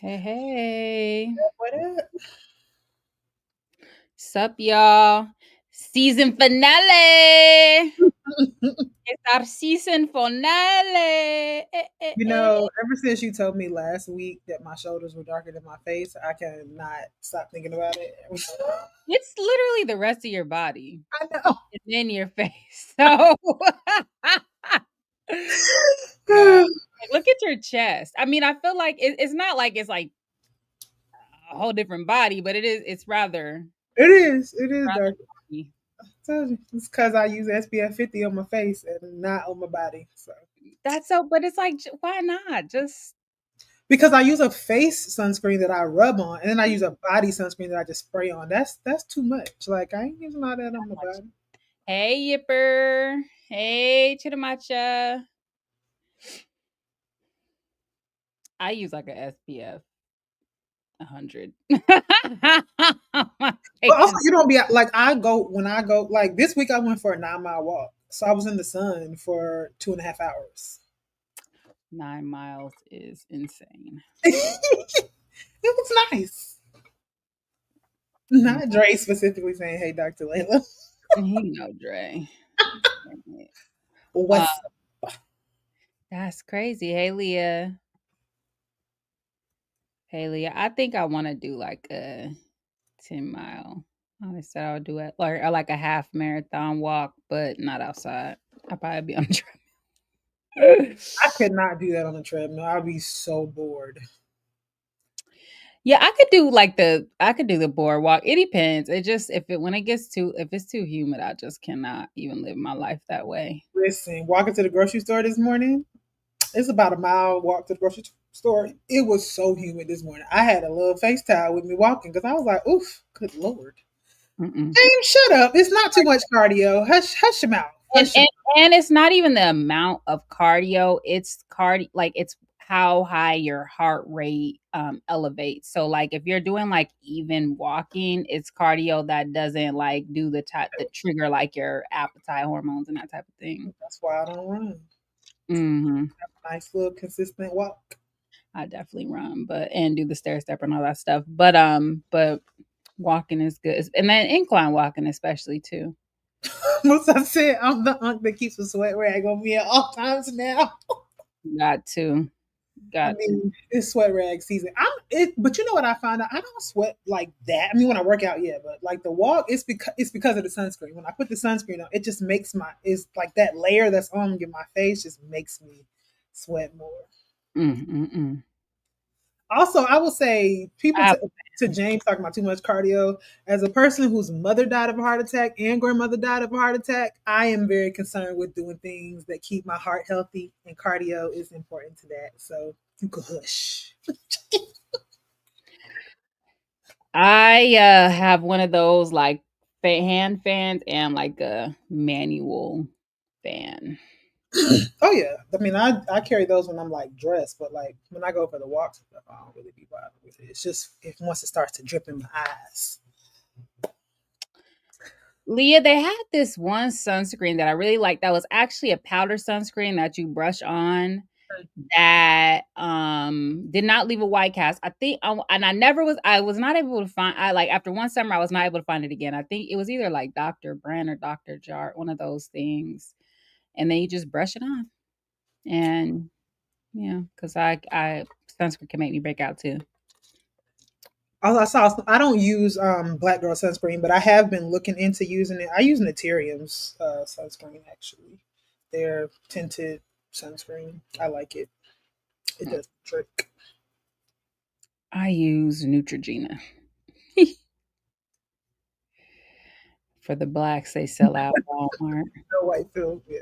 Hey, hey. What up? Sup, y'all? Season finale. It's our season finale. Ever since you told me last week that my shoulders were darker than my face, I cannot stop thinking about it. It's literally the rest of your body. I know. It's in your face. So, yeah. Like, look at your chest. I mean, I feel like it's not like it's like a whole different body, but it's rather, It is. It is rather dark. body. I told you. It's because I use SPF 50 on my face and not on my body. So That's so, but it's like, why not? Just because I use a face sunscreen that I rub on, and then I use a body sunscreen that I just spray on. That's too much. Like I ain't using all that on my body. hey, Yipper. Hey, Chitamacha. I use like a SPF 100. But also, you don't be like I go like this week. I went for a 9 mile walk, so I was in the sun for 2.5 hours. 9 miles is insane. It was nice. Not Dre specifically saying, "Hey, Dr. Layla, You know, Dre. Uh, what's that's crazy. Hey, Leah. Hey, Leah. I think I want to do like a 10 mile. I said I would do it or like a half marathon walk, but not outside. I'll probably be on the treadmill. I could not do that on the treadmill. I'd be so bored." Yeah, I could do the boardwalk. It depends. It just if it's too humid, I just cannot even live my life that way. Listen, walking to the grocery store this morning, it's about a mile walk to the grocery store. It was so humid this morning. I had a little face towel with me walking because I was like, "Oof, good lord." Mm-mm. James, shut up. It's not too much cardio. Hush your mouth. And Hush your and and it's not even the amount of cardio. It's cardio like it's how high your heart rate elevates. So like if you're doing like even walking, it's cardio that doesn't like do the type that trigger like your appetite hormones and that type of thing. mouth. That's why I don't run. Hmm. Nice little consistent walk. I definitely run, but and do the stair step and all that stuff. But walking is good, and then incline walking especially too. Once I said I'm the aunt that keeps a sweat rag on me at all times now. Got to, I got to. mean, it's sweat rag season. But you know what I found out? I don't sweat like that. I mean, when I work out, yeah, but like the walk, it's because of the sunscreen. When I put the sunscreen on, it just makes it's like that layer that's on my face just makes me sweat more. Mm-mm-mm. Also, I will say people I have to James talking about too much cardio. As a person whose mother died of a heart attack and grandmother died of a heart attack, I am very concerned with doing things that keep my heart healthy, and cardio is important to that. So you can hush. I have one of those like hand fans and like a manual fan. Oh yeah, I mean I carry those when I'm like dressed, but like when I go for the walks and stuff, I don't really be bothered with it. It's just if once it starts to drip in my eyes. Leah, they had this one sunscreen that I really liked that was actually a powder sunscreen that you brush on that did not leave a white cast. I think and I was not able to find I like after one summer I was not able to find it again. I think it was either like Dr. Brand or Dr. Jart, one of those things. And then you just brush it on. And yeah, because I sunscreen can make me break out too. I saw. I don't use Black Girl sunscreen, but I have been looking into using it. I use Naturium's sunscreen actually. Their tinted sunscreen. I like it. It Mm. does the trick. I use Neutrogena. For the blacks, they sell out Walmart. No white film. Yeah.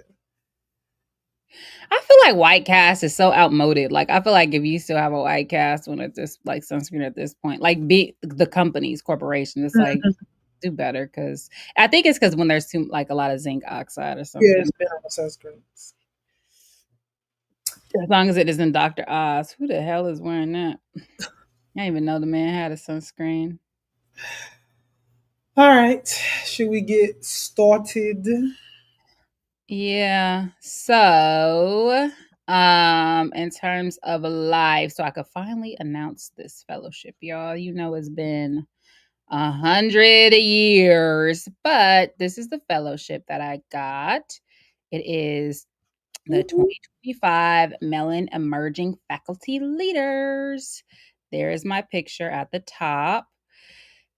I feel like white cast is so outmoded. Like I feel like if you still have a white cast when it's just like sunscreen at this point, like be the companies, corporations, it's like Mhm. do better because I think it's because when there's too like a lot of zinc oxide or Yeah, something. it's been on the sunscreens. As long as it isn't Dr. Oz, who the hell is wearing that? I didn't even know the man had a sunscreen. All right. Should we get started? Yeah. So In terms of life, so I could finally announce this fellowship, y'all. You know, it's been 100 years, but this is the fellowship that I got. It is the Woo-hoo. 2025 Mellon Emerging Faculty Leaders. There is my picture at the top,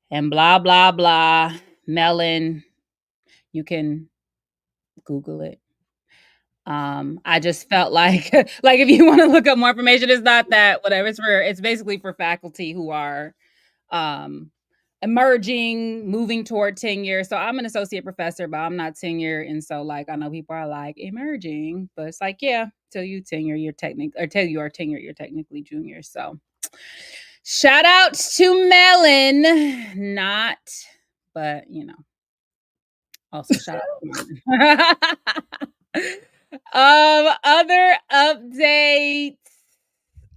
and blah blah blah. Mellon, you can Google it. I just felt like like if you want to look up more information, it's not that whatever. It's basically for faculty who are um emerging, moving toward tenure. So I'm an associate professor, but I'm not tenure. And so like I know people are like emerging, but it's like, yeah, till you tenure, you're technically or till you are tenure, you're technically junior. So shout out to Melon. Not, but you know, also shout out to Melon. Other updates.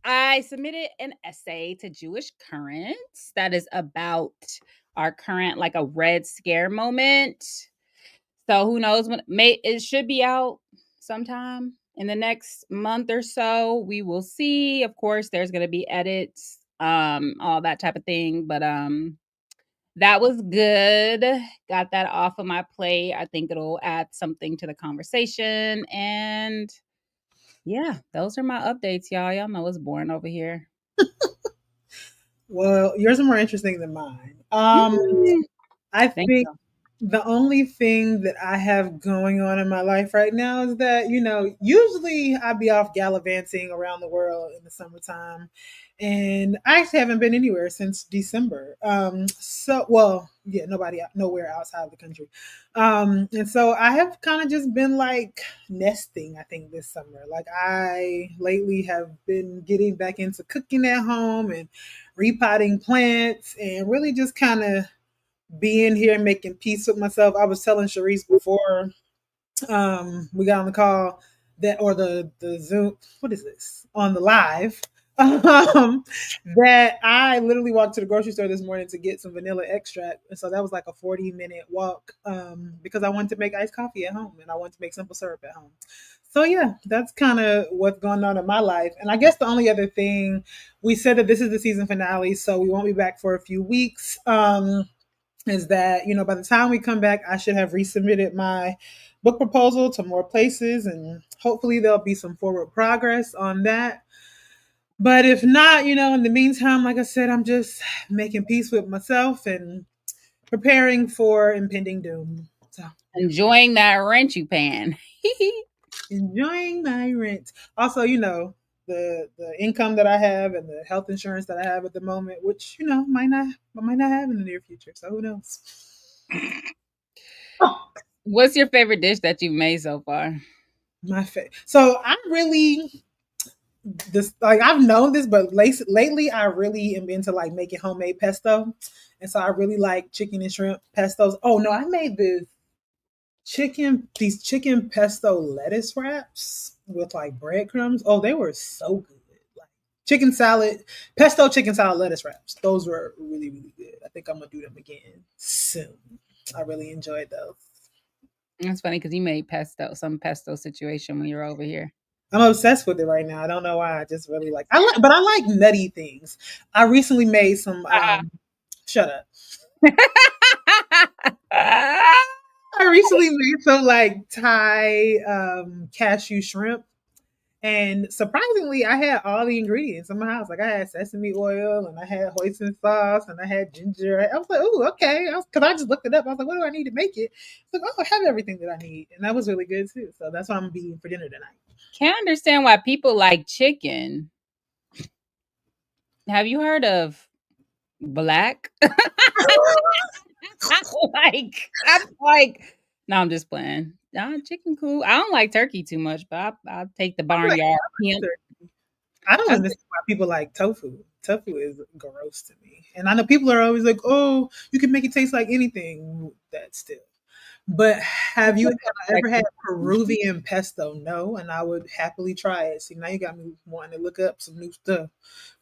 I submitted an essay to Jewish Currents that is about our current like a Red Scare moment. So who knows when it should be out sometime in the next month or so. We will see. Of course, there's gonna be edits, all that type of thing. But that was good. Got that off of my plate. I think it'll add something to the conversation. And yeah, those are my updates, y'all. Y'all know it's boring over here. Well, yours are more interesting than mine. Mm, I thank think you. the only thing that I have going on in my life right now is that, usually I'd be off gallivanting around the world in the summertime. And I actually haven't been anywhere since December. Well, yeah, nowhere outside of the country. And so I have kind of just been like nesting, I think, this summer. Like I lately have been getting back into cooking at home and repotting plants and really just kind of being here making peace with myself. I was telling Sharice before we got on the call that or the Zoom, what is this? On the live. That I literally walked to the grocery store this morning to get some vanilla extract. And so that was like a 40-minute walk because I wanted to make iced coffee at home and I wanted to make simple syrup at home. So yeah, that's kind of what's going on in my life. And I guess the only other thing, we said that this is the season finale, so we won't be back for a few weeks. Is that, by the time we come back, I should have resubmitted my book proposal to more places and hopefully there'll be some forward progress on that. But if not, in the meantime, like I said, I'm just making peace with myself and preparing for impending doom. So, yeah, Enjoying that rent you paying. enjoying my rent. Also, the income that I have and the health insurance that I have at the moment, which I might not have in the near future. So who knows? What's your favorite dish that you've made so far? So I really this like I've known this, but lately I really am into like making homemade pesto, and so I really like chicken and shrimp pestos. Oh no, I made these chicken pesto lettuce wraps with like breadcrumbs. Oh, they were so good. Like chicken salad, pesto chicken salad lettuce wraps. Those were really really good. I think I'm gonna do them again soon. I really enjoyed those. That's funny because you made some pesto situation when you were over here. I'm obsessed with it right now. I don't know why. I just really but I like nutty things. I recently made some. Shut up. I recently made some like Thai cashew shrimp, and surprisingly, I had all the ingredients in my house. Like I had sesame oil, and I had hoisin sauce, and I had ginger. I was like, "Oh, okay," because I just looked it up. I was like, "What do I need to make it?" I was like, "Oh, I have everything that I need," and that was really good too. So that's what I'm eating for dinner tonight. Can't understand why people like chicken. Have you heard of black? I'm like, no, I'm just playing. Nah, chicken cool. I don't like turkey too much, but I'll take the I'm like, barnyard. Yeah. I don't understand why people like tofu. Tofu is gross to me. And I know people are always like, oh, you can make it taste like anything. That still. But have I ever had Peruvian pesto? No, and I would happily try it. See, now you got me wanting to look up some new stuff.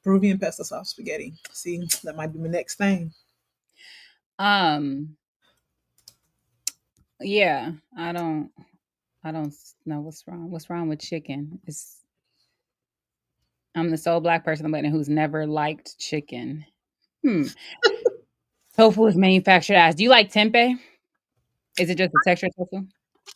Peruvian pesto sauce spaghetti. See, that might be my next thing. Um, yeah, I don't know what's wrong. What's wrong with chicken? I'm the sole Black person on the planet who's never liked chicken. Tofu is manufactured as. Do you like tempeh? Is it just the texture of tofu?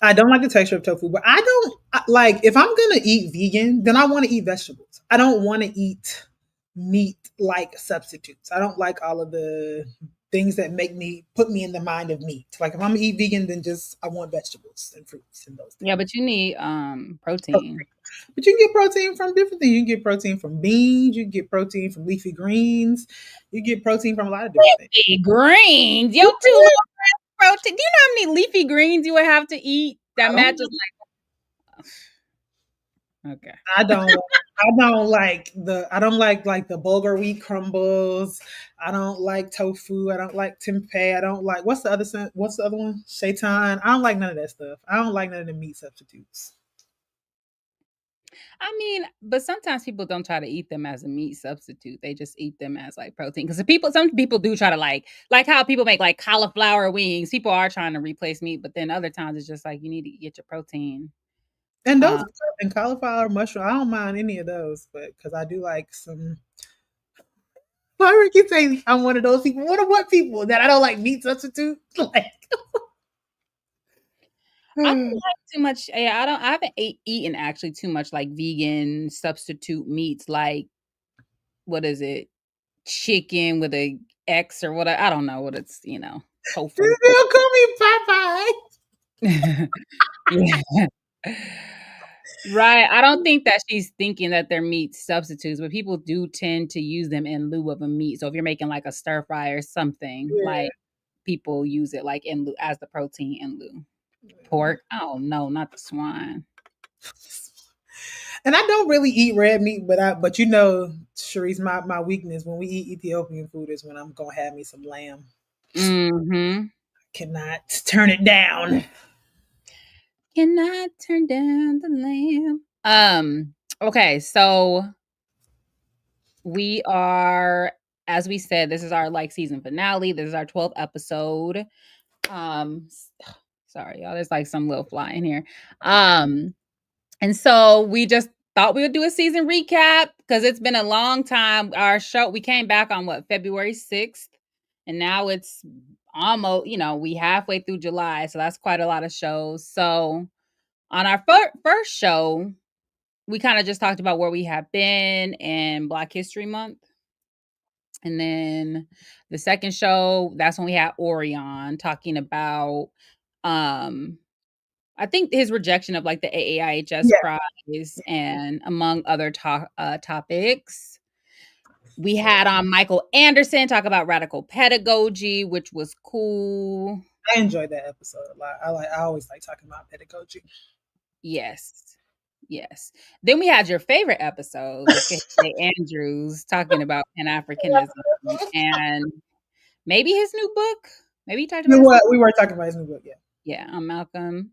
I don't like the texture of tofu, but I don't like if I'm gonna eat vegan, then I want to eat vegetables. I don't want to eat meat like substitutes. I don't like all of the things that make me put me in the mind of meat. Like if I'm gonna eat vegan, then just I want vegetables and fruits and those things. Yeah, but you need protein. But you can get protein from different things. You can get protein from beans. You can get protein from leafy greens. You get protein from a lot of different things. Leafy greens. Yo, too little protein. Do you know how many leafy greens you would have to eat that matches like okay. I don't. I don't like the bulgur wheat crumbles. I don't like tofu. I don't like tempeh. I don't like what's the other one? Shaitan. I don't like none of that stuff. I don't like none of the meat substitutes. I mean, but sometimes people don't try to eat them as a meat substitute. They just eat them as like protein. Because some people do try to like how people make like cauliflower wings. People are trying to replace meat, but then other times it's just like you need to get your protein. And those Uh, and cauliflower mushroom, I don't mind any of those, but because I do like some. Why Ricky say I'm one of those people? What people that I don't like meat substitute? Like, I don't like too much. Yeah, I haven't eaten actually too much like vegan substitute meats. Like what is it? Chicken with a X or what? I don't know what it's. Tofu. they'll call me Popeye. Yeah. Right. I don't think that she's thinking that they're meat substitutes, but people do tend to use them in lieu of a meat. So if you're making like a stir fry or something, like people use it like in lieu as the protein in lieu. Pork? Oh no, not the swine. And I don't really eat red meat, but you know, Sharice, my weakness when we eat Ethiopian food is when I'm gonna have me some lamb. Mm-hmm. Cannot turn it down. Cannot turn down the lamp. Okay, so we are, as we said, this is our like season finale. This is our 12th episode. Sorry, y'all. There's like some little fly in here. And so we just thought we would do a season recap because it's been a long time. Our show, we came back on February 6th, and now it's almost, we halfway through July, so that's quite a lot of shows. So on our first show, we kind of just talked about where we have been in Black History Month. And then the second show, that's when we had Orion talking about I think his rejection of like the AAIHS prize and among other topics. We had Michael Anderson talk about radical pedagogy, which was cool. I enjoyed that episode a lot. I always like talking about pedagogy. Yes. Yes. Then we had your favorite episode with K. Andrews talking about Pan-Africanism and maybe his new book. Maybe he talked about We were talking about his new book, yeah. Yeah, Malcolm.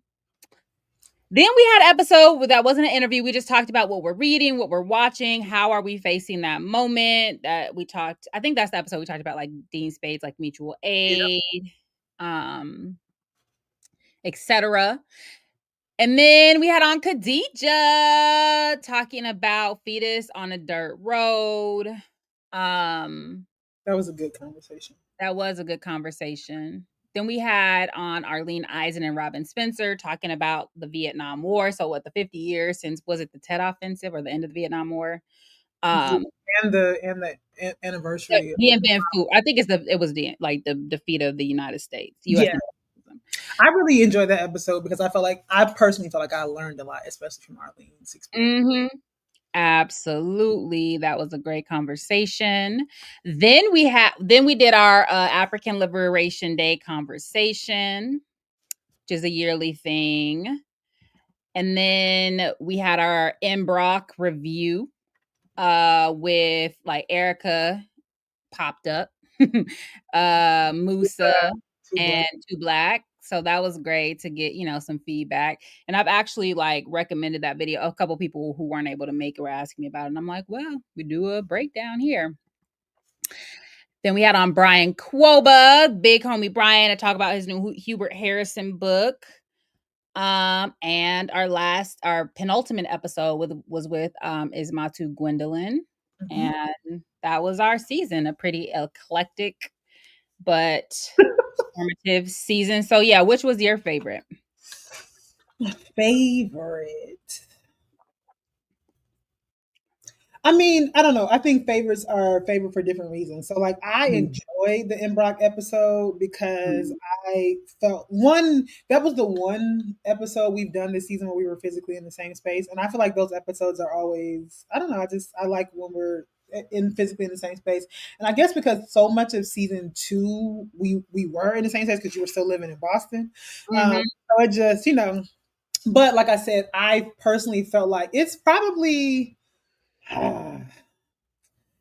Then we had an episode that wasn't an interview. We just talked about what we're reading, what we're watching, how are we facing that moment that we talked. I think that's the episode we talked about like Dean Spades, like mutual aid, etc. And then we had on Khadija talking about fetus on a dirt road. That was a good conversation. That was a good conversation. Then we had on Arlene Eisen and Robin Spencer talking about the Vietnam War. So what, the 50 years since, was it the Tet Offensive or the end of the Vietnam War? And the anniversary. Dien Bien Phu. I think it was the defeat of the United States. Yeah. I really enjoyed that episode because I personally felt like I learned a lot, especially from Arlene's experience. Mm-hmm. Absolutely. That was a great conversation. Then we did our African Liberation Day conversation, which is a yearly thing. And then we had our Mbrock review with like Erica popped up, Musa and Too Black. So that was great to get, some feedback. And I've actually like recommended that video. A couple people who weren't able to make it were asking me about it. And I'm like, well, we do a breakdown here. Then we had on Brian Quoba, big homie Brian, to talk about his new Hubert Harrison book. And our penultimate episode was with Ismatu Gwendolyn. Mhm. And that was our season, a pretty eclectic but formative season. So yeah, which was your favorite? Favorite. I mean, I don't know. I think favorites are favorite for different reasons. So, like, I Mhm, enjoyed the Mbrock episode because mhm, I felt one that was the one episode we've done this season where we were physically in the same space, and I feel like those episodes are always. I don't know. I like when we're in physically in the same space, and I guess because so much of season two we were in the same space because you were still living in Boston. mhm, So it just but like I said, I personally felt like it's probably.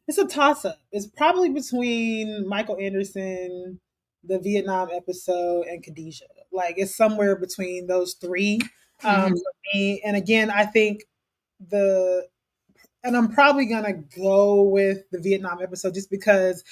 It's a toss up. It's probably between Michael Anderson, the Vietnam episode, and Khadijah. Like it's somewhere between those three mhm, for me. And again, I think the and I'm probably gonna go with the Vietnam episode just because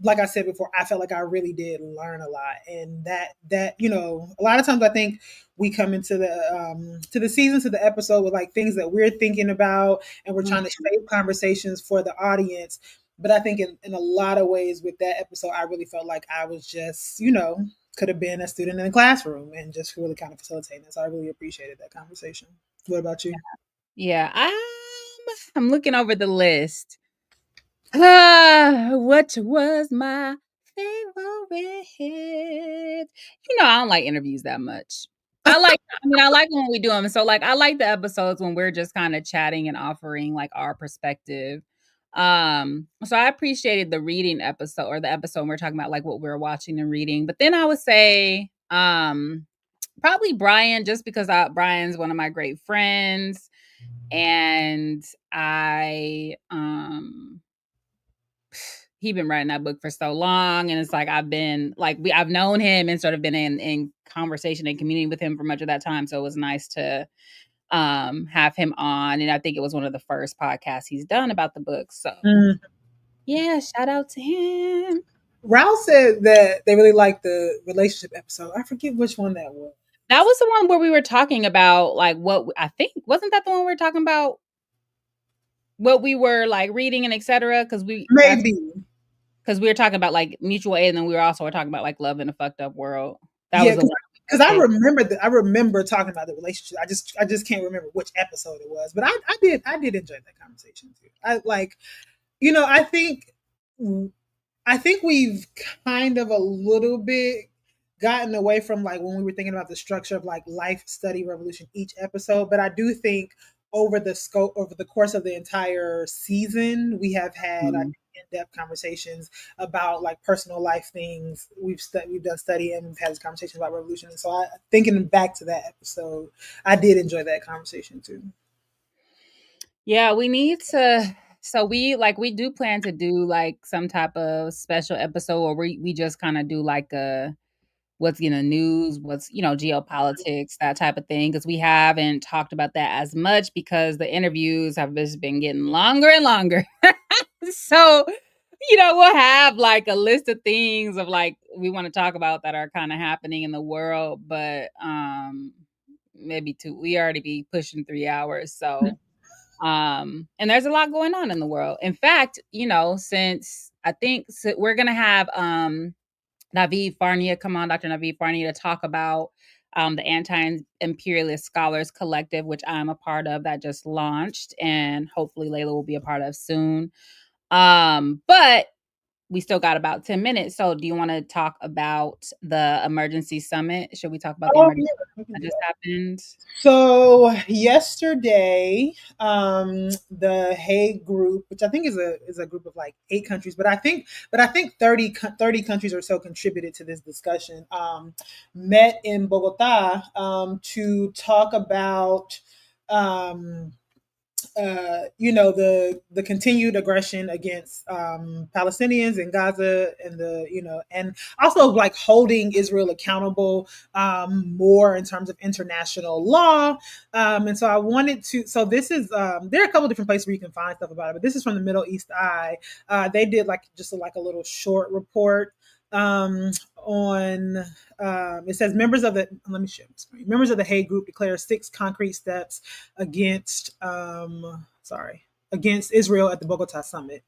like I said before, I felt like I really did learn a lot. And that a lot of times I think we come into the season, to the episode with like things that we're thinking about and we're trying to mhm. shape conversations for the audience. But I think in a lot of ways with that episode, I really felt like I was just, could have been a student in a classroom and just really kind of facilitating this. So I really appreciated that conversation. What about you? Yeah, I'm looking over the list. What was my favorite? I don't like interviews that much. I like when we do them. So, like, I like the episodes when we're just kinda chatting and offering, like, our perspective. So I appreciated the reading episode or the episode when we're talking about, like, what we're watching and reading. But then I would say, probably Brian, just because Brian's one of my great friends, and he been writing that book for so long, and it's like I've known him and sort of been in conversation and community with him for much of that time. So it was nice to have him on, and I think it was one of the first podcasts he's done about the book. So yeah, shout out to him. Ralph said that they really liked the relationship episode. I forget which one that was. That was the one where we were talking about like what I think wasn't that the one we were talking about what we were like reading and etc. Maybe. Because we were talking about like mutual aid, and then we were talking about like love in a fucked up world. That Yeah, was the one because I remember that. I remember talking about the relationship. I just can't remember which episode it was, but I did enjoy that conversation too. I think we've kind of a little bit gotten away from like when we were thinking about the structure of like life study revolution each episode, but I do think over the course of the entire season we have had I Mhm. think in-depth conversations about like personal life things. We've done study and we've had this conversation about revolution, and so thinking back to that episode, I did enjoy that conversation too. Yeah, we need to. So we do plan to do like some type of special episode where we just kind of do like a what's in the news, what's geopolitics, that type of thing, because we haven't talked about that as much because the interviews have just been getting longer and longer. So we'll have like a list of things of like we want to talk about that are kind of happening in the world, but maybe two. We already be pushing 3 hours, so and there's a lot going on in the world. In fact, since I think we're gonna have Navid Farnia come on, Dr. Navid Farnia, to talk about the Anti-Imperialist Scholars Collective, which I'm a part of, that just launched, and hopefully Layla will be a part of soon. But we still got about 10 minutes. So do you want to talk about the emergency summit? Should we talk about the Oh emergency yeah, we can that do just that. happened? So yesterday, the Hague group, which I think is a group of like 8 countries, but I think 30 countries or so contributed to this discussion. Met in Bogota to talk about um, the continued aggression against Palestinians in Gaza, and and also like holding Israel accountable more in terms of international law. And so I wanted to. So this is there are a couple different places where you can find stuff about it, but this is from the Middle East Eye. They did like just like a little short report. On it says members of the let me share my screen. Members of the Hague Group declare 6 concrete steps against against Israel at the Bogota summit.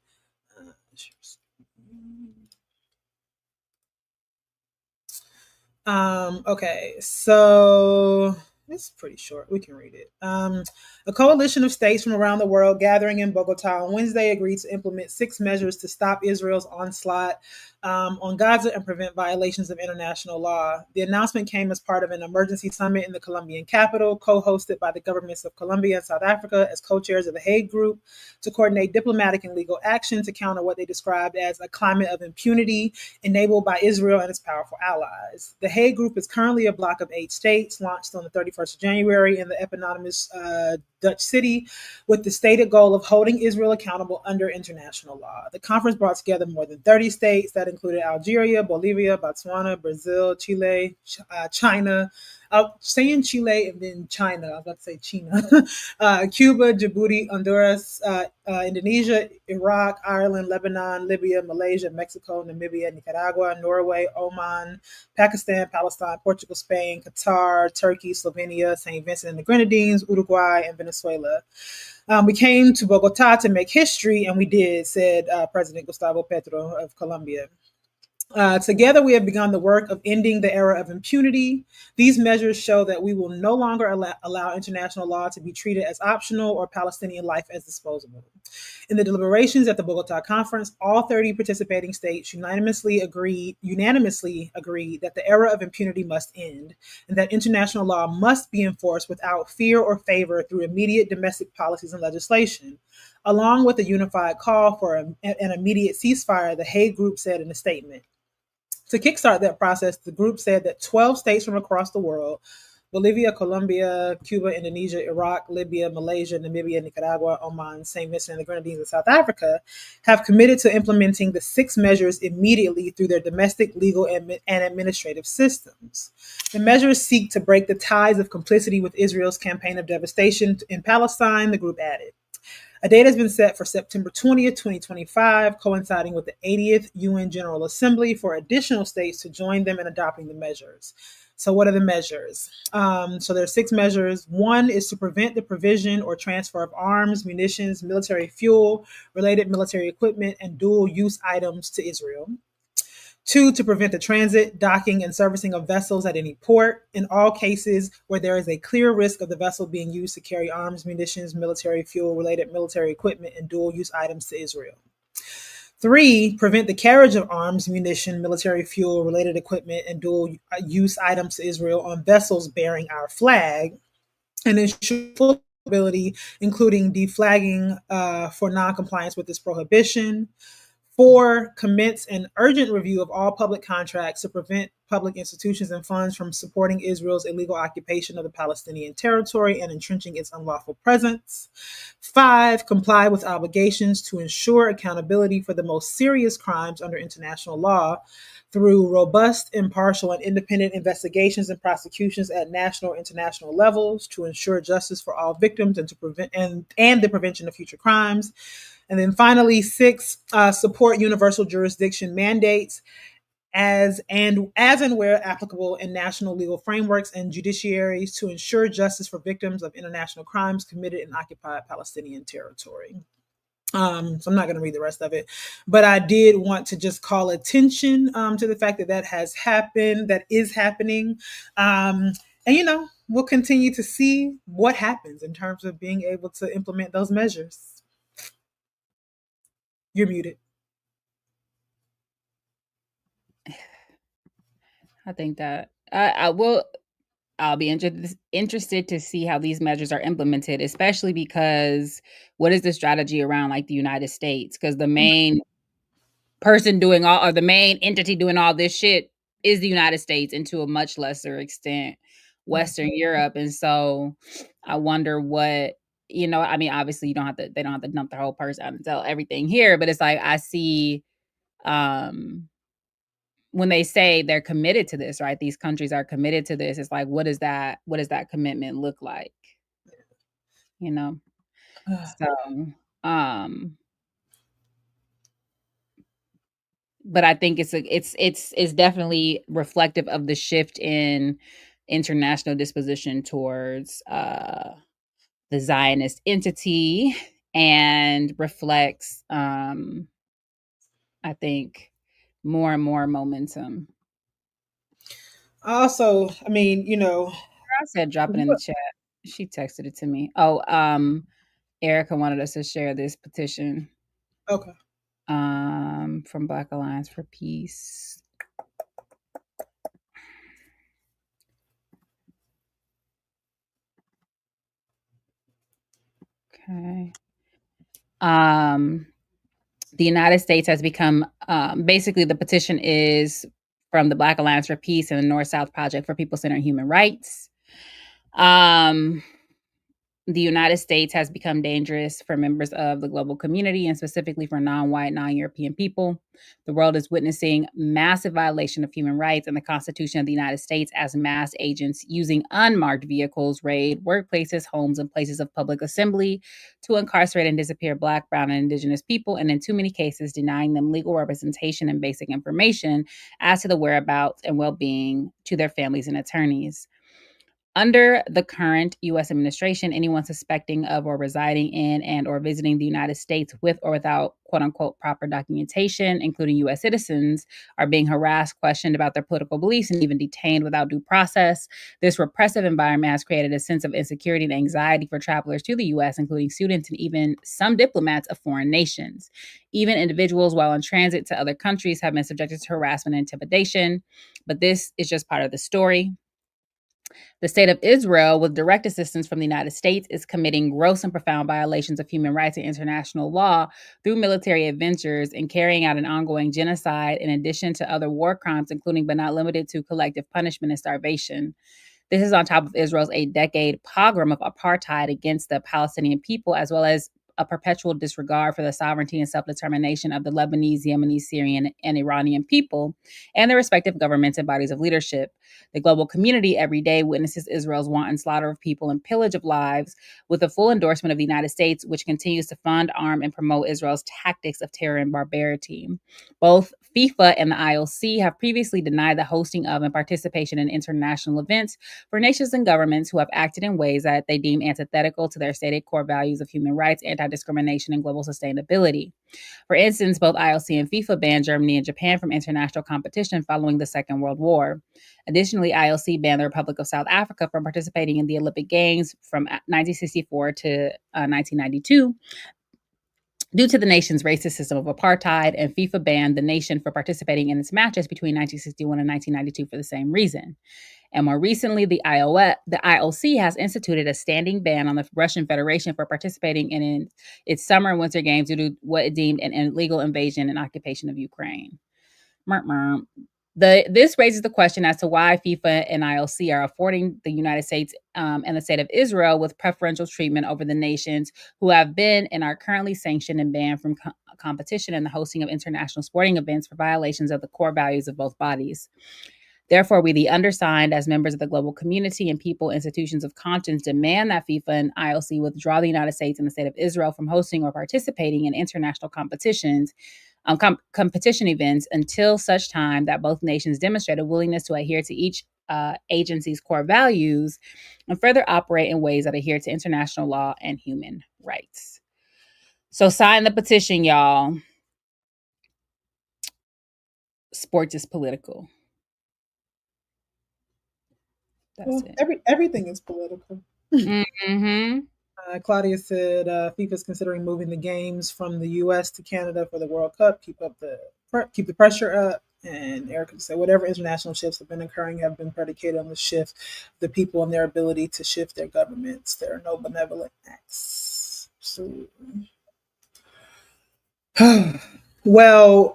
Uh, okay, so it's pretty short. We can read it. A coalition of states from around the world gathering in Bogota on Wednesday agreed to implement 6 measures to stop Israel's onslaught on Gaza and prevent violations of international law. The announcement came as part of an emergency summit in the Colombian capital, co hosted by the governments of Colombia and South Africa as co chairs of the Hague Group to coordinate diplomatic and legal action to counter what they described as a climate of impunity enabled by Israel and its powerful allies. The Hague Group is currently a bloc of 8 states, launched on the 31st of January in the eponymous Dutch city, with the stated goal of holding Israel accountable under international law. The conference brought together more than 30 states that included Algeria, Bolivia, Botswana, Brazil, Chile, China. Saying Chile and then China, I was about to say China, Cuba, Djibouti, Honduras, Indonesia, Iraq, Ireland, Lebanon, Libya, Malaysia, Mexico, Namibia, Nicaragua, Norway, Oman, Pakistan, Palestine, Portugal, Spain, Qatar, Turkey, Slovenia, St. Vincent and the Grenadines, Uruguay, and Venezuela. We came to Bogota to make history, and we did, said President Gustavo Petro of Colombia. Together, we have begun the work of ending the era of impunity. These measures show that we will no longer allow international law to be treated as optional or Palestinian life as disposable. In the deliberations at the Bogota conference, all 30 participating states unanimously agreed that the era of impunity must end and that international law must be enforced without fear or favor through immediate domestic policies and legislation. Along with a unified call for an immediate ceasefire, the Hague Group said in a statement. To kickstart that process, the group said that 12 states from across the world, Bolivia, Colombia, Cuba, Indonesia, Iraq, Libya, Malaysia, Namibia, Nicaragua, Oman, St. Vincent and the Grenadines, and South Africa, have committed to implementing the 6 measures immediately through their domestic, legal, and administrative systems. The measures seek to break the ties of complicity with Israel's campaign of devastation in Palestine, the group added. A date has been set for September 20th, 2025, coinciding with the 80th UN General Assembly for additional states to join them in adopting the measures. So, what are the measures? So, there are 6 measures. One is to prevent the provision or transfer of arms, munitions, military fuel, related military equipment, and dual use items to Israel. 2, to prevent the transit, docking, and servicing of vessels at any port in all cases where there is a clear risk of the vessel being used to carry arms, munitions, military fuel, related military equipment, and dual use items to Israel. 3, prevent the carriage of arms, munition, military fuel, related equipment, and dual use items to Israel on vessels bearing our flag, and ensure full ability, including deflagging for noncompliance with this prohibition. 4, commence an urgent review of all public contracts to prevent public institutions and funds from supporting Israel's illegal occupation of the Palestinian territory and entrenching its unlawful presence. 5, comply with obligations to ensure accountability for the most serious crimes under international law through robust, impartial, and independent investigations and prosecutions at national and international levels to ensure justice for all victims and to prevent and the prevention of future crimes. And then finally, 6, support universal jurisdiction mandates as and where applicable in national legal frameworks and judiciaries to ensure justice for victims of international crimes committed in occupied Palestinian territory. So I'm not going to read the rest of it, but I did want to just call attention to the fact that that has happened, that is happening. And, we'll continue to see what happens in terms of being able to implement those measures. You're muted. I think that I will. I'll be interested to see how these measures are implemented, especially because what is the strategy around like the United States? Because the main person doing all, or the main entity doing all this shit is the United States, and to a much lesser extent, Western Europe. And so I wonder what, I mean, obviously they don't have to dump the whole person out and tell everything here, but it's like I see um when they say they're committed to this, right? These countries are committed to this. It's like, what does that commitment look like? You know? So, um, but I think it's definitely reflective of the shift in international disposition towards the Zionist entity, and reflects, I think, more and more momentum. Also, I mean, I said drop it in the chat. She texted it to me. Oh, Erica wanted us to share this petition okay. from Black Alliance for Peace. Okay. The United States has become, basically the petition is from the Black Alliance for Peace and the North South Project for People Centered Human Rights. Um, the United States has become dangerous for members of the global community, and specifically for non-white, non-European people. The world is witnessing massive violation of human rights and the Constitution of the United States as mass agents using unmarked vehicles raid workplaces, homes, and places of public assembly to incarcerate and disappear Black, Brown, and Indigenous people, and in too many cases, denying them legal representation and basic information as to the whereabouts and well-being to their families and attorneys. Under the current U.S. administration, anyone suspecting of or residing in and or visiting the United States with or without "quote unquote" proper documentation, including U.S. citizens, are being harassed, questioned about their political beliefs, and even detained without due process. This repressive environment has created a sense of insecurity and anxiety for travelers to the U.S., including students and even some diplomats of foreign nations. Even individuals, while in transit to other countries, have been subjected to harassment and intimidation. But this is just part of the story. The state of Israel, with direct assistance from the United States, is committing gross and profound violations of human rights and international law through military adventures and carrying out an ongoing genocide, in addition to other war crimes, including but not limited to collective punishment and starvation. This is on top of Israel's 8-decade pogrom of apartheid against the Palestinian people, as well as a perpetual disregard for the sovereignty and self-determination of the Lebanese, Yemeni, Syrian, and Iranian people and their respective governments and bodies of leadership. The global community every day witnesses Israel's wanton slaughter of people and pillage of lives, with the full endorsement of the United States, which continues to fund, arm, and promote Israel's tactics of terror and barbarity. Both FIFA and the IOC have previously denied the hosting of and participation in international events for nations and governments who have acted in ways that they deem antithetical to their stated core values of human rights, anti-discrimination, and global sustainability. For instance, both IOC and FIFA banned Germany and Japan from international competition following the Second World War. Additionally, IOC banned the Republic of South Africa from participating in the Olympic Games from 1964 to 1992 due to the nation's racist system of apartheid, and FIFA banned the nation for participating in its matches between 1961 and 1992 for the same reason. And more recently, the IOC has instituted a standing ban on the Russian Federation for participating in its summer and winter games due to what it deemed an illegal invasion and occupation of Ukraine. This raises the question as to why FIFA and IOC are affording the United States and the state of Israel with preferential treatment over the nations who have been and are currently sanctioned and banned from competition and the hosting of international sporting events for violations of the core values of both bodies. Therefore, we, the undersigned, as members of the global community and people, institutions of conscience, demand that FIFA and IOC withdraw the United States and the state of Israel from hosting or participating in international competitions, competition events, until such time that both nations demonstrate a willingness to adhere to each agency's core values and further operate in ways that adhere to international law and human rights. So sign the petition, y'all. Sports is political. That's it. Everything is political. Mm-hmm. Claudia said FIFA is considering moving the games from the U.S. to Canada for the World Cup. Keep the pressure up. And Erica said whatever international shifts have been occurring have been predicated on the shift of the people and their ability to shift their governments. There are no benevolent acts. So, well,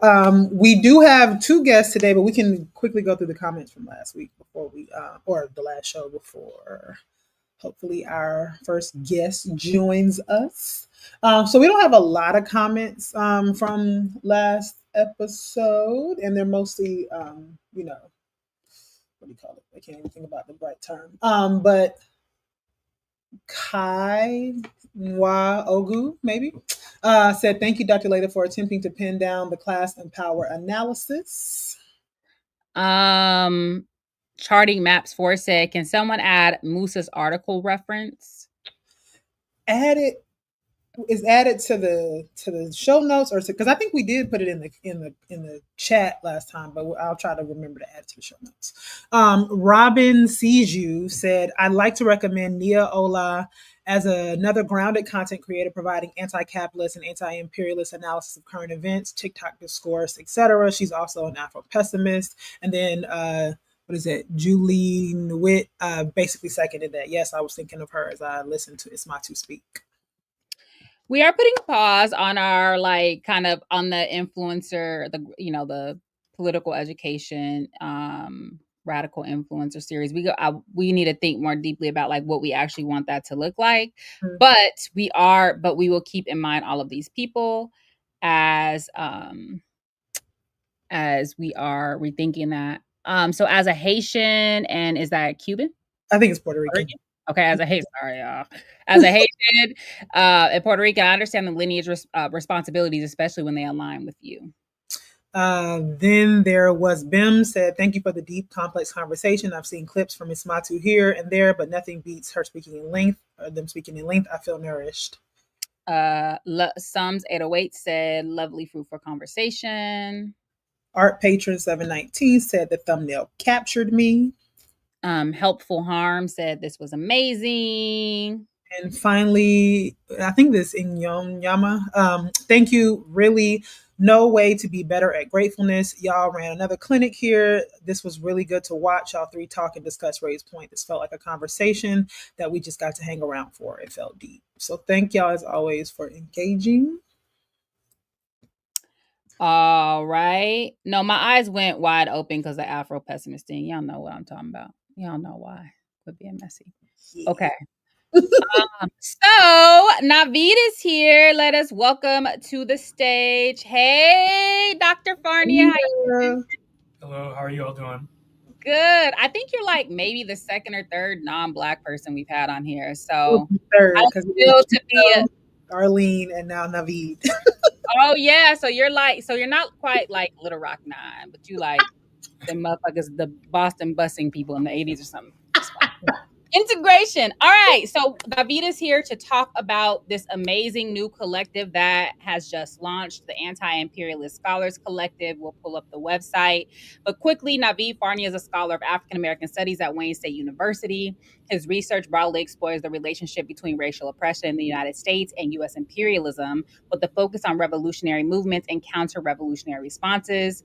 we do have two guests today, but we can quickly go through the comments from last week before we, or the last show before hopefully our first guest joins us. So we don't have a lot of comments from last episode, and they're mostly, what do you call it? I can't even think about the right term. But Kai Nwa Ogu, maybe, said, "Thank you, Dr. Leda, for attempting to pin down the class and power analysis." Um, Charting Maps 4 said, "Can someone add Moose's article reference?" Added is added to the show notes, or because I think we did put it in the chat last time, but I'll try to remember to add it to the show notes. Robin Siju said, "I'd like to recommend Nia Ola as another grounded content creator providing anti-capitalist and anti-imperialist analysis of current events, TikTok discourse, etc. She's also an Afro pessimist." And then what is it? Julie Witt basically seconded that. Yes, I was thinking of her as I listened to It's My To Speak. We are putting a pause on our like kind of on the influencer, the political education, radical influencer series. We need to think more deeply about like what we actually want that to look like. Mm. But we will keep in mind all of these people as we are rethinking that. So as a Haitian, and is that Cuban? I think it's Puerto Puerto Rican. Rican? Okay, as a Haitian, sorry, y'all. As a Haitian in Puerto Rican, I understand the lineage responsibilities, especially when they align with you. Then there was Bim said, "Thank you for the deep, complex conversation. I've seen clips from Miss Matu here and there, but nothing beats her speaking in length, or them speaking in length. I feel nourished." Sums 808 said, "Lovely, fruitful conversation." Art Patron 719 said, "The thumbnail captured me." Helpful Harm said, "This was amazing." And finally, I think this in Yama. Thank you. Really, no way to be better at gratefulness. Y'all ran another clinic here. This was really good to watch y'all three talk and discuss Ray's point. This felt like a conversation that we just got to hang around for. It felt deep. So thank y'all as always for engaging. All right. No, my eyes went wide open because the Afro pessimist thing. Y'all know what I'm talking about. Y'all know why. Quit being messy. Yeah. Okay. So Navid is here. Let us welcome to the stage. Hey, Dr. Farnia. How you doing? Hello, how are you all doing? Good. I think you're like maybe the second or third non-black person we've had on here. So Third, I because feel to be a Arlene and now Navid. oh yeah. So you're not quite like Little Rock Nine, but you like the motherfuckers, the Boston busing people in the 80s or something. Integration. All right. So David is here to talk about this amazing new collective that has just launched, the Anti-Imperialist Scholars Collective. We'll pull up the website. But quickly, Navid Farnia is a scholar of African American studies at Wayne State University. His research broadly explores the relationship between racial oppression in the United States and U.S. imperialism, with the focus on revolutionary movements and counter-revolutionary responses.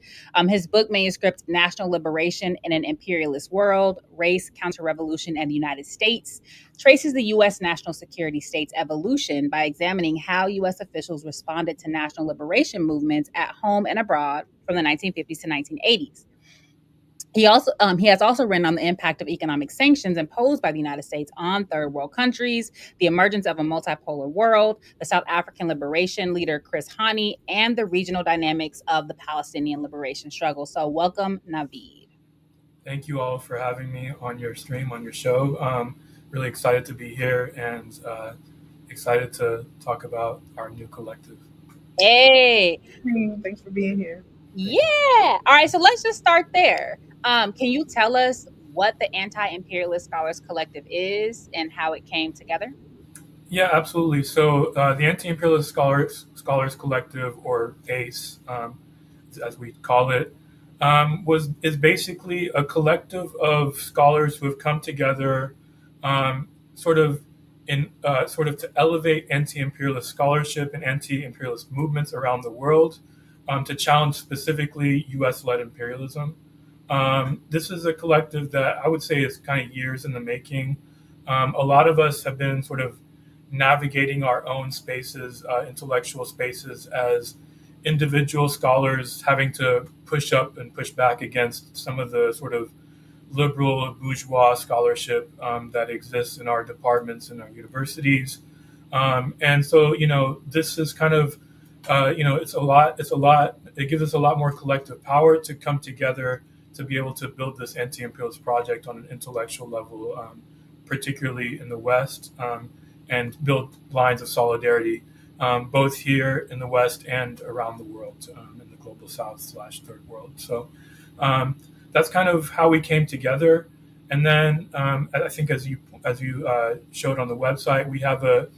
His book manuscript, National Liberation in an Imperialist World, Race, Counter-Revolution, and the United States, traces the U.S. national security state's evolution by examining how U.S. officials responded to national liberation movements at home and abroad from the 1950s to 1980s. He has also written on the impact of economic sanctions imposed by the United States on third world countries, the emergence of a multipolar world, the South African liberation leader Chris Hani, and the regional dynamics of the Palestinian liberation struggle. So welcome, Navid. Thank you all for having me on your stream, on your show. Really excited to be here and excited to talk about our new collective. Hey. Thanks for being here. Yeah. All right, so let's just start there. Can you tell us what the Anti-Imperialist Scholars Collective is and how it came together? Yeah, absolutely. So the Anti-Imperialist Scholars Collective, or ACE, as we call it, is basically a collective of scholars who have come together, sort of to elevate anti-imperialist scholarship and anti-imperialist movements around the world, to challenge specifically U.S.-led imperialism. This is a collective that I would say is kind of years in the making. A lot of us have been sort of navigating our own spaces, intellectual spaces, as individual scholars, having to push up and push back against some of the sort of liberal bourgeois scholarship that exists in our departments and our universities. And so, this is kind of, it's a lot, it gives us a lot more collective power to come together to be able to build this anti-imperialist project on an intellectual level, particularly in the West, and build lines of solidarity, both here in the West and around the world, in the global South/third world. So that's kind of how we came together. And then I think as you showed on the website, we have a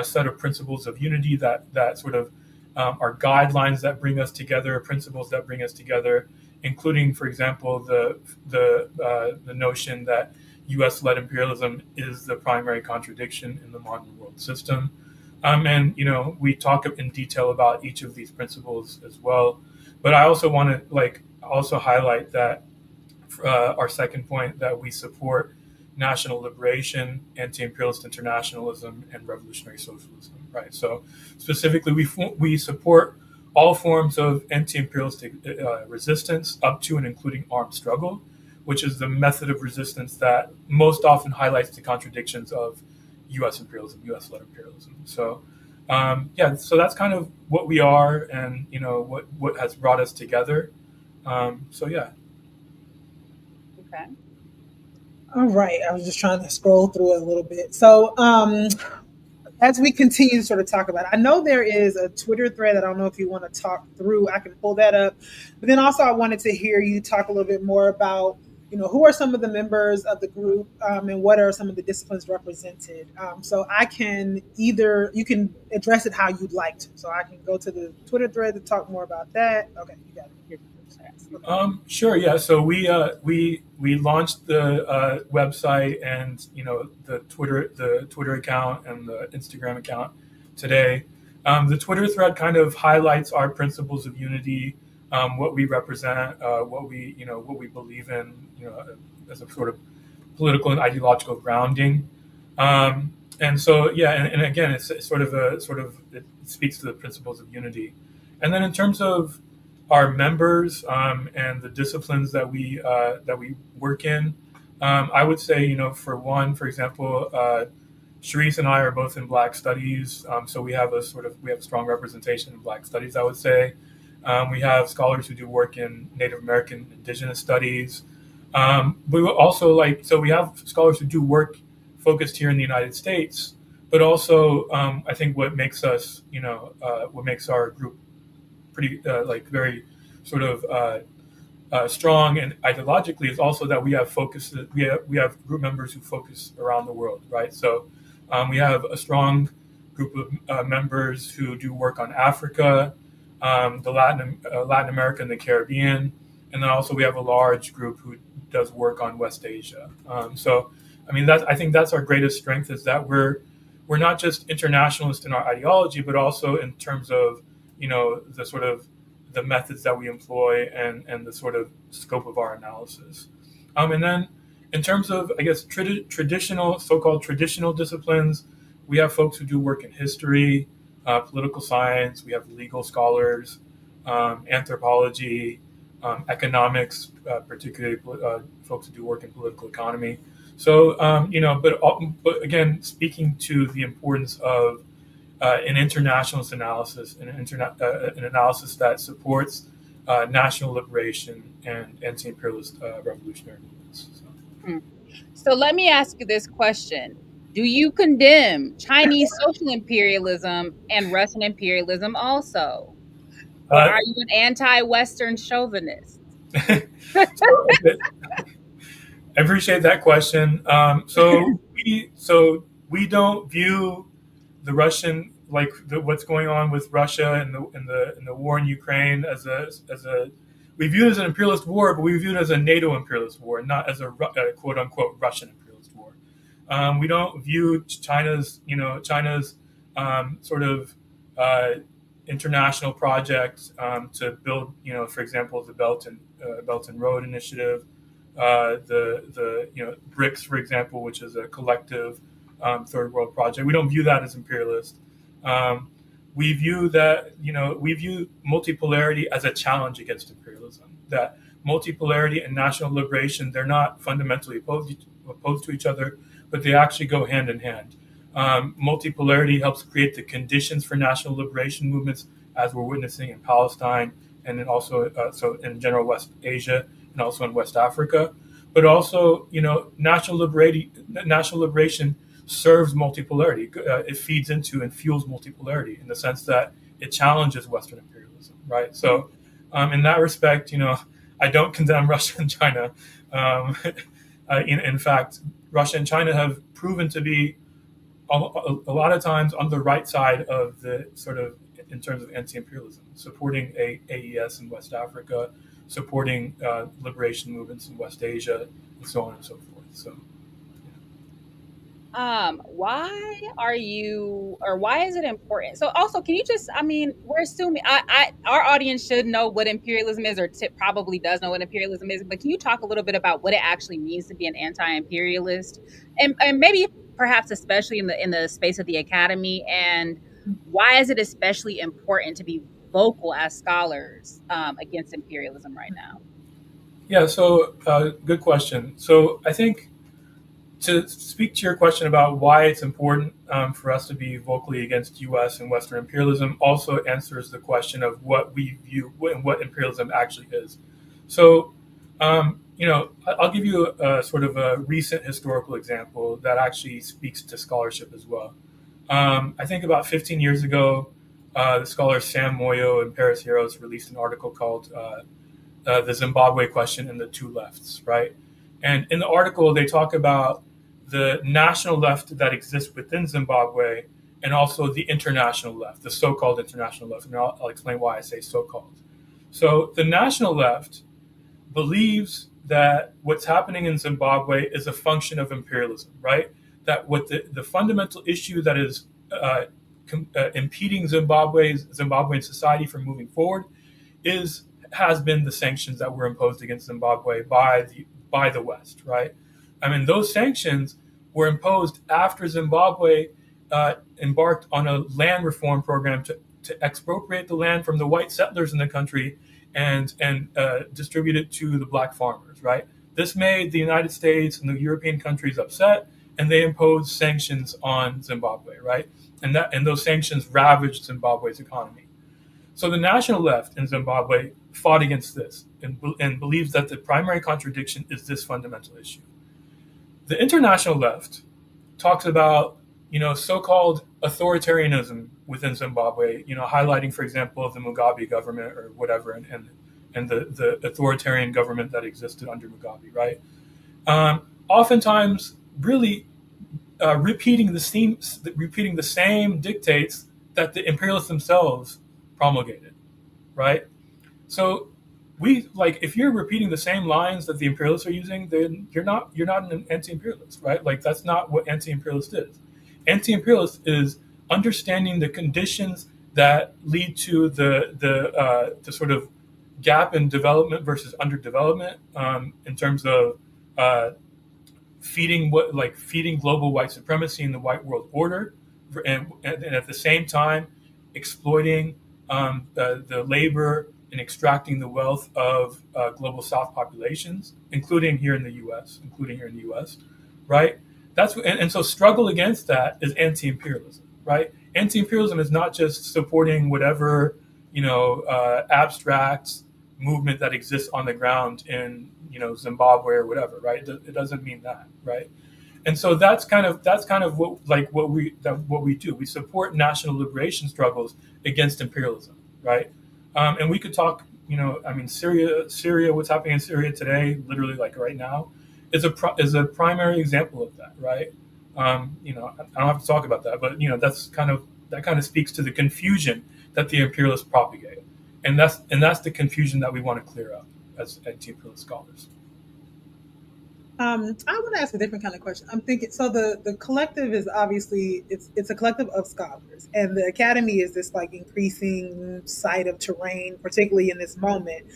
set of principles of unity that sort of are guidelines that bring us together, principles that bring us together, including, for example, the notion that U.S.-led imperialism is the primary contradiction in the modern world system. And we talk in detail about each of these principles as well. But I also want to also highlight that our second point, that we support national liberation, anti-imperialist internationalism, and revolutionary socialism. Right. So specifically, we support all forms of anti-imperialistic resistance, up to and including armed struggle, which is the method of resistance that most often highlights the contradictions of U.S. imperialism, U.S.-led imperialism. So, so that's kind of what we are, and what has brought us together. Yeah. Okay. All right. I was just trying to scroll through it a little bit. So, as we continue to sort of talk about it, I know there is a Twitter thread that I don't know if you want to talk through. I can pull that up. But then also I wanted to hear you talk a little bit more about, who are some of the members of the group, and what are some of the disciplines represented. So you can address it how you'd like to. So I can go to the Twitter thread to talk more about that. Okay, you got it. Sure. Yeah. So we launched the website and the Twitter account and the Instagram account today. The Twitter thread kind of highlights our principles of unity, what we represent, what we believe in, as a sort of political and ideological grounding. And so and again, it's it speaks to the principles of unity. And then in terms of our members, and the disciplines that we work in, I would say, for example, Sharice and I are both in Black Studies, so we have a strong representation in Black Studies, I would say. We have scholars who do work in Native American Indigenous Studies. We also we have scholars who do work focused here in the United States, but also I think what makes us, what makes our group pretty very sort of strong and ideologically is also that we have group members who focus around the world, right? So we have a strong group of members who do work on Africa, the Latin America and the Caribbean, and then also we have a large group who does work on West Asia. So I mean, I think that's our greatest strength, is that we're not just internationalist in our ideology, but also in terms of the sort of the methods that we employ and the sort of scope of our analysis. And then in terms of, I guess, so-called traditional disciplines, we have folks who do work in history, political science, we have legal scholars, anthropology, economics, particularly folks who do work in political economy. So, but again, speaking to the importance of an internationalist analysis, an analysis that supports national liberation and anti-imperialist revolutionary movements. So let me ask you this question. Do you condemn Chinese social imperialism and Russian imperialism also? Or are you an anti-Western chauvinist? I appreciate that question. So we don't view the Russian, what's going on with Russia and the war in Ukraine as a we view it as an imperialist war, but we view it as a NATO imperialist war, not as a quote unquote Russian imperialist war. We don't view China's sort of international project to build, for example, the Belt and Road Initiative, the BRICS, for example, which is a collective third world project. We don't view that as imperialist. We view multipolarity as a challenge against imperialism. That multipolarity and national liberation, they're not fundamentally opposed to each other, but they actually go hand in hand. Multipolarity helps create the conditions for national liberation movements, as we're witnessing in Palestine, and then also so in general West Asia and also in West Africa. but also, national liberation serves multipolarity. It feeds into and fuels multipolarity in the sense that it challenges Western imperialism, right? So, in that respect, I don't condemn Russia and China. Um, in fact, Russia and China have proven to be a lot of times on the right side of the sort of in terms of anti-imperialism, supporting AES in West Africa, supporting liberation movements in West Asia, and so on and so forth. So, Why are you, or why is it important? So also, can you just, I mean, we're assuming our audience should know what imperialism is, or Tip probably does know what imperialism is, but can you talk a little bit about what it actually means to be an anti-imperialist, and maybe perhaps especially in the space of the academy, and why is it especially important to be vocal as scholars against imperialism right now? yeah. So, good question. So, I think to speak to your question about why it's important for us to be vocally against U.S. and Western imperialism also answers the question of what we view and what imperialism actually is. So, I'll give you a sort of a recent historical example that actually speaks to scholarship as well. I think about 15 years ago, the scholar Sam Moyo and Paris Heroes released an article called "The Zimbabwe Question and the Two Lefts," right? And in the article, they talk about the national left that exists within Zimbabwe and also the international left, the so-called international left. And I'll explain why I say so-called. So the national left believes that what's happening in Zimbabwe is a function of imperialism, right? That what the fundamental issue that is impeding Zimbabwean society from moving forward is has been the sanctions that were imposed against Zimbabwe by the West, right? I mean, those sanctions were imposed after Zimbabwe embarked on a land reform program to expropriate the land from the white settlers in the country and distribute it to the black farmers, right? This made the United States and the European countries upset, and they imposed sanctions on Zimbabwe, right? And those sanctions ravaged Zimbabwe's economy. So the national left in Zimbabwe fought against this and believes that the primary contradiction is this fundamental issue. The international left talks about, so-called authoritarianism within Zimbabwe, highlighting, for example, the Mugabe government or whatever, and the authoritarian government that existed under Mugabe, right? Oftentimes, really repeating the same dictates that the imperialists themselves promulgated, right? So we like if you're repeating the same lines that the imperialists are using, then you're not an anti-imperialist, right? Like that's not what anti-imperialist is. Anti-imperialist is understanding the conditions that lead to the sort of gap in development versus underdevelopment in terms of uh, feeding global white supremacy and the white world order, and at the same time exploiting the labor and extracting the wealth of global South populations, including here in the U.S. Right? And so struggle against that is anti-imperialism. Right? Anti-imperialism is not just supporting whatever abstract movement that exists on the ground in Zimbabwe or whatever, right? It doesn't mean that, right? And so that's kind of what we do. We support national liberation struggles against imperialism, right? And we could talk, I mean, Syria, what's happening in Syria today, literally like right now, is a primary example of that, right? I don't have to talk about that, but that kind of speaks to the confusion that the imperialists propagate, and that's the confusion that we want to clear up as anti-imperialist scholars. I want to ask a different kind of question. I'm thinking, so the collective is obviously it's a collective of scholars, and the academy is this like increasing site of terrain, particularly in this moment.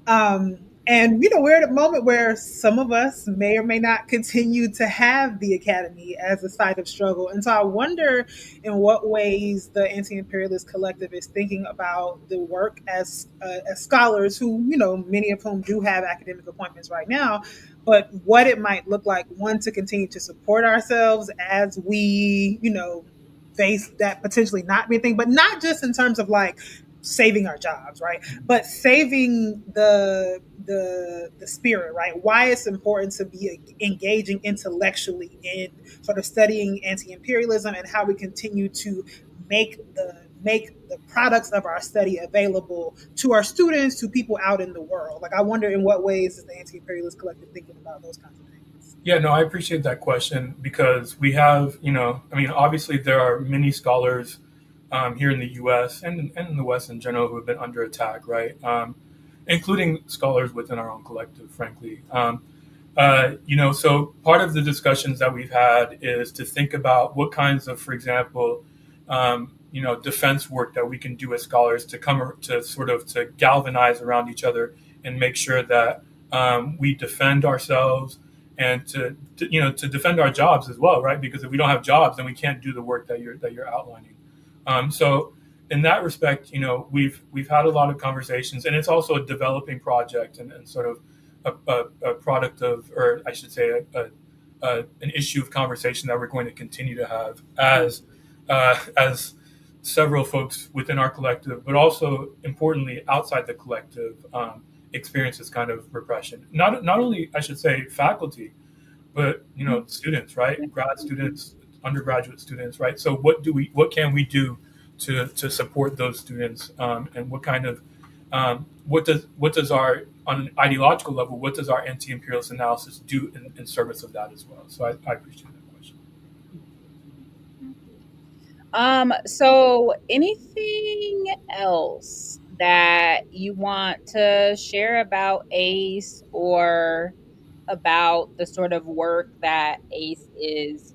Um, and we're at a moment where some of us may or may not continue to have the academy as a site of struggle, and so I wonder in what ways the anti-imperialist collective is thinking about the work as scholars who many of whom do have academic appointments right now, but what it might look like, one, to continue to support ourselves as we face that potentially not being thing, but not just in terms of like saving our jobs, right? But saving the spirit, right? Why it's important to be engaging intellectually in sort of studying anti-imperialism and how we continue to make the products of our study available to our students, to people out in the world. Like, I wonder in what ways is the Anti-Imperialist Collective thinking about those kinds of things. Yeah, no, I appreciate that question because we have, I mean, obviously there are many scholars here in the U.S. And in the West in general who have been under attack, right? Including scholars within our own collective, frankly. So part of the discussions that we've had is to think about what kinds of, for example, defense work that we can do as scholars to come to sort of to galvanize around each other and make sure that we defend ourselves and to defend our jobs as well, right? Because if we don't have jobs, then we can't do the work that you're outlining. So in that respect, we've had a lot of conversations, and it's also a developing project and sort of a product of, or I should say, an issue of conversation that we're going to continue to have as several folks within our collective, but also importantly outside the collective, experience this kind of repression. Not only, I should say, faculty, but students, right? Grad students, undergraduate students, right? So what can we do to support those students, and what kind of what does our, on an ideological level, what does our anti-imperialist analysis do in service of that as well? So I appreciate that question. So anything else that you want to share about ACE, or about the sort of work that ACE is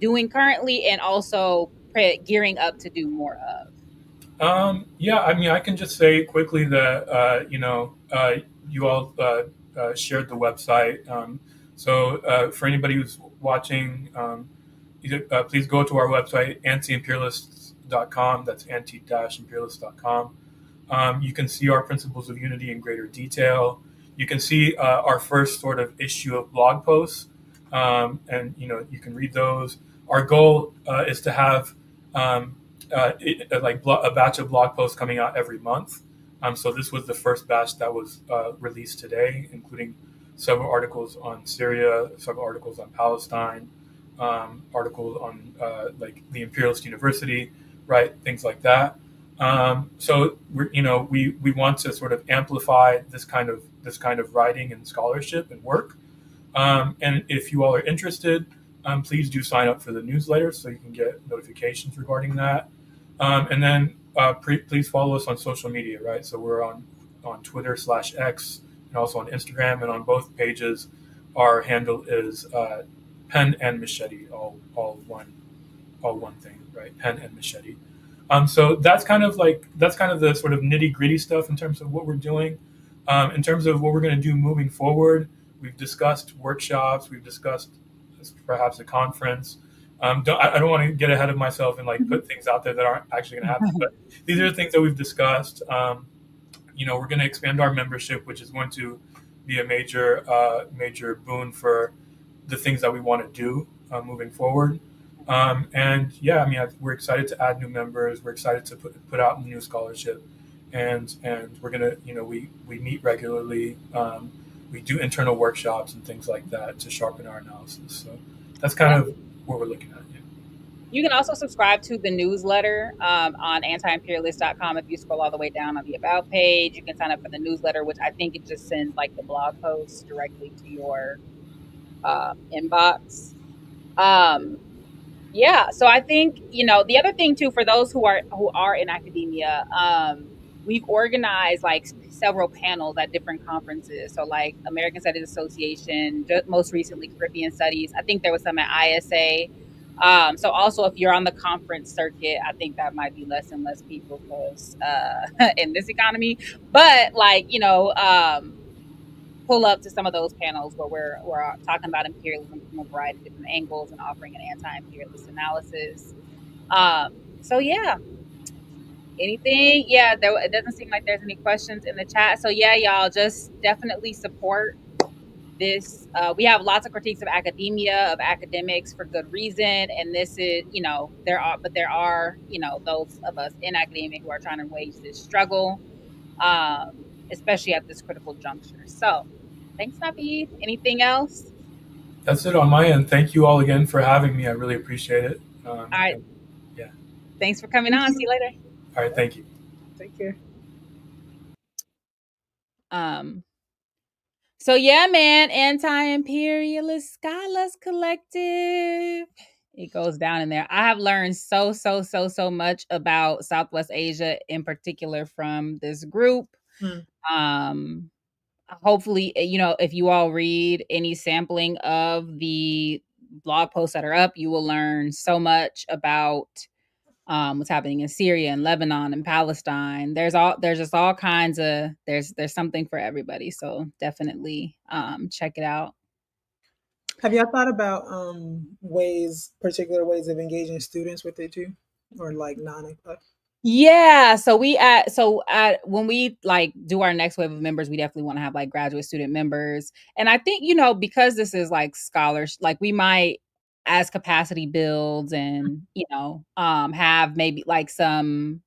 doing currently, and also gearing up to do more of? Yeah, I mean, I can just say quickly that you all shared the website. So for anybody who's watching, please go to our website, anti-imperialists.com. That's anti-imperialist.com. You can see our principles of unity in greater detail. You can see our first sort of issue of blog posts, and you can read those. Our goal is to have a batch of blog posts coming out every month. So this was the first batch that was released today, including several articles on Syria, several articles on Palestine, articles on like the Imperialist University, right? Things like that. So we want to sort of amplify this kind of writing and scholarship and work. And if you all are interested, please do sign up for the newsletter so you can get notifications regarding that. And then please follow us on social media, right? So we're on Twitter/X, and also on Instagram, and on both pages, our handle is pen and machete, all one thing, right? Pen and machete. So that's kind of the sort of nitty gritty stuff in terms of what we're doing. In terms of what we're going to do moving forward, we've discussed workshops, we've discussed perhaps a conference. I don't want to get ahead of myself and like put things out there that aren't actually going to happen, but these are the things that we've discussed. We're going to expand our membership, which is going to be a major boon for the things that we want to do moving forward. And yeah, I mean, we're excited to add new members. We're excited to put out new scholarship, and we're gonna, we meet regularly. We do internal workshops and things like that to sharpen our analysis. So that's kind of what we're looking at. Yeah. You can also subscribe to the newsletter on antiimperialist.com. If you scroll all the way down on the About page, you can sign up for the newsletter, which I think it just sends like the blog posts directly to your inbox. Yeah, so I think the other thing too, for those who are in academia, we've organized like several panels at different conferences. So like American Studies Association, most recently Caribbean Studies. I think there was some at ISA. So also, if you're on the conference circuit, I think that might be less and less people because in this economy. But like pull up to some of those panels where we're talking about imperialism from a variety of different angles and offering an anti-imperialist analysis. So yeah, anything? Yeah, it doesn't seem like there's any questions in the chat. So yeah, y'all just definitely support this we have lots of critiques of academia, of academics for good reason, and this is, there are, those of us in academia who are trying to wage this struggle, especially at this critical juncture. So thanks, Navid. Anything else? That's it on my end. Thank you all again for having me. I really appreciate it. All right. And yeah. Thanks for coming Thank on. See you. you later. All right. Thank you. Take care. Um, so yeah, man, Anti-Imperialist Scholars Collective. It goes down in there. I have learned so much about Southwest Asia in particular from this group. Hmm. Um, hopefully, if you all read any sampling of the blog posts that are up, you will learn so much about what's happening in Syria and Lebanon and Palestine. There's just all kinds of there's something for everybody. So definitely check it out. Have y'all thought about particular ways of engaging students with it too, or like non? Yeah, so when we like do our next wave of members, we definitely want to have like graduate student members. And I think, because this is like scholars, like we might, as capacity builds and, have maybe like some,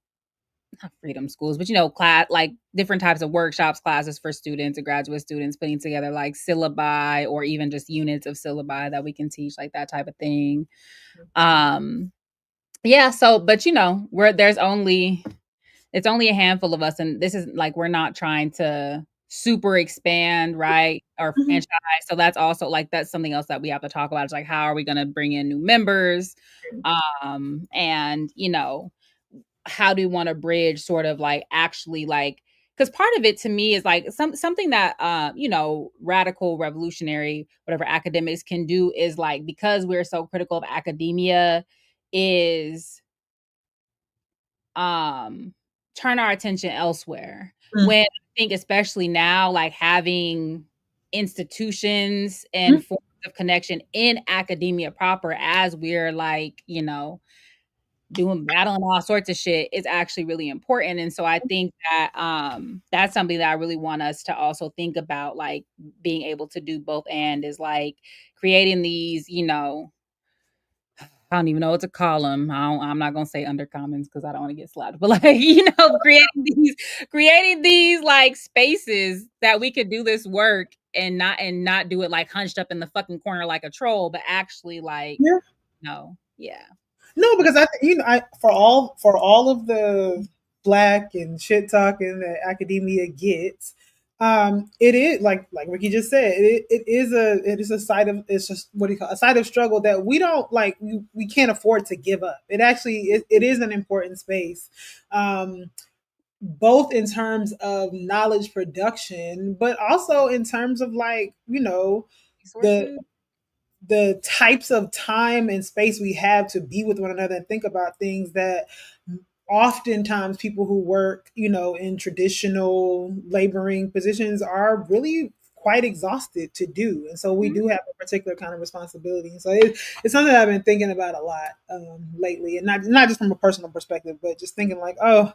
not freedom schools, but class, like different types of workshops, classes for students and graduate students, putting together like syllabi or even just units of syllabi that we can teach, like that type of thing. Yeah, so but it's only a handful of us, and this is like we're not trying to super expand, right? Or Mhm. franchise. So that's also like that's something else that we have to talk about. It's like, how are we gonna bring in new members? And how do we want to bridge sort of like actually like, because part of it to me is like something that radical, revolutionary, whatever academics can do is like, because we're so critical of academia, is um turn our attention elsewhere. Mm. When I think especially now, like having institutions Mm. and forms of connection in academia proper, as we're like, doing battling all sorts of shit, is actually really important. And so I think that that's something that I really want us to also think about, like being able to do both, and is like creating these, I don't even know what to call them. I'm not gonna say undercommons because I don't want to get slapped. But like, creating these like spaces that we could do this work, and not do it like hunched up in the fucking corner like a troll, but actually like, Yeah. no, yeah, No, because I for all of the black and shit talking that academia gets, it is like Ricky just said, it is a side of, it's just what do you call, a side of struggle that we don't like, we can't afford to give up. It actually it is an important space. Both in terms of knowledge production, but also in terms of like, the resources. the types of time and space we have to be with one another and think about things that oftentimes people who work, in traditional laboring positions are really quite exhausted to do. And so we Mhm. do have a particular kind of responsibility. And so it's something that I've been thinking about a lot lately, and not just from a personal perspective, but just thinking like, oh,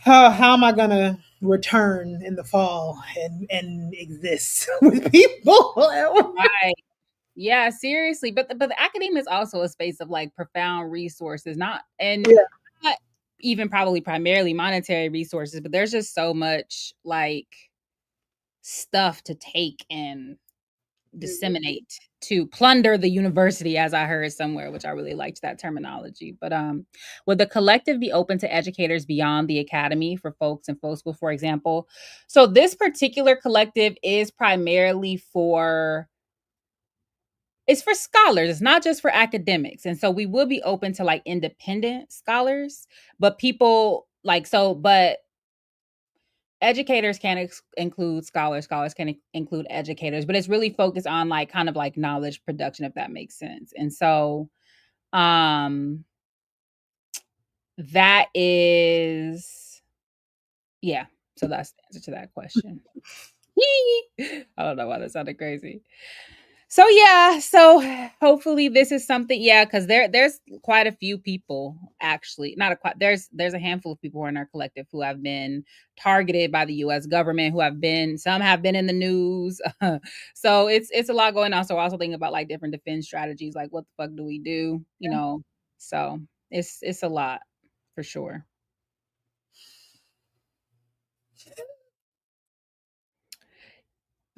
how am I gonna return in the fall and exist with people? Right. Yeah, seriously. But the academia is also a space of like profound resources, Yeah. not even probably primarily monetary resources, but there's just so much like stuff to take and disseminate, to plunder the university, as I heard somewhere, which I really liked that terminology. But would the collective be open to educators beyond the academy for folks in folk school, for example? So this particular collective is primarily for, it's for scholars. It's not just for academics. And so we would be open to like independent scholars, but people like, but educators can include scholars, scholars can include educators, but it's really focused on like kind of like knowledge production, if that makes sense. And so um that is, yeah, so that's the answer to that question. I don't know why that sounded crazy. So yeah, so hopefully this is something, yeah, because there's quite a few people actually, not a quite there's a handful of people in our collective who have been targeted by the U.S. government, who have been some have been in the news. So it's a lot going on. So we're also thinking about like different defense strategies, like what the fuck do we do, you know? So it's a lot for sure.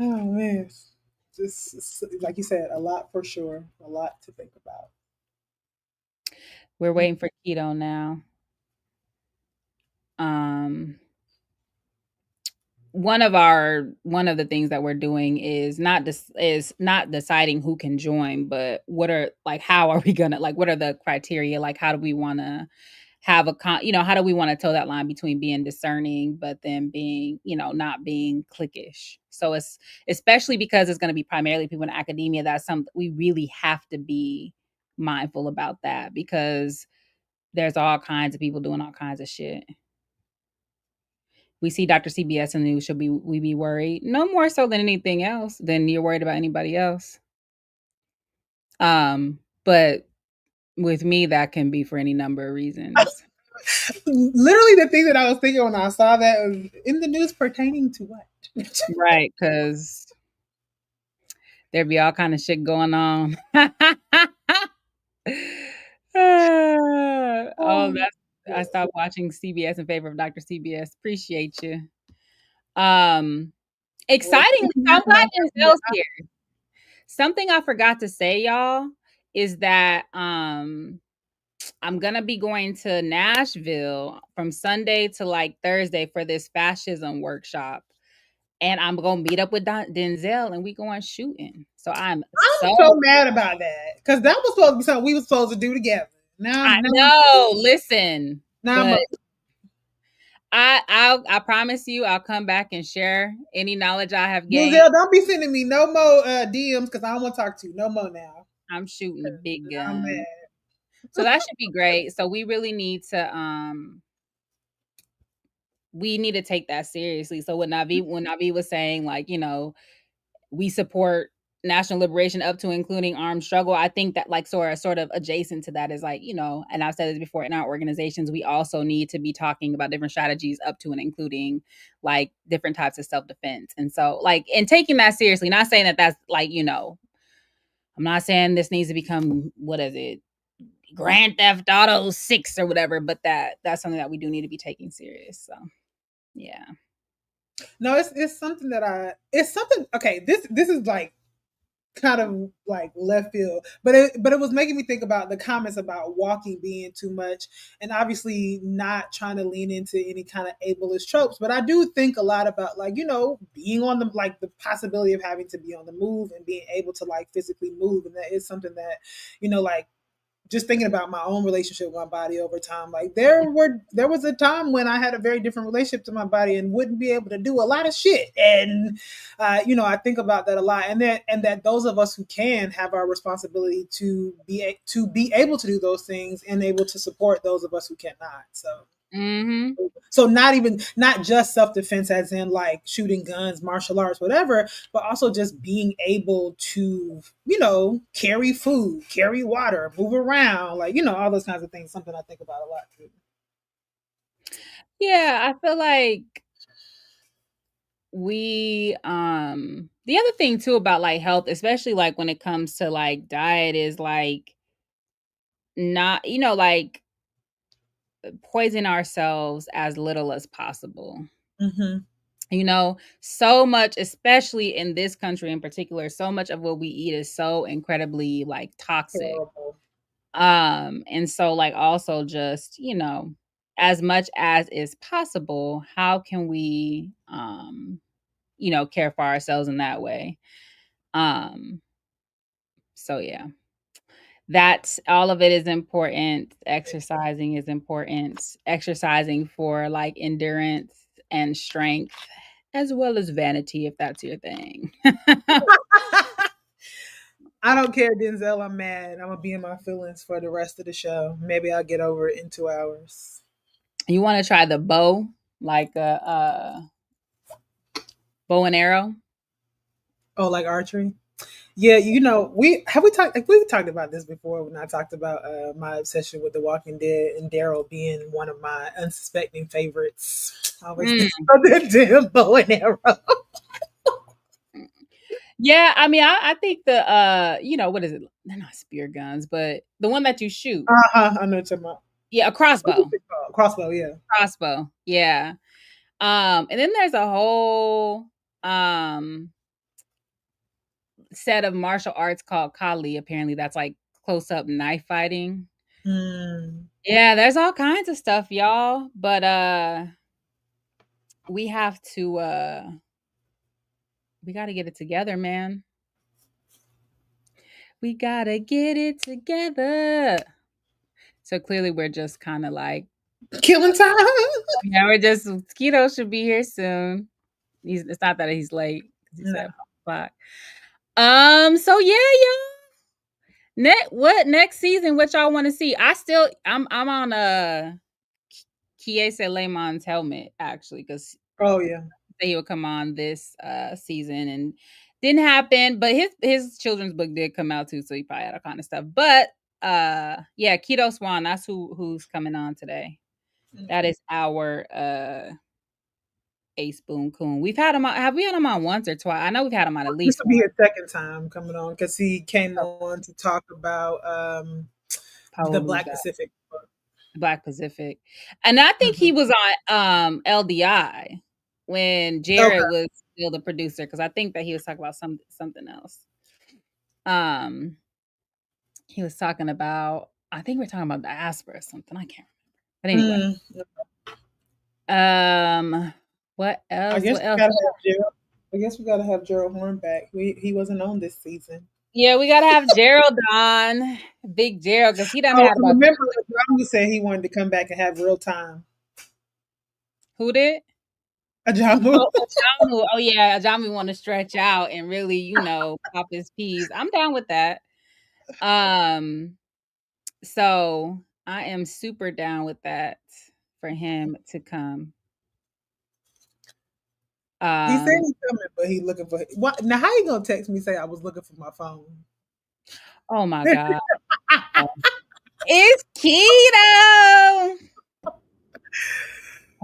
Oh man, just like you said, a lot for sure, a lot to think about. We're waiting for keto now. Um, one of the things that we're doing is not deciding who can join, but what are like how are we gonna like what are the criteria, like how do we want to have how do we want to toe that line between being discerning but then being not being cliquish. So it's especially because it's going to be primarily people in academia, that's something we really have to be mindful about, that because there's all kinds of people doing all kinds of shit. We see Dr. CBS in the news, should we be worried? No more so than anything else, than you're worried about anybody else. But with me, that can be for any number of reasons. Literally, the thing that I was thinking when I saw that was in the news pertaining to what? Right, because there'd be all kind of shit going on. Oh, Oh, I stopped watching CBS in favor of Dr. CBS. Appreciate you. Um, well, Excitingly, so I'm glad yeah. Denzel's here. Something I forgot to say, y'all, is that I'm gonna be going to Nashville from Sunday to like Thursday for this fascism workshop, and I'm gonna meet up with Denzel, and we going shooting. So I'm I'm so so mad about that because that was supposed to be something we were supposed to do together. Now, I now, know. Listen, now I'm but up. I promise you, I'll come back and share any knowledge I have gained. Denzel, don't be sending me no more DMs because I don't want to talk to you no more now. I'm shooting the big I'm gun. mad. So that should be great. So we really need to we need to take that seriously. So when Navi was saying like, we support national liberation up to including armed struggle, I think that like sort of adjacent to that is like, and I've said this before, in our organizations, we also need to be talking about different strategies up to and including like different types of self-defense. And so like, and taking that seriously, not saying that that's like, I'm not saying this needs to become, what is it, Grand Theft Auto 6 or whatever, but that's something that we do need to be taking serious. So yeah. No, it's something that it's something. Okay, this is like kind of like left field, but it was making me think about the comments about walking being too much, and obviously not trying to lean into any kind of ableist tropes. But I do think a lot about like being on the like the possibility of having to be on the move and being able to like physically move, and that is something that like just thinking about my own relationship with my body over time, like there was a time when I had a very different relationship to my body and wouldn't be able to do a lot of shit, and I think about that a lot, and that those of us who can have our responsibility to be able to do those things and able to support those of us who cannot. Mm-hmm. So not just self-defense as in like shooting guns, martial arts, whatever, but also just being able to, carry food, carry water, move around, like, all those kinds of things. Something I think about a lot too. Yeah, I feel like the other thing too about like health, especially like when it comes to like diet, is like not, like poison ourselves as little as possible. Mm-hmm. So much, especially in this country in particular, so much of what we eat is so incredibly like toxic. Horrible. And so like also just, as much as is possible, how can we care for ourselves in that way? So yeah. That's all of it is important. Exercising is important. Exercising for like endurance and strength, as well as vanity, if that's your thing. I don't care, Denzel. I'm mad. I'm gonna be in my feelings for the rest of the show. Maybe I'll get over it in 2 hours. You want to try the bow, like a bow and arrow? Oh, like archery? Yeah, we talked about this before when I talked about my obsession with The Walking Dead and Daryl being one of my unsuspecting favorites. I always Mm. think of that damn bow and arrow. Yeah, I mean, I think the what is it? They're not spear guns, but the one that you shoot. I know what you're talking about. Yeah, a What's crossbow. it called? Crossbow, yeah. Crossbow. Yeah. And then there's a whole um set of martial arts called Kali. Apparently, that's like close up knife fighting. Mm. Yeah, there's all kinds of stuff, y'all. But we have to we gotta get it together, man. We gotta get it together. So clearly we're just kind of like Killing time. yeah, we're just Quito should be here soon. It's not that he's late because he No. said 5 o'clock. So yeah, y'all. What next season? What y'all want to see? I'm on Kiese Lemon's helmet actually because Oh yeah. he would come on this season and didn't happen. But his children's book did come out too, so he probably had all kind of stuff. But yeah, Quito Swan. That's who's coming on today. That is our Ace Boon Coon. We've had him on. Have we had him on once or twice? I know we've had him on at This least will be once. his second time coming on because he came on to talk about the Black Pacific book. Black Pacific. And I think he Mhm. was on LDI when Jared was still the producer because I think that he was talking about something else. He was talking about I think we're talking about diaspora or something. I can't remember. But anyway. What I else? guess What we else? gotta have Gerald. I guess we gotta have Gerald Horn back. He wasn't on this season. Yeah, we gotta have Gerald on. Big Gerald, because he done Oh, had I about remember Ajamu said he wanted to come back and have real time. who did? Ajamu. Oh, Ajamu. Oh yeah, Ajamu want to stretch out and really, pop his peas. I'm down with that. Um, so I am super down with that for him to come. He said Um, he's coming, but he looking for what now how you gonna text me say I was looking for my phone? oh my God. It's Keto.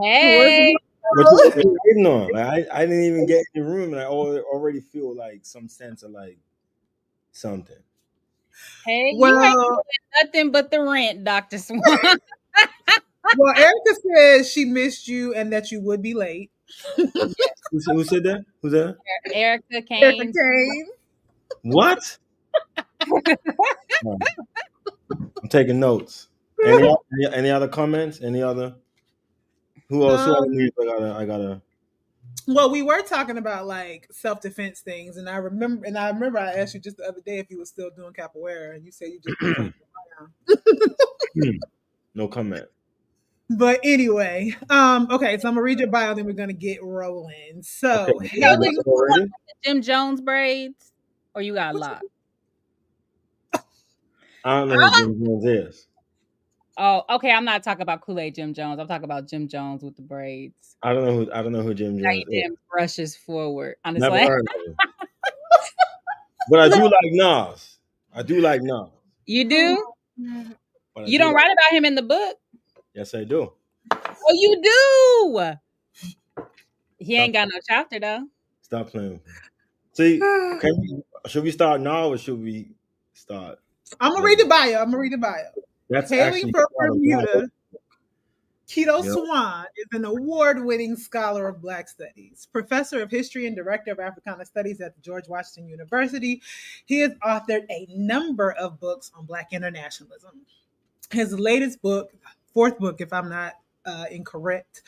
Hey. What you waiting on? Like, I didn't even get in the room, and I already feel like some sense of like something. Hey, you ain't Well, doing nothing but the rent, Dr. Swan. well, Erica said she missed you and that you would be late. Who said that? Who's that? Erica Erica Kane. came. What? Oh, I'm taking notes. Any other comments? Any other? Who else? Who other Um, news I gotta. well, we were talking about like self-defense things, and I remember I asked you just the other day if you were still doing capoeira, and you said you just been playing around. No comment. But anyway, okay, so I'm gonna read your bio, then we're gonna get rolling. Okay, So you got hailing it already? Jim Jones braids, or you got a lot? I don't know who Jim Jones is. Oh, okay. I'm not talking about Kool-Aid Jim Jones. I'm talking about Jim Jones with the braids. I don't know who Jim How Jones you is. damn brushes forward. Never Honestly. heard of him. But I do like Nas. I do like Nas. You do? But I You do don't like. write about him in the book? Yes, I do. Oh, you do. He Stop. ain't got no chapter though. Stop playing with me. See, should we start now or should we start I'm gonna read later? the bio. I'm gonna read the bio. That's Hailing actually from part of my Bermuda, Quito Yep. Swan is an award-winning scholar of Black Studies, professor of history and director of Africana Studies at the George Washington University. He has authored a number of books on Black internationalism. His latest book, fourth book, if I'm not incorrect,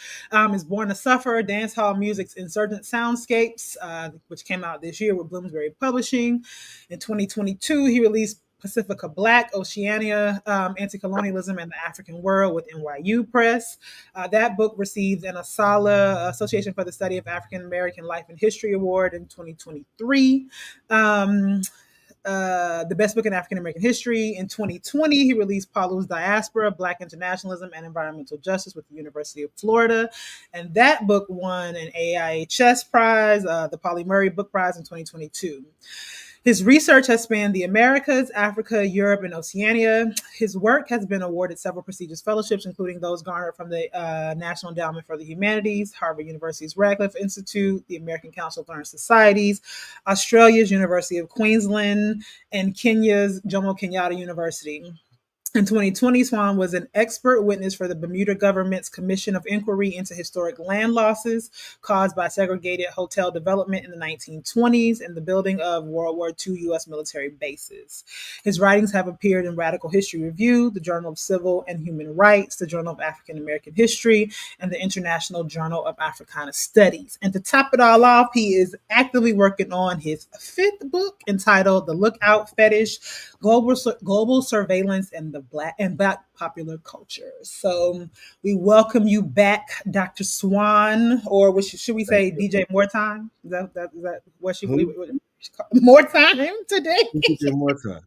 is Born A Sufferah, Dancehall Music's Insurgent Soundscapes, which came out this year with Bloomsbury Publishing. In 2022, he released Pacifica Black, Oceania, Anti-Colonialism and the African World with NYU Press. That book received an ASALA, Association for the Study of African American Life and History Award in 2023. The best book in African American history. In 2020, he released Paulu's Diaspora, Black Internationalism and Environmental Justice with the University of Florida. And that book won an AIHS prize, the Polly Murray Book Prize in 2022. His research has spanned the Americas, Africa, Europe, and Oceania. His work has been awarded several prestigious fellowships, including those garnered from the National Endowment for the Humanities, Harvard University's Radcliffe Institute, the American Council of Learned Societies, Australia's University of Queensland, and Kenya's Jomo Kenyatta University. In 2020, Swan was an expert witness for the Bermuda government's Commission of Inquiry into Historic Land Losses caused by segregated hotel development in the 1920s and the building of World War II U.S. military bases. His writings have appeared in Radical History Review, the Journal of Civil and Human Rights, the Journal of African American History, and the International Journal of Africana Studies. And to top it all off, he is actively working on his fifth book entitled The Lookout Fetish, Global Surveillance and the Black Popular Culture. So we welcome you back, Dr. Swan, or should we say DJ More Time? Is that what she More Time today? DJ More Time.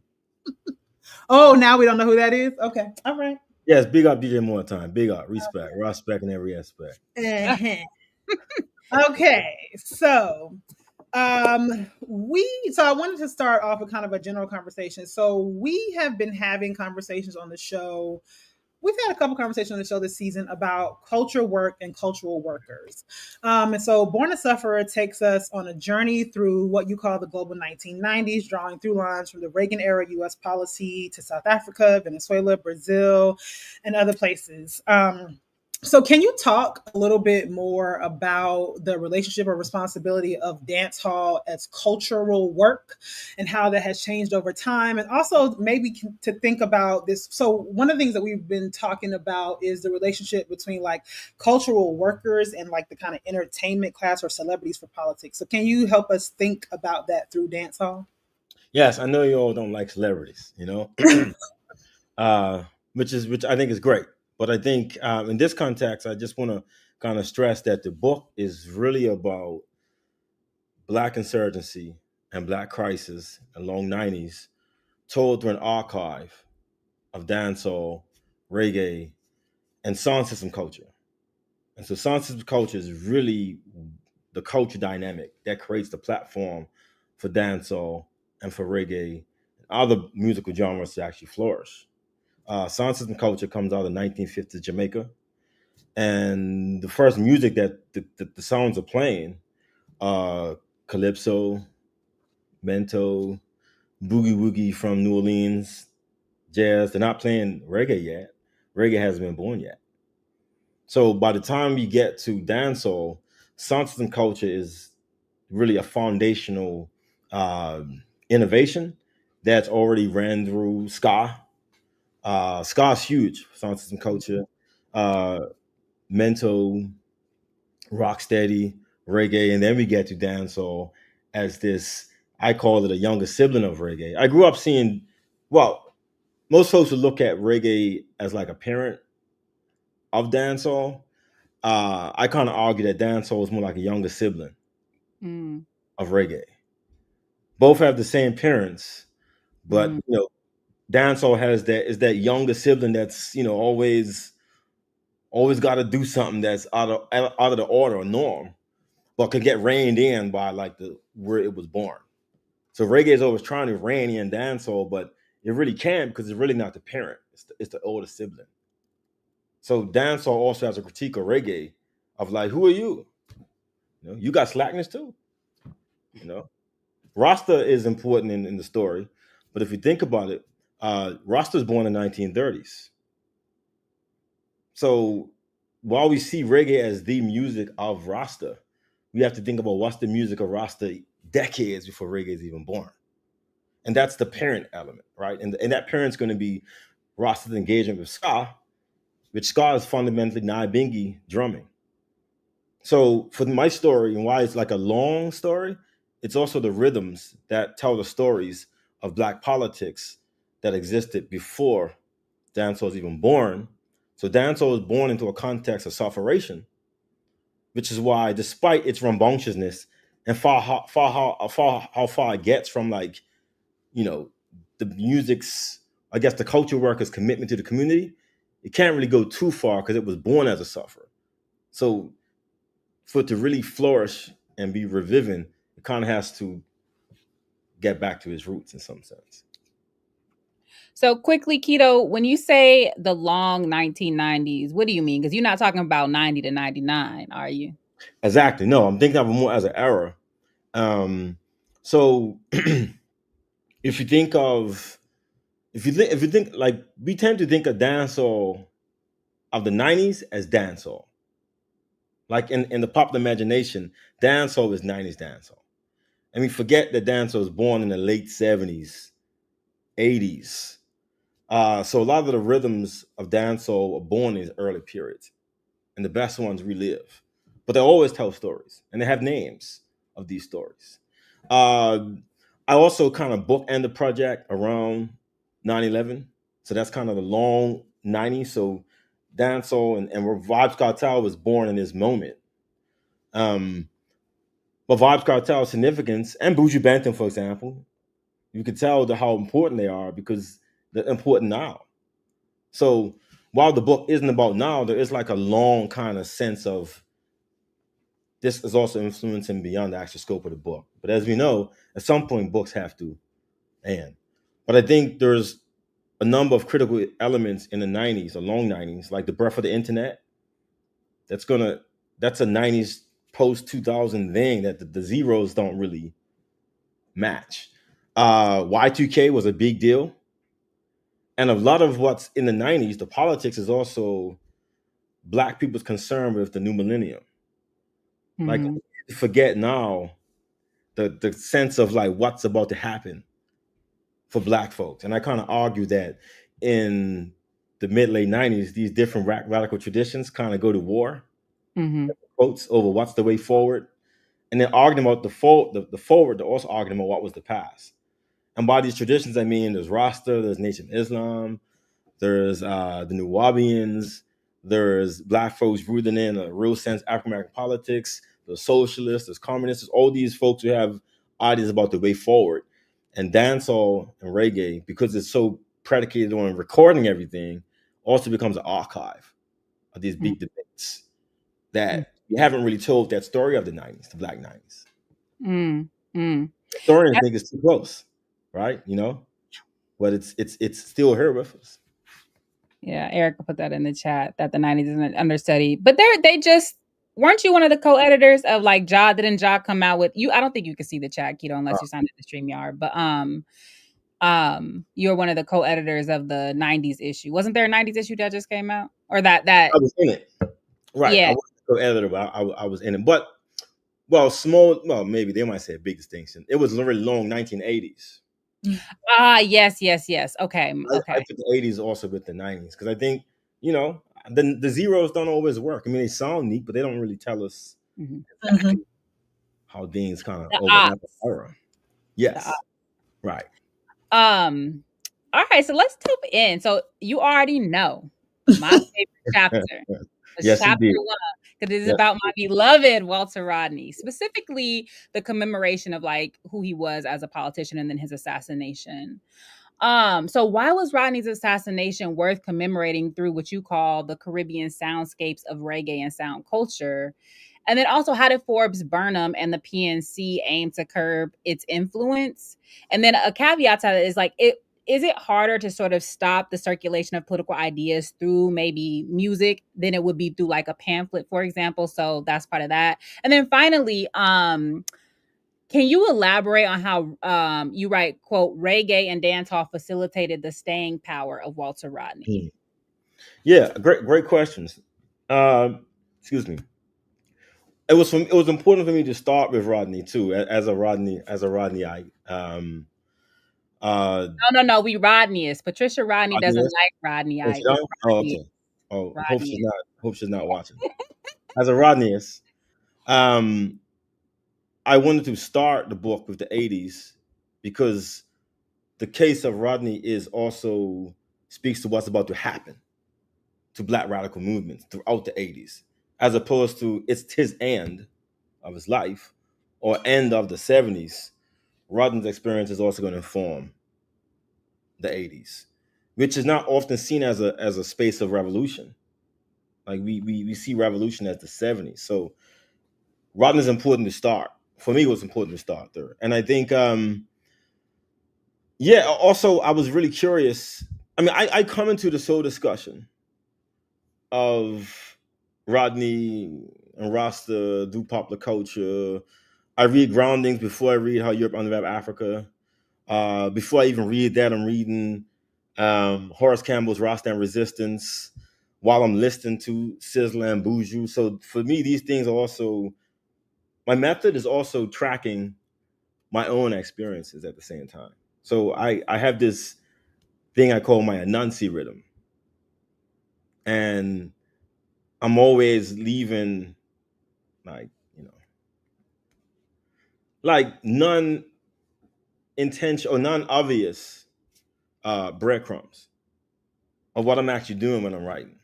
Oh, now we don't know who that is? Okay. All right. Yes, big up DJ More Time. Big up. Respect. Respect in every aspect. Okay. So I wanted to start off with kind of a general conversation. So we have been having conversations on the show. We've had a couple conversations on the show this season about culture work and cultural workers. And so Born A Sufferah takes us on a journey through what you call the global 1990s, drawing through lines from the Reagan era U.S. policy to South Africa, Venezuela, Brazil, and other places. So can you talk a little bit more about the relationship or responsibility of dancehall as cultural work and how that has changed over time? And also maybe to think about this. So one of the things that we've been talking about is the relationship between like cultural workers and like the kind of entertainment class or celebrities for politics. So can you help us think about that through dancehall? Yes, I know you all don't like celebrities, which I think is great. But I think in this context, I just want to kind of stress that the book is really about Black insurgency and Black crisis in the long 90s, told through an archive of dancehall, reggae, and sound system culture. And so sound system culture is really the culture dynamic that creates the platform for dancehall and for reggae and other musical genres to actually flourish. Sound system culture comes out of 1950s Jamaica, and the first music that the sounds are playing, calypso, mento, boogie woogie from New Orleans, jazz. They're not playing reggae yet. Reggae hasn't been born yet. So by the time you get to dancehall, sound system culture is really a foundational innovation that's already ran through ska. Ska is huge for sound system culture. Mento, rocksteady, reggae, and then we get to dancehall as this. I call it a younger sibling of reggae. I grew up seeing, well, most folks would look at reggae as like a parent of dancehall. I kind of argue that dancehall is more like a younger sibling of reggae. Both have the same parents, but dancehall has that younger sibling that's always got to do something that's out of the order or norm, but could get reined in by like where it was born. So reggae is always trying to rein in dancehall, but it really can't because it's really not the parent; it's the older sibling. So dancehall also has a critique of reggae, of like, who are you? You got slackness too. Rasta is important in the story, but if you think about it, Rasta was born in the 1930s. So while we see reggae as the music of Rasta, we have to think about what's the music of Rasta decades before reggae is even born. And that's the parent element, right? And that parent's going to be Rasta's engagement with ska, which ska is fundamentally Nyabingi drumming. So for my story and why it's like a long story, it's also the rhythms that tell the stories of Black politics that existed before dancehall was even born. So dancehall was born into a context of sufferation, which is why, despite its rambunctiousness and how far it gets from like, the music's, I guess, the culture workers' commitment to the community, it can't really go too far because it was born as a sufferer. So for it to really flourish and be reviving, it kind of has to get back to his roots in some sense. So quickly, Quito, when you say the long 1990s, what do you mean? Because you're not talking about 90 to 99, are you? Exactly. No, I'm thinking of it more as an era. So if you think of if you think like we tend to think of dancehall of the 90s as dancehall. Like in the popular imagination, dancehall is 90s dancehall. And we forget that dancehall was born in the late 70s, 80s. So a lot of the rhythms of dancehall were born in these early periods, and the best ones relive. But they always tell stories, and they have names of these stories. Uh, I also kind of bookend the project around 9/11, so that's kind of the long 90s. So dancehall and Vibes Cartel was born in this moment. Um, but Vibes Cartel's significance and Buju Banton, for example, you can tell how important they are because they're important now. So while the book isn't about now, there is like a long kind of sense of this is also influencing beyond the actual scope of the book. But as we know, at some point books have to end. But I think there's a number of critical elements in the 90s, the long 90s, like the birth of the internet. That's a 90s post 2000 thing that the zeros don't really match. Y2K was a big deal. And a lot of what's in the 90s, the politics is also black people's concern with the new millennium. Like Mhm. forget now the sense of like what's about to happen for black folks. And I kind of argue that in the mid late 90s, these different radical traditions kind of go to war, Mhm. quotes over what's the way forward. And then arguing about the forward, they're also arguing about what was the past. And by these traditions, I mean there's Rasta, there's Nation of Islam, there's the New Wabians, there's black folks rooted in a real sense African American politics, there's socialists, there's communists, there's all these folks who have ideas about the way forward. And dancehall and reggae, because it's so predicated on recording everything, also becomes an archive of these big debates that you haven't really told that story of the 90s, the black 90s. Mm. Mm. Historians think it's too close, right? You know, but it's still here with us. Yeah, Erica put that in the chat that the 90s is an understudy. But they just weren't you one of the co-editors of like didn't Ja come out with you? I don't think you can see the chat, Keto, unless you signed up to StreamYard. But you're one of the co-editors of the 90s issue. Wasn't there a 90s issue that just came out? Or that I was in it. Right. Yeah. I wasn't a co-editor, but I was in it. But well, maybe they might say a big distinction. It was really long 1980s. Yes. Okay. I put the 80s also with the 90s because I think, the zeros don't always work. I mean, they sound neat, but they don't really tell us exactly how things kind of overlap the era. Yes. Right. All right, so let's tip in. So you already know my favorite chapter. Yes, chapter indeed. 1, because it is about my beloved Walter Rodney, specifically the commemoration of like who he was as a politician and then his assassination. So why was Rodney's assassination worth commemorating through what you call the Caribbean soundscapes of reggae and sound culture? And then also, how did Forbes Burnham and the PNC aim to curb its influence? And then a caveat to that is like, is it harder to sort of stop the circulation of political ideas through maybe music than it would be through like a pamphlet, for example? So that's part of that. And then finally, can you elaborate on how you write, quote, reggae and dancehall facilitated the staying power of Walter Rodney? Yeah, great questions. Excuse me. It was important for me to start with Rodney too, as a Rodneyite. No, we Rodneyist. Patricia Rodney doesn't like Rodney. Oh, okay. Oh, hope she's not watching. As a Rodneyist, I wanted to start the book with the 80s because the case of Rodney is also speaks to what's about to happen to black radical movements throughout the 80s, as opposed to it's his end of his life or end of the 70s. Rodney's experience is also going to inform the 80s, which is not often seen as a space of revolution. Like we see revolution as the 70s. So Rodney's important to start. For me, it was important to start there. And I think Yeah. Also, I was really curious. I mean, I come into the soul discussion of Rodney and Rasta do popular culture. I read Groundings before I read How Europe Unwrapped Africa. Before I even read that, I'm reading Horace Campbell's Rasta and Resistance while I'm listening to Sizzla and Buju. So for me, these things are also, my method is also tracking my own experiences at the same time. So I have this thing I call my Anansi rhythm. And I'm always leaving like, like non intention or non obvious breadcrumbs of what I'm actually doing when I'm writing.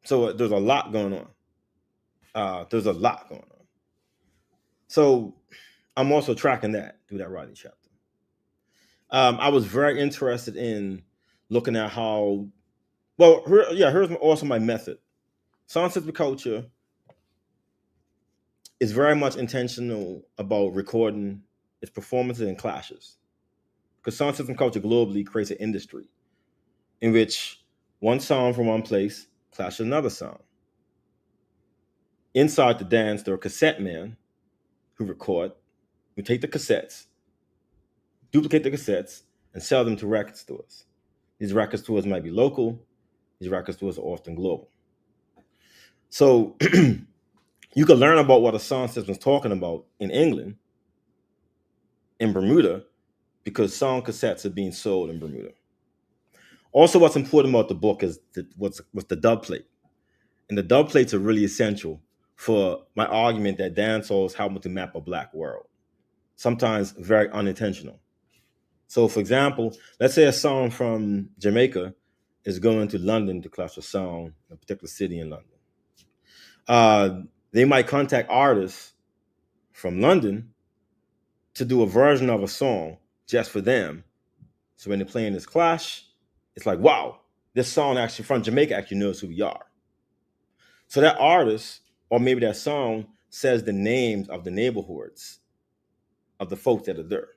So there's a lot going on. There's a lot going on. So I'm also tracking that through that writing chapter. I was very interested in looking at how, well, here's also my method. Soundscapes culture is very much intentional about recording its performances and clashes. Because sound system culture globally creates an industry in which one sound from one place clashes another sound. Inside the dance, there are cassette men who record, who take the cassettes, duplicate the cassettes, and sell them to record stores. These record stores might be local, these record stores are often global. So you can learn about what a sound system is talking about in England, in Bermuda, because sound cassettes are being sold in Bermuda. Also, what's important about the book is what's the dub plate. And the dub plates are really essential for my argument that dancehall is helping to map a black world, sometimes very unintentional. So, for example, let's say a song from Jamaica is going to London to clash a song in a particular city in London. They might contact artists from London to do a version of a song just for them. So when they're playing this clash, it's like, wow, this song actually from Jamaica actually knows who we are. So that artist, or maybe that song, says the names of the neighborhoods of the folks that are there.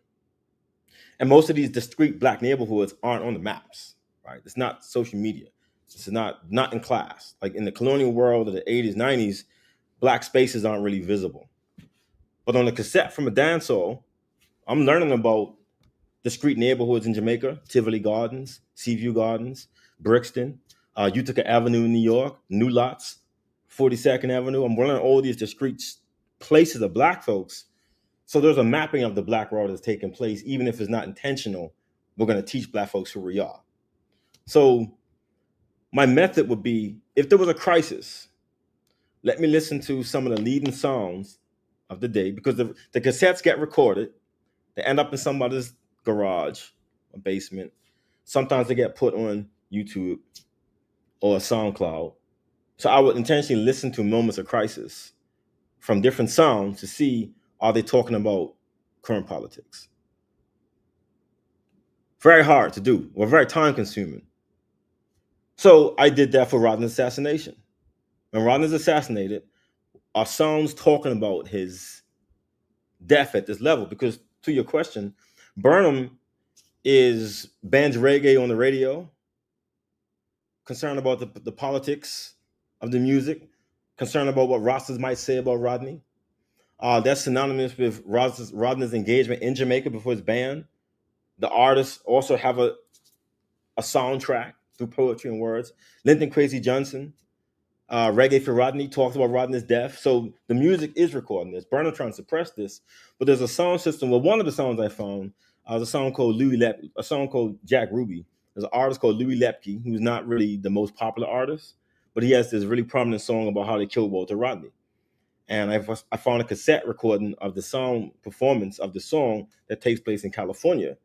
And most of these discrete black neighborhoods aren't on the maps, right? It's not social media. It's not in class. Like in the colonial world of the 80s, 90s, black spaces aren't really visible. But on a cassette from a dancehall, I'm learning about discrete neighborhoods in Jamaica, Tivoli Gardens, Seaview Gardens, Brixton, Utica Avenue in New York, New Lots, 42nd Avenue. I'm learning all these discrete places of black folks. So there's a mapping of the black world that's taking place, even if it's not intentional. We're going to teach black folks who we are. So my method would be, if there was a crisis, let me listen to some of the leading songs of the day, because the cassettes get recorded. They end up in somebody's garage or basement. Sometimes they get put on YouTube or SoundCloud. So I would intentionally listen to moments of crisis from different sounds to see, are they talking about current politics? Very hard to do, or very time consuming. So I did that for Rodney's assassination. When Rodney's assassinated, are songs talking about his death at this level? Because to your question, Burnham is banned reggae on the radio, concerned about the politics of the music, concerned about what Rastas might say about Rodney. That's synonymous with Rodney's engagement in Jamaica before his ban. The artists also have a soundtrack through poetry and words. Linton Crazy Johnson, Reggae for Rodney, talks about Rodney's death. So the music is recording this. Burnham trying to suppress this, but there's a sound system. Well, one of the songs I found was a song called a song called Jack Ruby. There's an artist called Louis Lepke, who's not really the most popular artist, but he has this really prominent song about how they killed Walter Rodney. And I found a cassette recording of the song performance of the song that takes place in California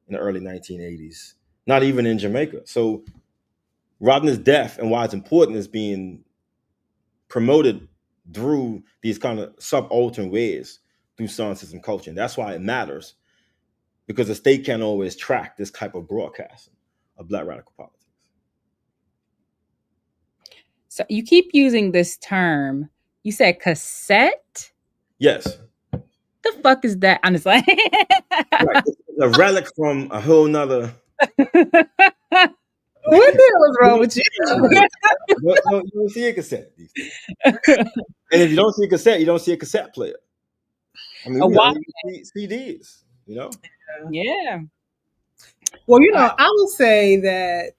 in the early 1980s, not even in Jamaica. So Rodney's death and why it's important is being promoted through these kind of subaltern ways through sound system culture. And that's why it matters, because the state can't always track this type of broadcasting of black radical politics. So you keep using this term. You said cassette? Yes. The fuck is that? I'm just like, Right. a relic from a whole nother. What the hell is wrong with you? You don't see a cassette these days. And if you don't see a cassette, you don't see a cassette player. I mean, we don't even see CDs, you know? Yeah. Well, I will say that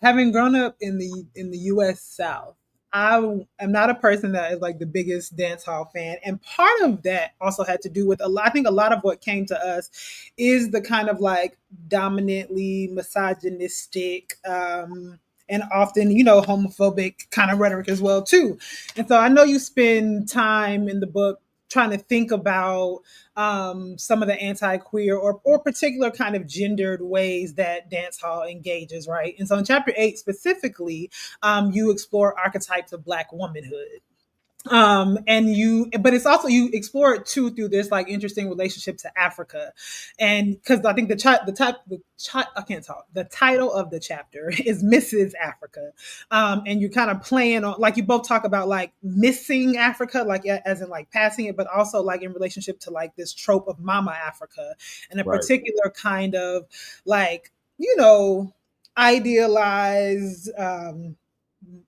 having grown up in the U.S. South, I am not a person that is like the biggest dance hall fan, and part of that also had to do with a lot. I think a lot of what came to us is the kind of like dominantly misogynistic. And often, homophobic kind of rhetoric as well too. And so I know you spend time in the book trying to think about some of the anti-queer or particular kind of gendered ways that dance hall engages, right? And so in chapter 8 specifically, you explore archetypes of Black womanhood. But it's also, you explore it too through this like interesting relationship to Africa, and because I think I can't talk. The title of the chapter is Mrs. Africa, and you're kind of playing on, like, you both talk about like missing Africa, like as in like passing it, but also like in relationship to like this trope of Mama Africa, and a particular kind of like idealized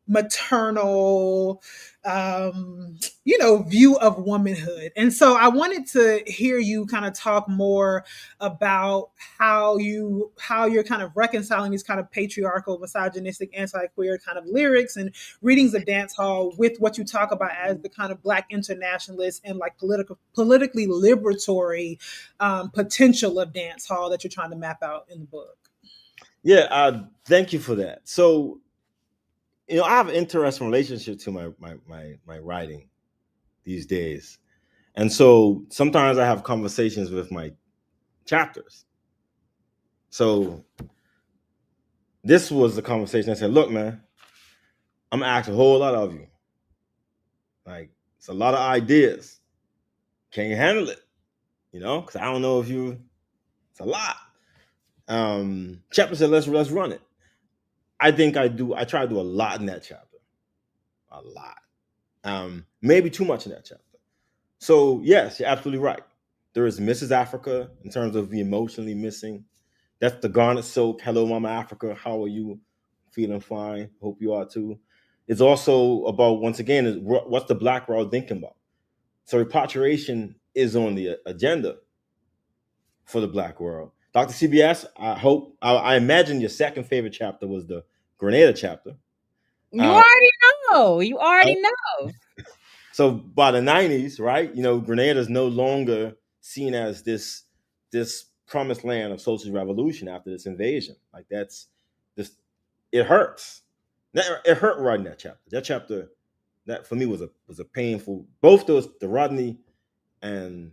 maternal view of womanhood. And so I wanted to hear you kind of talk more about how you're kind of reconciling these kind of patriarchal, misogynistic, anti-queer kind of lyrics and readings of dance hall with what you talk about as the kind of Black internationalist and like politically liberatory potential of dance hall that you're trying to map out in the book. Yeah, thank you for that. So I have an interesting relationship to my writing these days. And so sometimes I have conversations with my chapters. So this was the conversation. I said, look, man, I'm gonna ask a whole lot of you. Like, it's a lot of ideas. Can you handle it? Because I don't know if it's a lot. Chapter said, let's run it. I think I try to do a lot in that chapter. A lot. Maybe too much in that chapter. So yes, you're absolutely right. There is Mrs. Africa in terms of the emotionally missing. That's the garnet silk. Hello, Mama Africa. How are you? Feeling fine. Hope you are too. It's also about, once again, what's the Black world thinking about? So repatriation is on the agenda for the Black world. Dr. CBS, I imagine your second favorite chapter was the Grenada chapter. You already know. You already know. So by the 90s, right, Grenada is no longer seen as this promised land of social revolution after this invasion. Like, that's this, it hurts. It hurt writing that chapter. That chapter, that for me was a painful. Both those, the Rodney and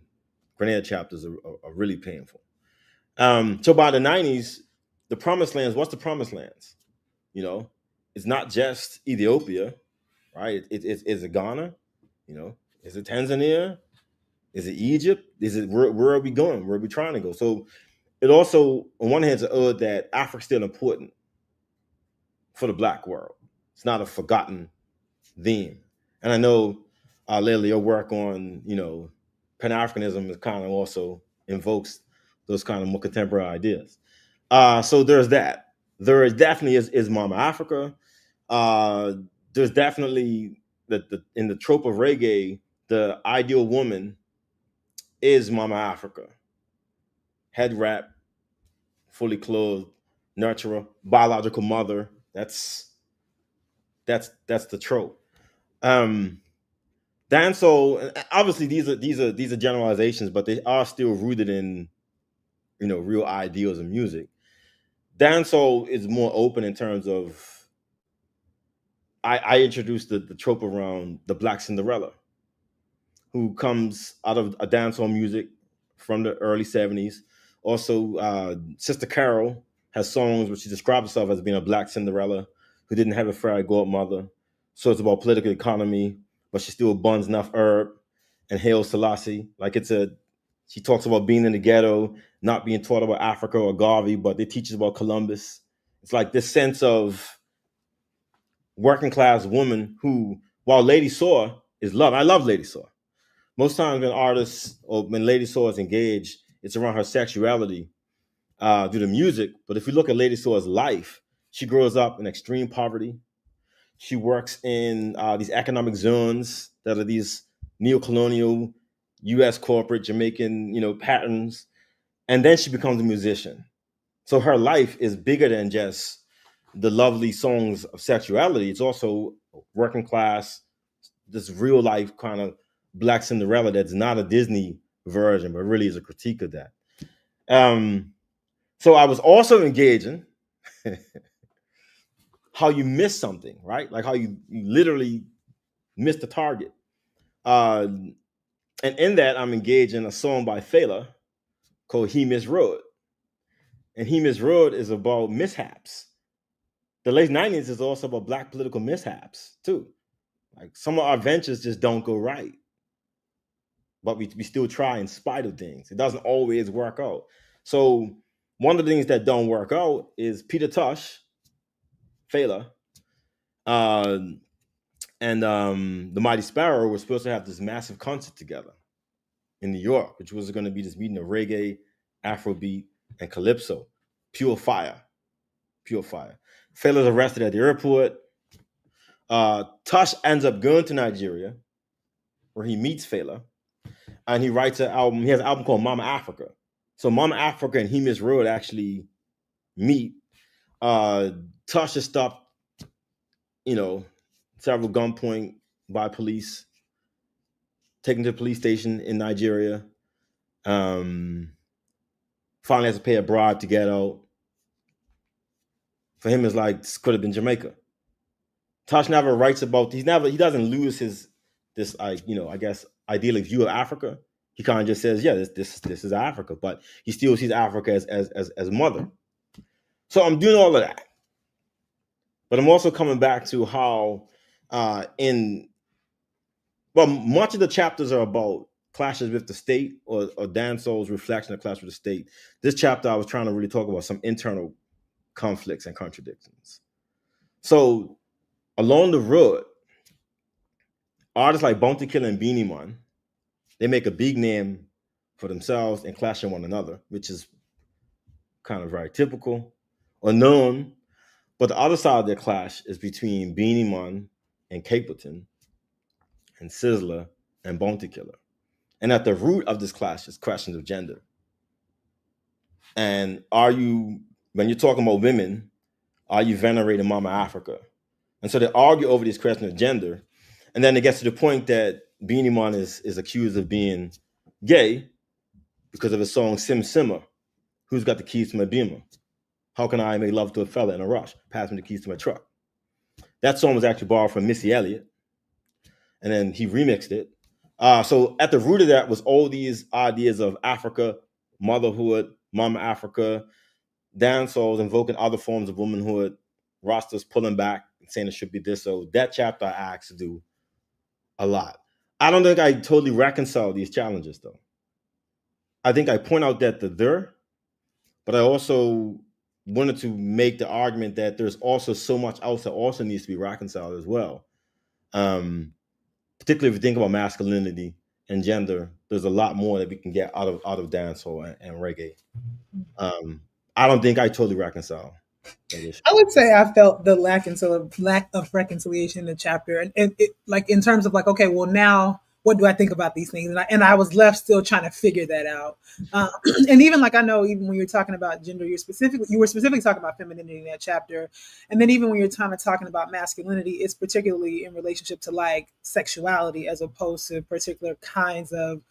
Grenada chapters are really painful. So by the 90s, the promised lands, what's the promised lands? It's not just Ethiopia, right? It's a Ghana. Is it Tanzania? Is it Egypt? Is it where are we going? Where are we trying to go? So it also, on one hand, is an ode that Africa's still important for the Black world. It's not a forgotten theme. And I know, Layla, your work on Pan-Africanism is kind of also invokes those kind of more contemporary ideas. So there's that. There definitely is Mama Africa. There's definitely in the trope of reggae, the ideal woman is Mama Africa. Head wrap, fully clothed, nurturer, biological mother. That's the trope. Dancehall, obviously these are generalizations, but they are still rooted in real ideals of music. Dancehall is more open in terms of, I introduced the trope around the Black Cinderella, who comes out of a dancehall music from the early 70s. Also, Sister Carol has songs where she describes herself as being a Black Cinderella who didn't have a fairy godmother. So it's about political economy, but she still buns enough herb and hails Selassie. Like, she talks about being in the ghetto, not being taught about Africa or Garvey, but they teach us about Columbus. It's like this sense of working class woman who, while Lady Saw is love, I love Lady Saw. Most times when artists or when Lady Saw is engaged, it's around her sexuality. due to music. But if you look at Lady Soul's life, she grows up in extreme poverty. She works in these economic zones that are these neo-colonial U.S. corporate Jamaican, patterns, and then she becomes a musician. So her life is bigger than just the lovely songs of sexuality. It's also working class, this real life kind of Black Cinderella that's not a Disney version, but really is a critique of that. So I was also engaging how you miss something, right? Like how you literally miss the target. And in that, I'm engaged in a song by Fela called He Misrode. And He Misrode is about mishaps. The late 90s is also about Black political mishaps, too. Like some of our ventures just don't go right. But we still try in spite of things. It doesn't always work out. So one of the things that don't work out is Peter Tosh, Fela, and the Mighty Sparrow were supposed to have this massive concert together in New York, which was going to be this meeting of reggae, Afrobeat, and calypso. Pure fire. Pure fire. Fela's arrested at the airport. Tosh ends up going to Nigeria, where he meets Fela, and he writes an album. He has an album called Mama Africa. So Mama Africa and He Misrode actually meet. Tosh is stopped, several gunpoint by police, taken to the police station in Nigeria. Finally has to pay a bribe to get out. For him, it's like this could have been Jamaica. Tosh never writes about. He doesn't lose this I guess ideal view of Africa. He kind of just says, yeah, this is Africa, but he still sees Africa as mother. So I'm doing all of that, but I'm also coming back to how much of the chapters are about clashes with the state or Dancehall's reflection of clash with the state. This chapter, I was trying to really talk about some internal conflicts and contradictions. So along the road, artists like Bounty Killer and Beanie Man, they make a big name for themselves and clashing one another, which is kind of very typical or known. But the other side of their clash is between Beanie Man and Capleton and Sizzler and Bounty Killer. And at the root of this clash is questions of gender. And when you're talking about women, are you venerating Mama Africa? And so they argue over this question of gender. And then it gets to the point that Beanie Man is accused of being gay because of his song Sim Simmer. Who's got the keys to my Beamer? How can I make love to a fella in a rush? Pass me the keys to my truck. That song was actually borrowed from Missy Elliott. And then he remixed it. So at the root of that was all these ideas of Africa, motherhood, Mama Africa, dancehall invoking other forms of womanhood, Rastas pulling back and saying it should be this. So that chapter I asked to do a lot. I don't think I totally reconcile these challenges, though. I think I point out that they're there, but I also wanted to make the argument that there's also so much else that also needs to be reconciled as well. Particularly if you think about masculinity and gender, there's a lot more that we can get out of dancehall and reggae. I don't think I totally reconcile that issue. I would say I felt the lack of reconciliation in the chapter, and it like in terms of like, okay, well now what do I think about these things, and I was left still trying to figure that out. And even like I know even when you're talking about gender, you were specifically talking about femininity in that chapter, and then even when you're talking about masculinity, it's particularly in relationship to like sexuality as opposed to particular kinds of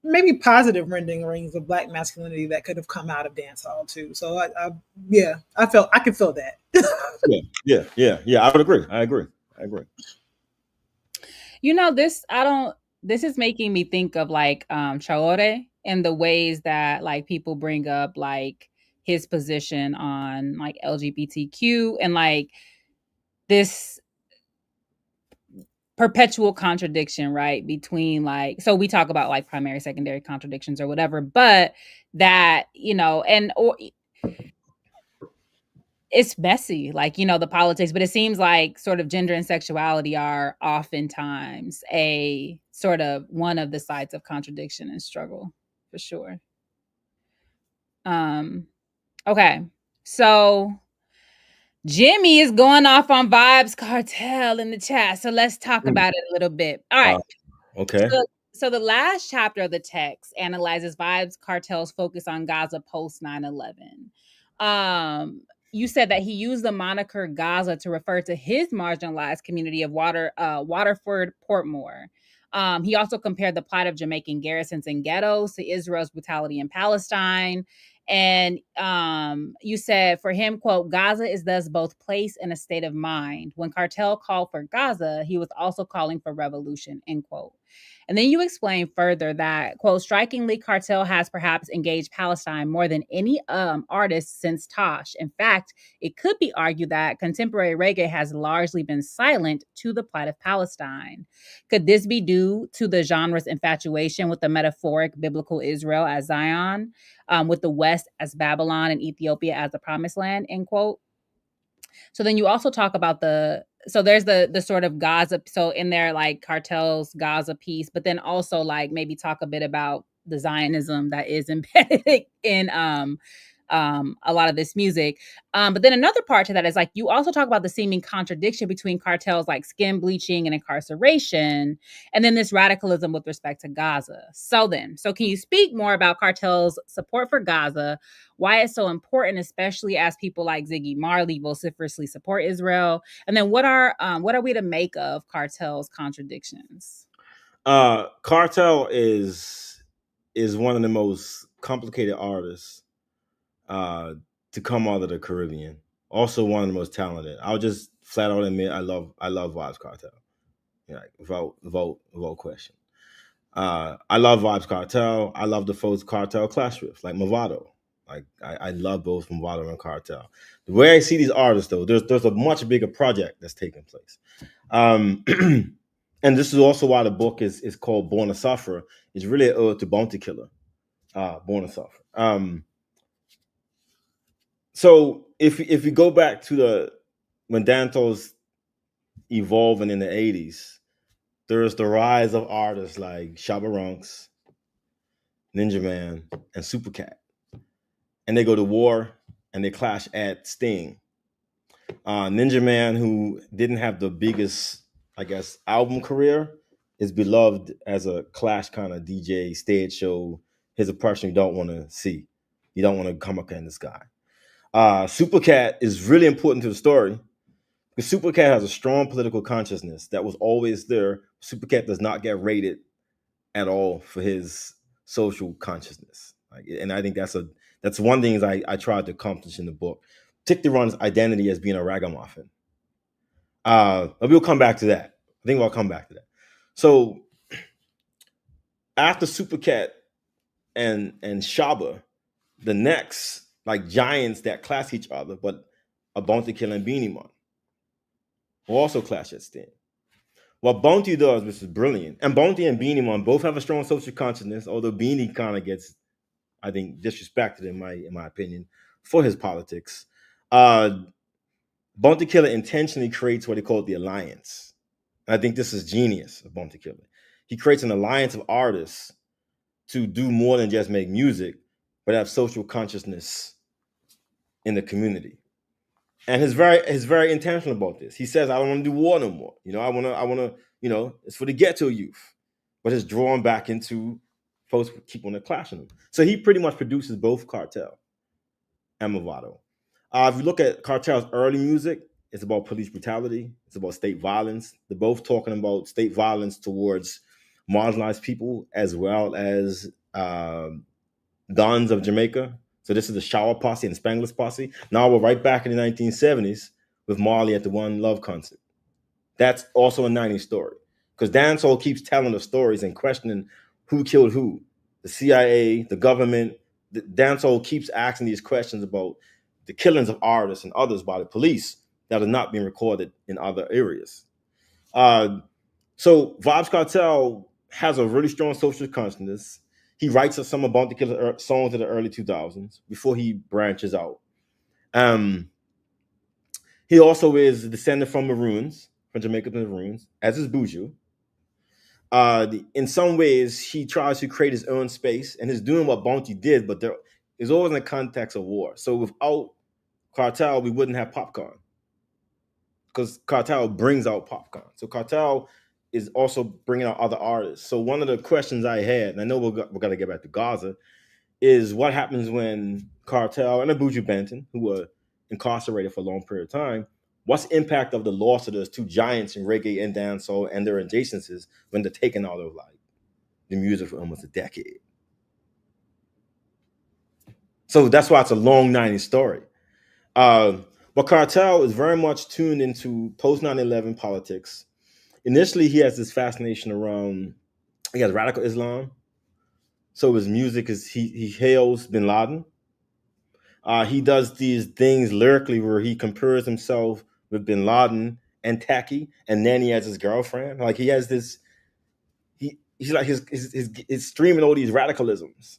maybe positive renderings of Black masculinity that could have come out of dancehall too. So I could feel that. Yeah. I would agree. I agree. This is making me think of like Traore and the ways that like people bring up like his position on like LGBTQ and like this perpetual contradiction, right? Between like, so we talk about like primary, secondary contradictions or whatever, but that, it's messy, like, the politics, but it seems like sort of gender and sexuality are oftentimes a sort of one of the sides of contradiction and struggle for sure. Okay. So Jimmy is going off on Vibes Cartel in the chat. So let's talk about it a little bit. All right. Okay. So the last chapter of the text analyzes Vibes Cartel's focus on Gaza post 9/11. You said that he used the moniker Gaza to refer to his marginalized community of Waterford, Portmore. He also compared the plight of Jamaican garrisons and ghettos to Israel's brutality in Palestine. And you said for him, quote, Gaza is thus both place and a state of mind. When Cartel called for Gaza, he was also calling for revolution, end quote. And then you explain further that, quote, strikingly, Cartel has perhaps engaged Palestine more than any artist since Tosh. In fact, it could be argued that contemporary reggae has largely been silent to the plight of Palestine. Could this be due to the genre's infatuation with the metaphoric biblical Israel as Zion, with the West as Babylon and Ethiopia as the promised land, end quote? So then you also talk about there's the sort of Gaza, so in there like Cartel's Gaza piece, but then also like maybe talk a bit about the Zionism that is embedded in a lot of this music. But then another part to that is like you also talk about the seeming contradiction between Cartel's like skin bleaching and incarceration, and then this radicalism with respect to Gaza. So can you speak more about Cartel's support for Gaza, why it's so important, especially as people like Ziggy Marley vociferously support Israel, and then what are we to make of Cartel's contradictions? Cartel is one of the most complicated artists to come out of the Caribbean. Also one of the most talented. I'll just flat out admit I love Vibes Cartel. Without question. I love Vibes Cartel. I love the folks Cartel clash with, like Movado. Like I love both Movado and Cartel. The way I see these artists, though, there's a much bigger project that's taking place. And this is also why the book is called Born A Sufferah. It's really an ode to Bounty Killer, Born A Sufferah. So if we go back to when dancehall's evolving in the 80s, there's the rise of artists like Shabba Ranks, Ninja Man, and Supercat. And they go to war and they clash at Sting. Ninja Man, who didn't have the biggest, I guess, album career, is beloved as a clash kind of DJ, stage show. He's a person you don't want to see. You don't want to come up in this guy. Supercat is really important to the story because Supercat has a strong political consciousness that was always there. Supercat does not get rated at all for his social consciousness. And I think that's one thing I tried to accomplish in the book. Particularly Ron's identity as being a ragamuffin. But we'll come back to that. I think we'll come back to that. So after Supercat and Shabba, the next like giants that clash each other, but a Bounty Killer and Beanie Man will also clash at Sting. What Bounty does, which is brilliant, and Bounty and Beanie Man both have a strong social consciousness, although Beanie kind of gets, I think, disrespected in my opinion for his politics. Bounty Killer intentionally creates what he called the alliance. And I think this is genius of Bounty Killer. He creates an alliance of artists to do more than just make music, but have social consciousness in the community. And he's very intentional about this. He says, I don't want to do war no more. I want to, it's for the ghetto youth. But it's drawn back into folks who keep on the clashing them. So he pretty much produces both Cartel and Movado. If you look at Cartel's early music, it's about police brutality. It's about state violence. They're both talking about state violence towards marginalized people as well as Dons of Jamaica. So this is the Shower Posse and Spanglers Posse. Now we're right back in the 1970s with Marley at the One Love concert. That's also a 90s story because dancehall keeps telling the stories and questioning who killed who. The CIA, the government, the dancehall keeps asking these questions about the killings of artists and others by the police that are not being recorded in other areas. So Vibes Cartel has a really strong social consciousness. He writes some of Bounty Killer songs in the early 2000s before he branches out. He also is descended from Maroons, from Jamaican Maroons, as is Buju. In some ways, he tries to create his own space and is doing what Bounty did, but is always in the context of war. So without Cartel, we wouldn't have popcorn because Cartel brings out popcorn. So Cartel is also bringing out other artists. So one of the questions I had, and I know we're going to get back to Gaza, is what happens when Cartel and Abuju Benton, who were incarcerated for a long period of time, what's the impact of the loss of those two giants in reggae and dancehall and their adjacencies when they're taking out of like the music for almost a decade? So that's why it's a long 90s story. But Cartel is very much tuned into post 9/11 politics. Initially, he has this fascination around, he has radical Islam. So his music is, he hails bin Laden. He does these things lyrically where he compares himself with bin Laden and Taki, and then he has his girlfriend. Like he has this, he's like his streaming all these radicalisms.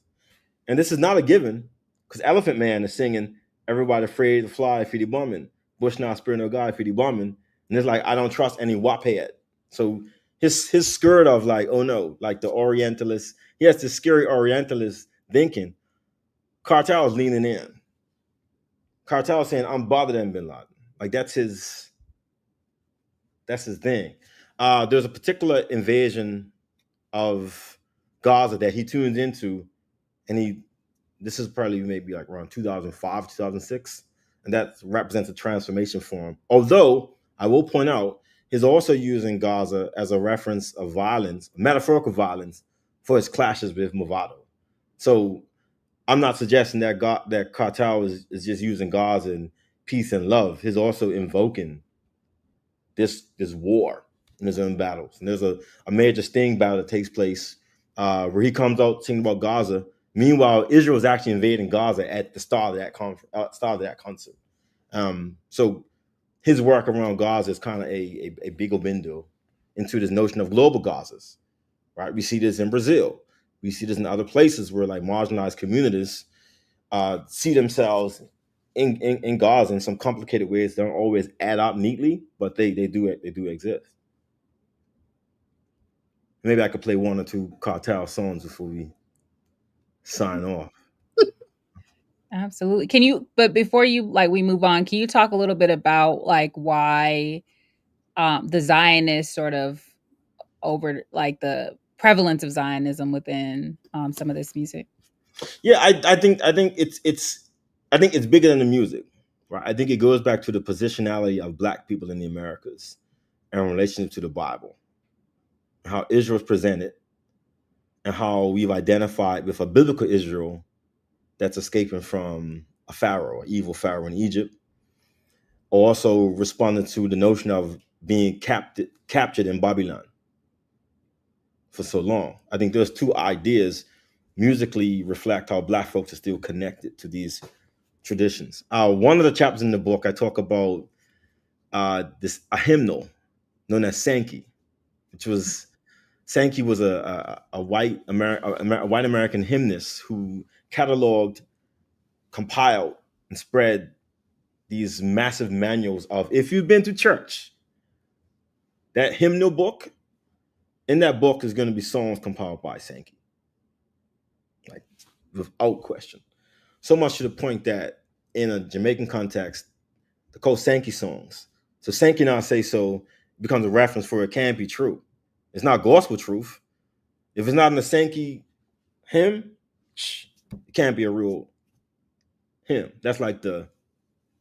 And this is not a given because Elephant Man is singing "Everybody Afraid to Fly, Feedy Bumming, Bush Not Spirit No Guy, Feedy Bumming," and it's like I don't trust any waphead. So his skirt of like, oh no, like the Orientalist, he has this scary Orientalist thinking. Cartel is leaning in. Cartel is saying I'm bothered than bin Laden. Like that's his thing. There's a particular invasion of Gaza that he tunes into, and this is probably maybe like around 2005, 2006, and that represents a transformation for him. Although I will point out, he's also using Gaza as a reference of violence, metaphorical violence, for his clashes with Movado. So I'm not suggesting that that Cartel is just using Gaza in peace and love. He's also invoking this war in his own battles. And there's a major Sting battle that takes place where he comes out singing about Gaza. Meanwhile, Israel is actually invading Gaza at the start of that concert. So his work around Gaza is kind of a big window into this notion of global Gazas, right? We see this in Brazil. We see this in other places where like marginalized communities see themselves in Gaza in some complicated ways. They don't always add up neatly, but they do exist. Maybe I could play one or two Cartel songs before we sign off. Absolutely. Can you, but before you like we move on, can you talk a little bit about like why the Zionist sort of over like the prevalence of Zionism within some of this music? Yeah, I think it's bigger than the music, right? I think it goes back to the positionality of Black people in the Americas in relation to the Bible, how Israel is presented, and how we've identified with a biblical Israel that's escaping from a pharaoh, an evil pharaoh in Egypt, also responding to the notion of being captured in Babylon for so long. I think those two ideas musically reflect how Black folks are still connected to these traditions. One of the chapters in the book, I talk about a hymnal known as Sankey, which was Sankey was a white American hymnist who cataloged, compiled, and spread these massive manuals of, if you've been to church, that hymnal book, in that book is going to be songs compiled by Sankey, like without question. So much to the point that in a Jamaican context, they're called Sankey songs. So Sankey Now Say So becomes a reference for it can't be true. It's not gospel truth. If it's not in the Sankey hymn, it can't be a real hymn. That's like the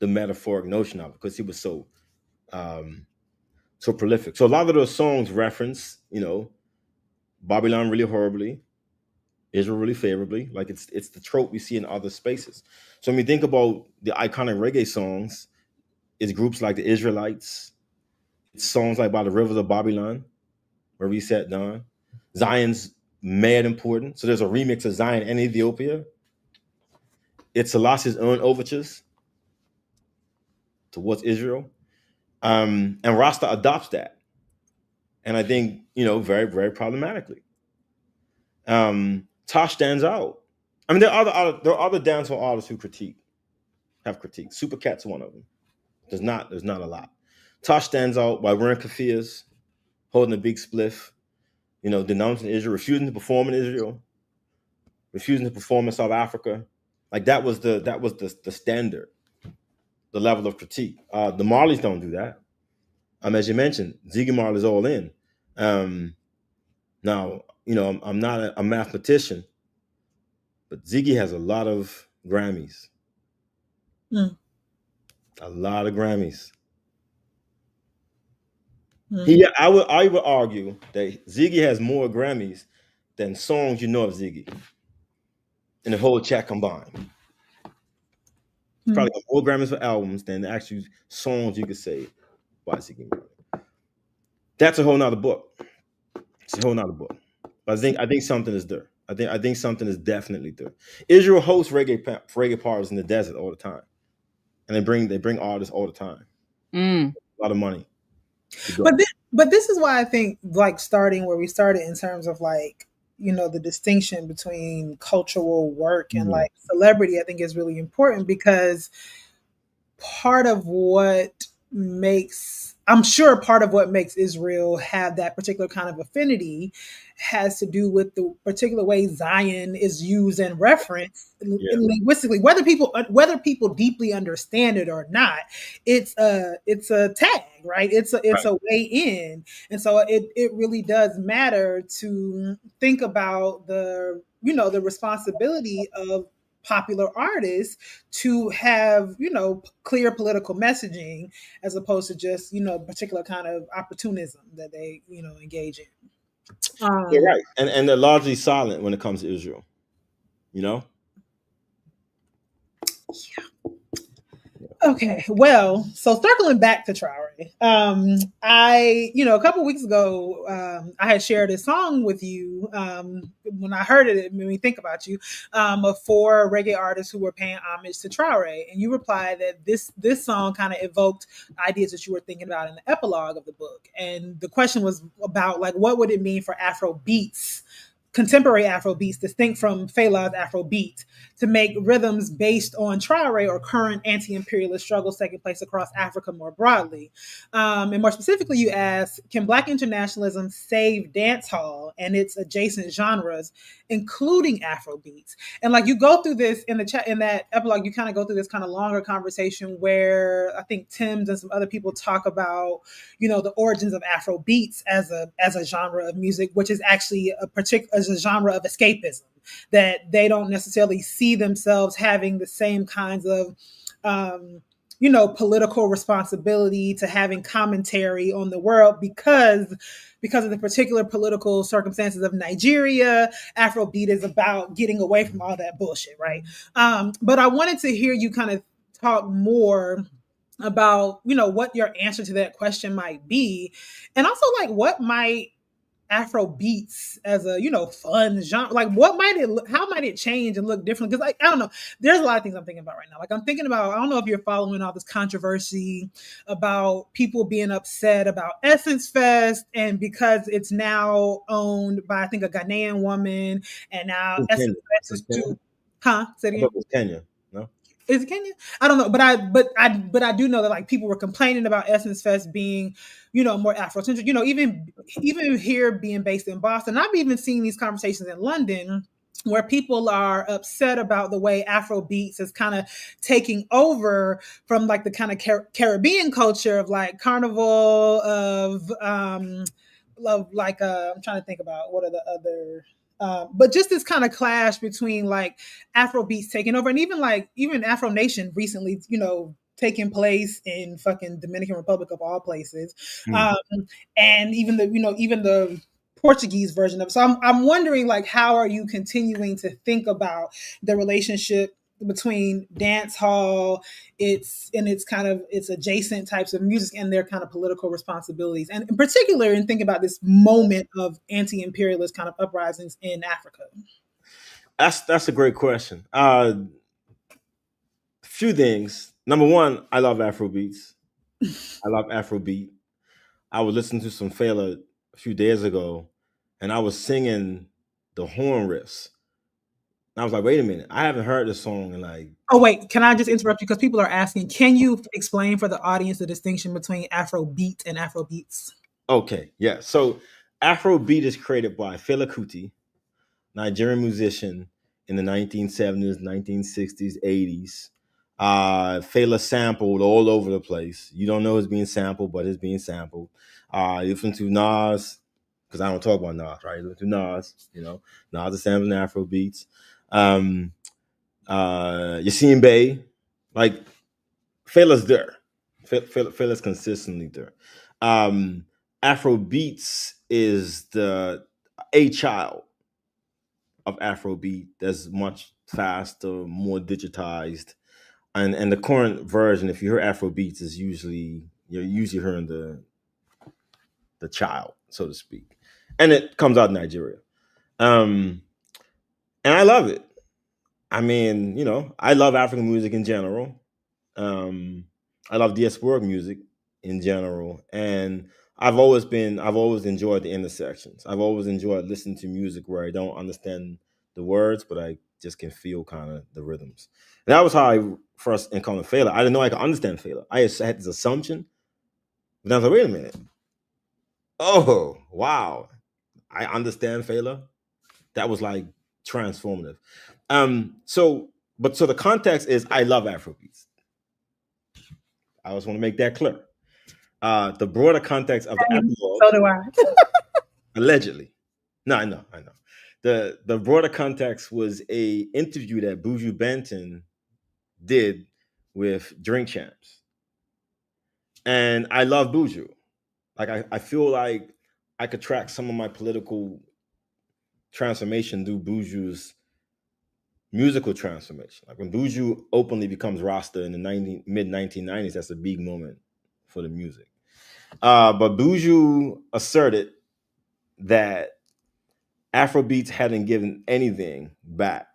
metaphoric notion of it because he was so prolific. So a lot of those songs reference, Babylon really horribly, Israel really favorably. Like it's the trope we see in other spaces. So when you think about the iconic reggae songs, it's groups like the Israelites. It's songs like By the Rivers of Babylon, where we sat down. Zion's mad important. So there's a remix of Zion and Ethiopia. It's Selassie's own overtures towards Israel. And Rasta adopts that. And I think, very, very problematically. Tosh stands out. I mean, there are other dancehall artists who have critiqued. Supercat's one of them. There's not a lot. Tosh stands out by wearing kafirs, holding a big spliff, denouncing Israel, refusing to perform in Israel, refusing to perform in South Africa, Like that was the standard, the level of critique. The Marleys don't do that. As you mentioned, Ziggy Marley's all in. Now, I'm not a mathematician, but Ziggy has a lot of Grammys. Mm. A lot of Grammys. Mm. I would argue that Ziggy has more Grammys than songs you know of Ziggy in the whole chat combined. It's probably got more Grammys for albums than the actual songs you could say by Ziggy Marley. That's a whole nother book. It's a whole nother book. But I think something is there. I think something is definitely there. Israel hosts reggae parties in the desert all the time, and they bring artists all the time. A lot of money. But this is why I think like starting where we started in terms of like the distinction between cultural work and like celebrity, I think is really important, because part of what makes Israel have that particular kind of affinity has to do with the particular way Zion is used and referenced linguistically, whether people deeply understand it or not. It's a tag, right? It's a way in, and so it really does matter to think about the responsibility of popular artists to have clear political messaging, as opposed to just particular kind of opportunism that they engage in. You're right, and they're largely silent when it comes to Israel. Yeah. Okay, well, so circling back to Traoré, I, a couple weeks ago, I had shared a song with you. When I heard it made me think about you, of 4 reggae artists who were paying homage to Traoré, and you replied that this song kind of evoked ideas that you were thinking about in the epilogue of the book, and the question was about like what would it mean for Afro beats, contemporary Afro beats, distinct from Fela's Afro beat, to make rhythms based on Traoré or current anti-imperialist struggles taking place across Africa more broadly. And more specifically, you asked, can Black internationalism save dancehall and its adjacent genres, including Afro beats? And like you go through this in the chat, in that epilogue, you kind of go through this kind of longer conversation where I think Tim's and some other people talk about, the origins of Afro beats as a genre of music, which is actually as a genre of escapism, that they don't necessarily see themselves having the same kinds of political responsibility to having commentary on the world because of the particular political circumstances of Nigeria. Afrobeat is about getting away from all that bullshit, right? But I wanted to hear you kind of talk more about what your answer to that question might be, and also like what might Afro beats as a fun genre, like how might it change and look different? Because like I don't know, there's a lot of things I'm thinking about right now. Like I'm thinking about, I don't know if you're following all this controversy about people being upset about Essence Fest, and because it's now owned by I think a Ghanaian woman, and now Essence Fest is too, Say it again. It was Kenya. No. Is it Kenya? I don't know, but I do know that like people were complaining about Essence Fest being, more Afrocentric. Even here being based in Boston, I've even seen these conversations in London where people are upset about the way Afro beats is kind of taking over from like the kind of Caribbean culture of like carnival of like I'm trying to think about what are the other. But just this kind of clash between like Afro beats taking over, and even Afro Nation recently, taking place in fucking Dominican Republic of all places, and even the Portuguese version of it. So I'm wondering like how are you continuing to think about the relationship between dance hall, its adjacent types of music, and their kind of political responsibilities, and in particular in thinking about this moment of anti-imperialist kind of uprisings in Africa? That's a great question. Few things. Number one, I love Afro beats. I love Afrobeat. I was listening to some Fela a few days ago, and I was singing the horn riffs. And I was like, wait a minute, I haven't heard this song in like. Oh wait, can I just interrupt you because people are asking? Can you explain for the audience the distinction between Afrobeat and Afrobeats? Okay, yeah. So Afrobeat is created by Fela Kuti, Nigerian musician, in the 1970s, 1960s, 80s. Fela sampled all over the place. You don't know it's being sampled, but it's being sampled. You listen to Nas, because I don't talk about Nas, right? You listen to Nas, Nas is sampling Afro beats. Yassine Bey, like Fela's there. Fela's consistently there. Afro beats is a child of Afrobeat that's much faster, more digitized. And the current version, if you hear Afro beats, is you're usually hearing the child, so to speak. And it comes out of Nigeria. And I love it. I mean, I love African music in general. I love diasporic music in general. And I've always enjoyed the intersections. I've always enjoyed listening to music where I don't understand the words, but I just can feel kind of the rhythms. And that was how I first encountered Fela. I didn't know I could understand Fela. I had this assumption, but I was like, wait a minute. Oh, wow. I understand Fela. That was like transformative. So the context is I love Afrobeats. I just want to make that clear. The broader context of the epilogue. So do I. Allegedly. No, I know. The broader context was a interview that Buju Benton did with Drink Champs. And I love Buju. Like I feel like I could track some of my political transformation through Buju's musical transformation. Like when Buju openly becomes Rasta in the mid 1990s, that's a big moment for the music. But Buju asserted that Afrobeats hadn't given anything back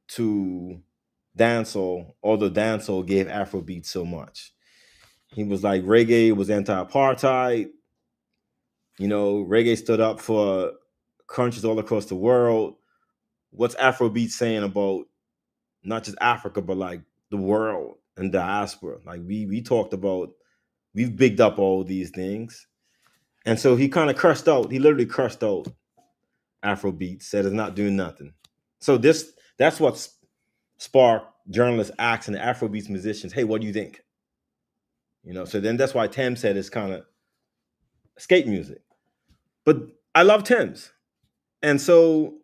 to dancehall, although dancehall gave Afrobeats so much. He was like, reggae was anti-apartheid. Reggae stood up for countries all across the world. What's Afrobeat saying about not just Africa, but like the world and diaspora? Like we talked about, we've bigged up all these things. And so he kind of literally cursed out Afrobeat, said it's not doing nothing. So that's what sparked journalists asking the Afrobeats musicians, hey, what do you think? So then that's why Thames said it's kind of skate music. But I love Thames. And so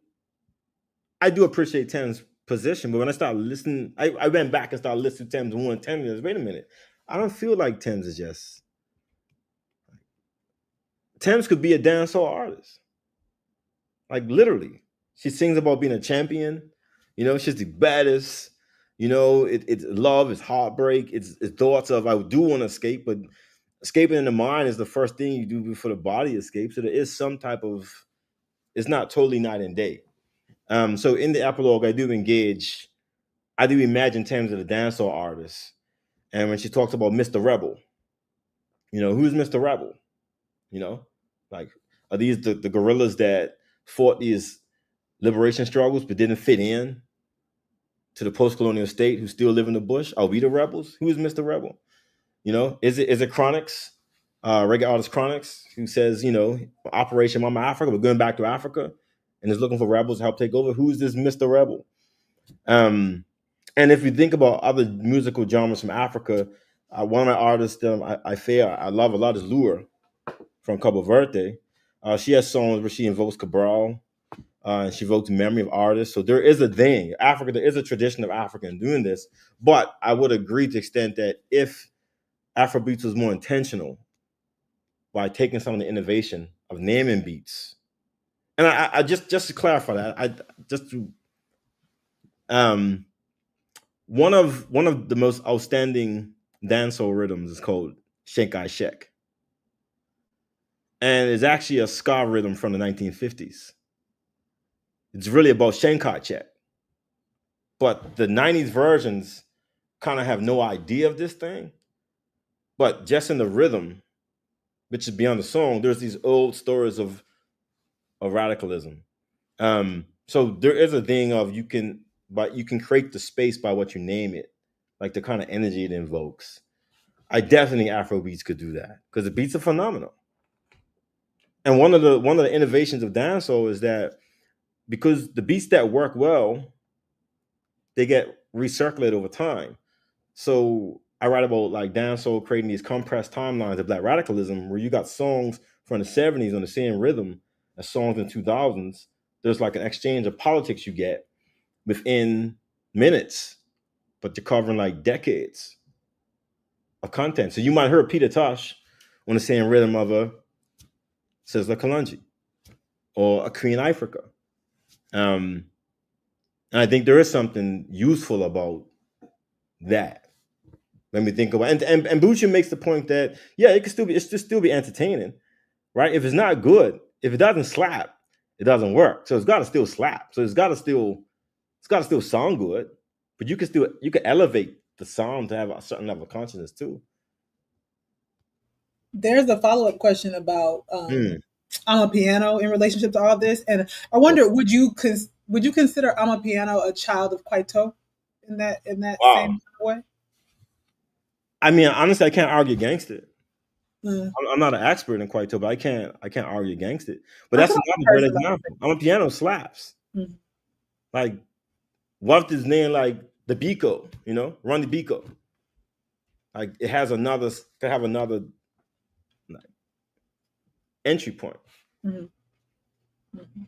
I do appreciate Thames' position, but when I started listening, I went back and started listening to Thames 1 and 10 minutes. Wait a minute. I don't feel like Thames is just... Thames could be a dancehall artist. Like literally. She sings about being a champion. She's the baddest. It's love, it's heartbreak, it's thoughts of I do want to escape, but escaping in the mind is the first thing you do before the body escapes. So there is some type of... It's not totally night and day. So in the epilogue, I do imagine Thames as a dancehall artist. And when she talks about Mr. Rebel, who's Mr. Rebel? Like, are these the guerrillas that fought these liberation struggles but didn't fit in to the post-colonial state who still live in the bush? Are we the rebels? Who is Mr. Rebel? Is it Chronics, reggae artist Chronics, who says, Operation Mama Africa, we're going back to Africa and is looking for rebels to help take over? Who's this Mr. Rebel? And if you think about other musical genres from Africa, one of my artists I love a lot is Lure from Cabo Verde. She has songs where she invokes Cabral, and she evokes memory of artists. So there is a thing. There is a tradition of Africa in doing this. But I would agree to the extent that if Afrobeats was more intentional by taking some of the innovation of naming beats, and I just to clarify that, one of the most outstanding dancehall rhythms is called Shenkai Shek. And it's actually a ska rhythm from the 1950s. It's really about Shenkai Shek. But the 90s versions kind of have no idea of this thing. But just in the rhythm, which is beyond the song, there's these old stories of radicalism. So there is a thing of you can create the space by what you name it, like the kind of energy it invokes. I definitely think Afrobeats could do that because the beats are phenomenal. And one of the innovations of dancehall is that because the beats that work well they get recirculated over time. So I write about like dancehall creating these compressed timelines of black radicalism, where you got songs from the '70s on the same rhythm as songs in the 2000s. There's like an exchange of politics you get within minutes, but you're covering like decades of content. So you might hear Peter Tosh on the same rhythm of a Sizzla Kalonji or a Queen Africa. And I think there is something useful about that. Let me think about and Bucci makes the point that yeah, it should still be entertaining, right? If it's not good, if it doesn't slap, it doesn't work. So it's got to still slap. So it's got to still sound good, but you can elevate the sound to have a certain level of consciousness too. There's a follow-up question about Hmm. Amapiano in relationship to all this, and I wonder, would you consider Amapiano a child of Quito in that Wow. same way? I mean, honestly, I can't argue against it. Mm. I'm not an expert in Kwaito, but I can't argue against it. But I that's feel like another I've heard great somebody example. I'm a piano slaps. say, mm. Like what his name like the Biko, run the Biko. Like it has another could have another like, entry point. Mhm. Mhm.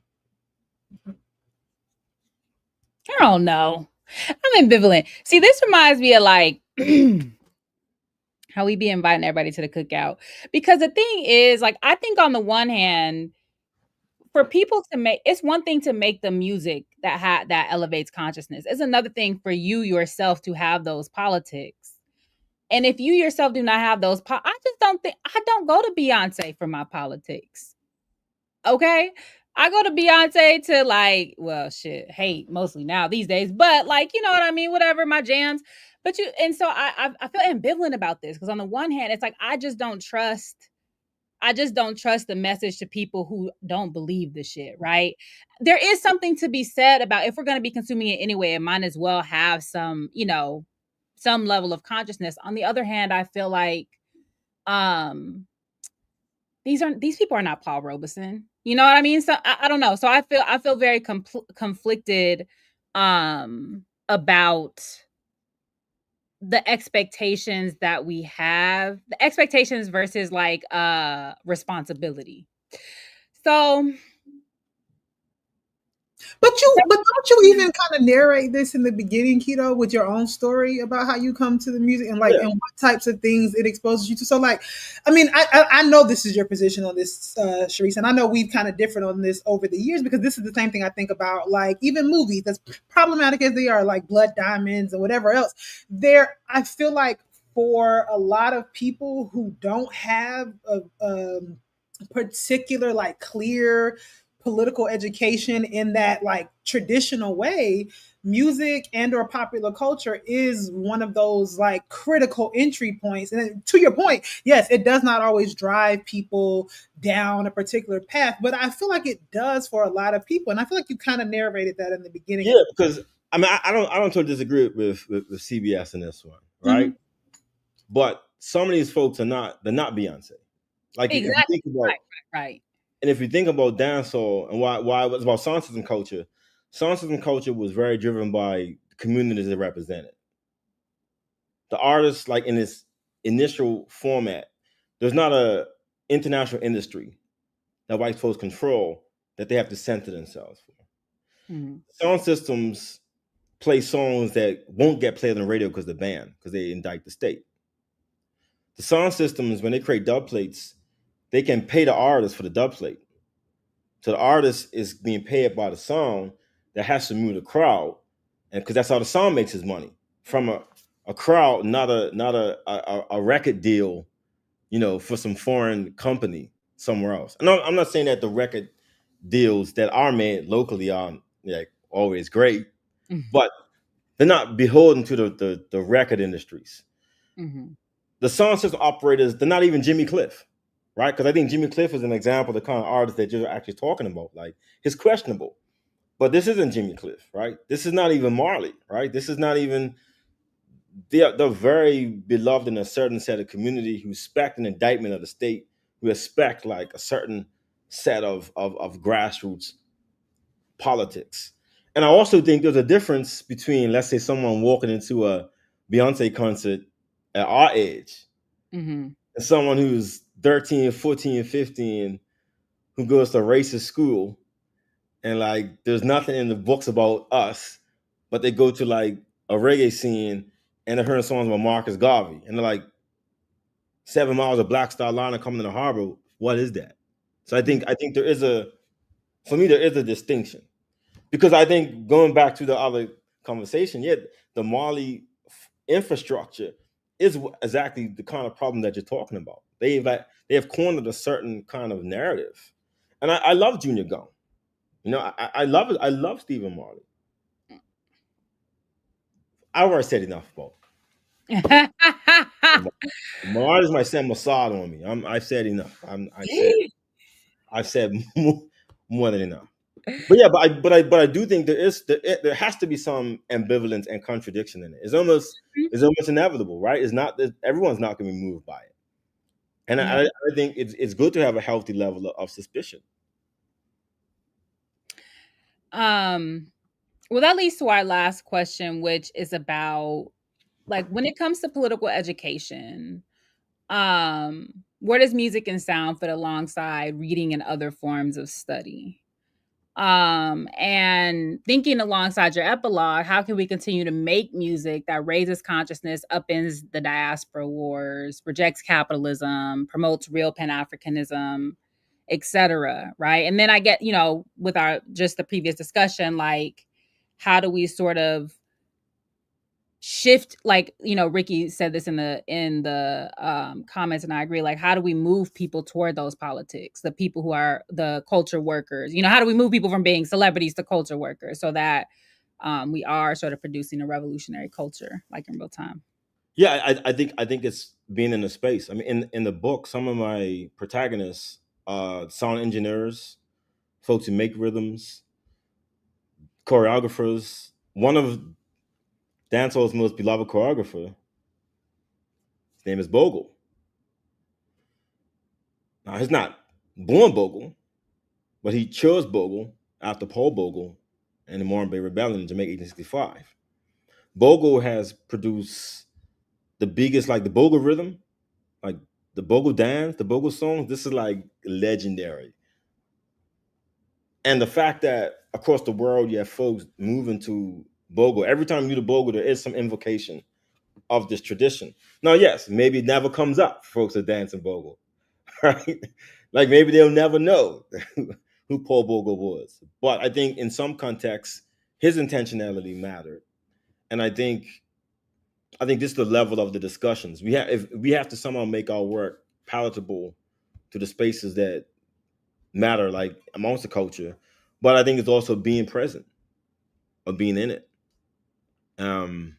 I don't know. I'm ambivalent. See, this reminds me of like how we be inviting everybody to the cookout. Because the thing is, like, I think on the one hand, for people to make it's one thing to make the music that elevates consciousness. It's another thing for you yourself to have those politics. And if you yourself do not have those, I just don't think I don't go to Beyonce for my politics. Okay. I go to Beyonce to like, well, shit, hate mostly now these days, but like, you know what I mean? Whatever, my jams. But and so I feel ambivalent about this because on the one hand, it's like I just don't trust the message to people who don't believe the shit, right? There is something to be said about if we're going to be consuming it anyway, it might as well have some, some level of consciousness. On the other hand, I feel like um these people are not Paul Robeson. You know what I mean? So I don't know. So I feel very conflicted about the expectations that we have, the expectations versus like responsibility. So But don't you even kind of narrate this in the beginning, Keto, with your own story about how you come to the music and like Yeah. and what types of things it exposes you to? So like, I mean, I know this is your position on this, Sharice, and I know we've kind of different on this over the years because this is the same thing I think about, like even movies, as problematic as they are, like Blood Diamonds and whatever else. I feel like for a lot of people who don't have a particular like clear political education in that like traditional way, music and or popular culture is one of those like critical entry points. And to your point, yes, it does not always drive people down a particular path, but I feel like it does for a lot of people, and I feel like you kind of narrated that in the beginning. Yeah, because I mean I don't totally disagree with CBS in this one, right? Mhm. But some of these folks they're not Beyonce. Like if you exactly think about right. and if you think about dancehall and why it was about sound system culture was very driven by the communities it represented. The artists, like in its initial format, there's not a international industry that white folks control that they have to center themselves for. Mhm. Sound systems play songs that won't get played on the radio because they're banned, because they indict the state. The sound systems, when they create dub plates, they can pay the artist for the dub plate. So the artist is being paid by the song that has to move the crowd, and because that's how the song makes his money from a crowd, not a record deal, for some foreign company somewhere else. And I'm not saying that the record deals that are made locally are like always great, Mhm. but they're not beholden to the record industries. Mhm. The song system operators, they're not even Jimmy Cliff, right? Because I think Jimmy Cliff is an example of the kind of artist that you're actually talking about. Like, he's questionable. But this isn't Jimmy Cliff, right? This is not even Marley, right? This is not even they're very beloved in a certain set of community who respect an indictment of the state, who respect like a certain set of grassroots politics. And I also think there's a difference between, let's say, someone walking into a Beyonce concert at our age Mm-hmm. and someone who's 13, 14, 15 who goes to a racist school and like there's nothing in the books about us, but they go to like a reggae scene and they're hearing songs about Marcus Garvey and they're like 7 miles of Black Star Line coming in the harbor. What is that? So I think there is for me there is a distinction. Because I think going back to the other conversation, yeah, the Mali infrastructure is exactly the kind of problem that you're talking about. They have cornered a certain kind of narrative, and I love Junior Gong. You know, I love it. I love Stephen Marley. I already said enough about Marley's my send Mossad on me. I've said enough. I've said more than enough. But yeah, but I do think there has to be some ambivalence and contradiction in it. It's almost inevitable, right? It's not that everyone's not going to be moved by it, and Yeah. I think it's good to have a healthy level of suspicion. Well, that leads to our last question, which is about like when it comes to political education, where does music and sound fit alongside reading and other forms of study? And thinking alongside your epilogue, how can we continue to make music that raises consciousness, upends the diaspora wars, rejects capitalism, promotes real Pan-Africanism, etc. Right. And then I get, with our just the previous discussion, like how do we sort of shift, like, Ricky said this in the comments, and I agree, like how do we move people toward those politics, the people who are the culture workers, how do we move people from being celebrities to culture workers so that we are sort of producing a revolutionary culture like in real time. Yeah, I think it's being in the space. I mean, in the book, some of my protagonists, sound engineers, folks who make rhythms, choreographers. One of Dancehall's most beloved choreographer, his name is Bogle. Now he's not born Bogle, but he chose Bogle after Paul Bogle and the Moran Bay Rebellion in Jamaica 1865. Bogle has produced the biggest, like the Bogle rhythm, like the Bogle dance, the Bogle songs. This is like legendary. And the fact that across the world you have folks moving to Bogle. Every time you do the Bogle, there is some invocation of this tradition. Now, yes, maybe it never comes up. Folks are dancing Bogle, right? Like maybe they'll never know who Paul Bogle was. But I think in some contexts, his intentionality mattered, and I think this is the level of the discussions we have. If we have to somehow make our work palatable to the spaces that matter, like amongst the culture, but I think it's also being present or being in it. Um,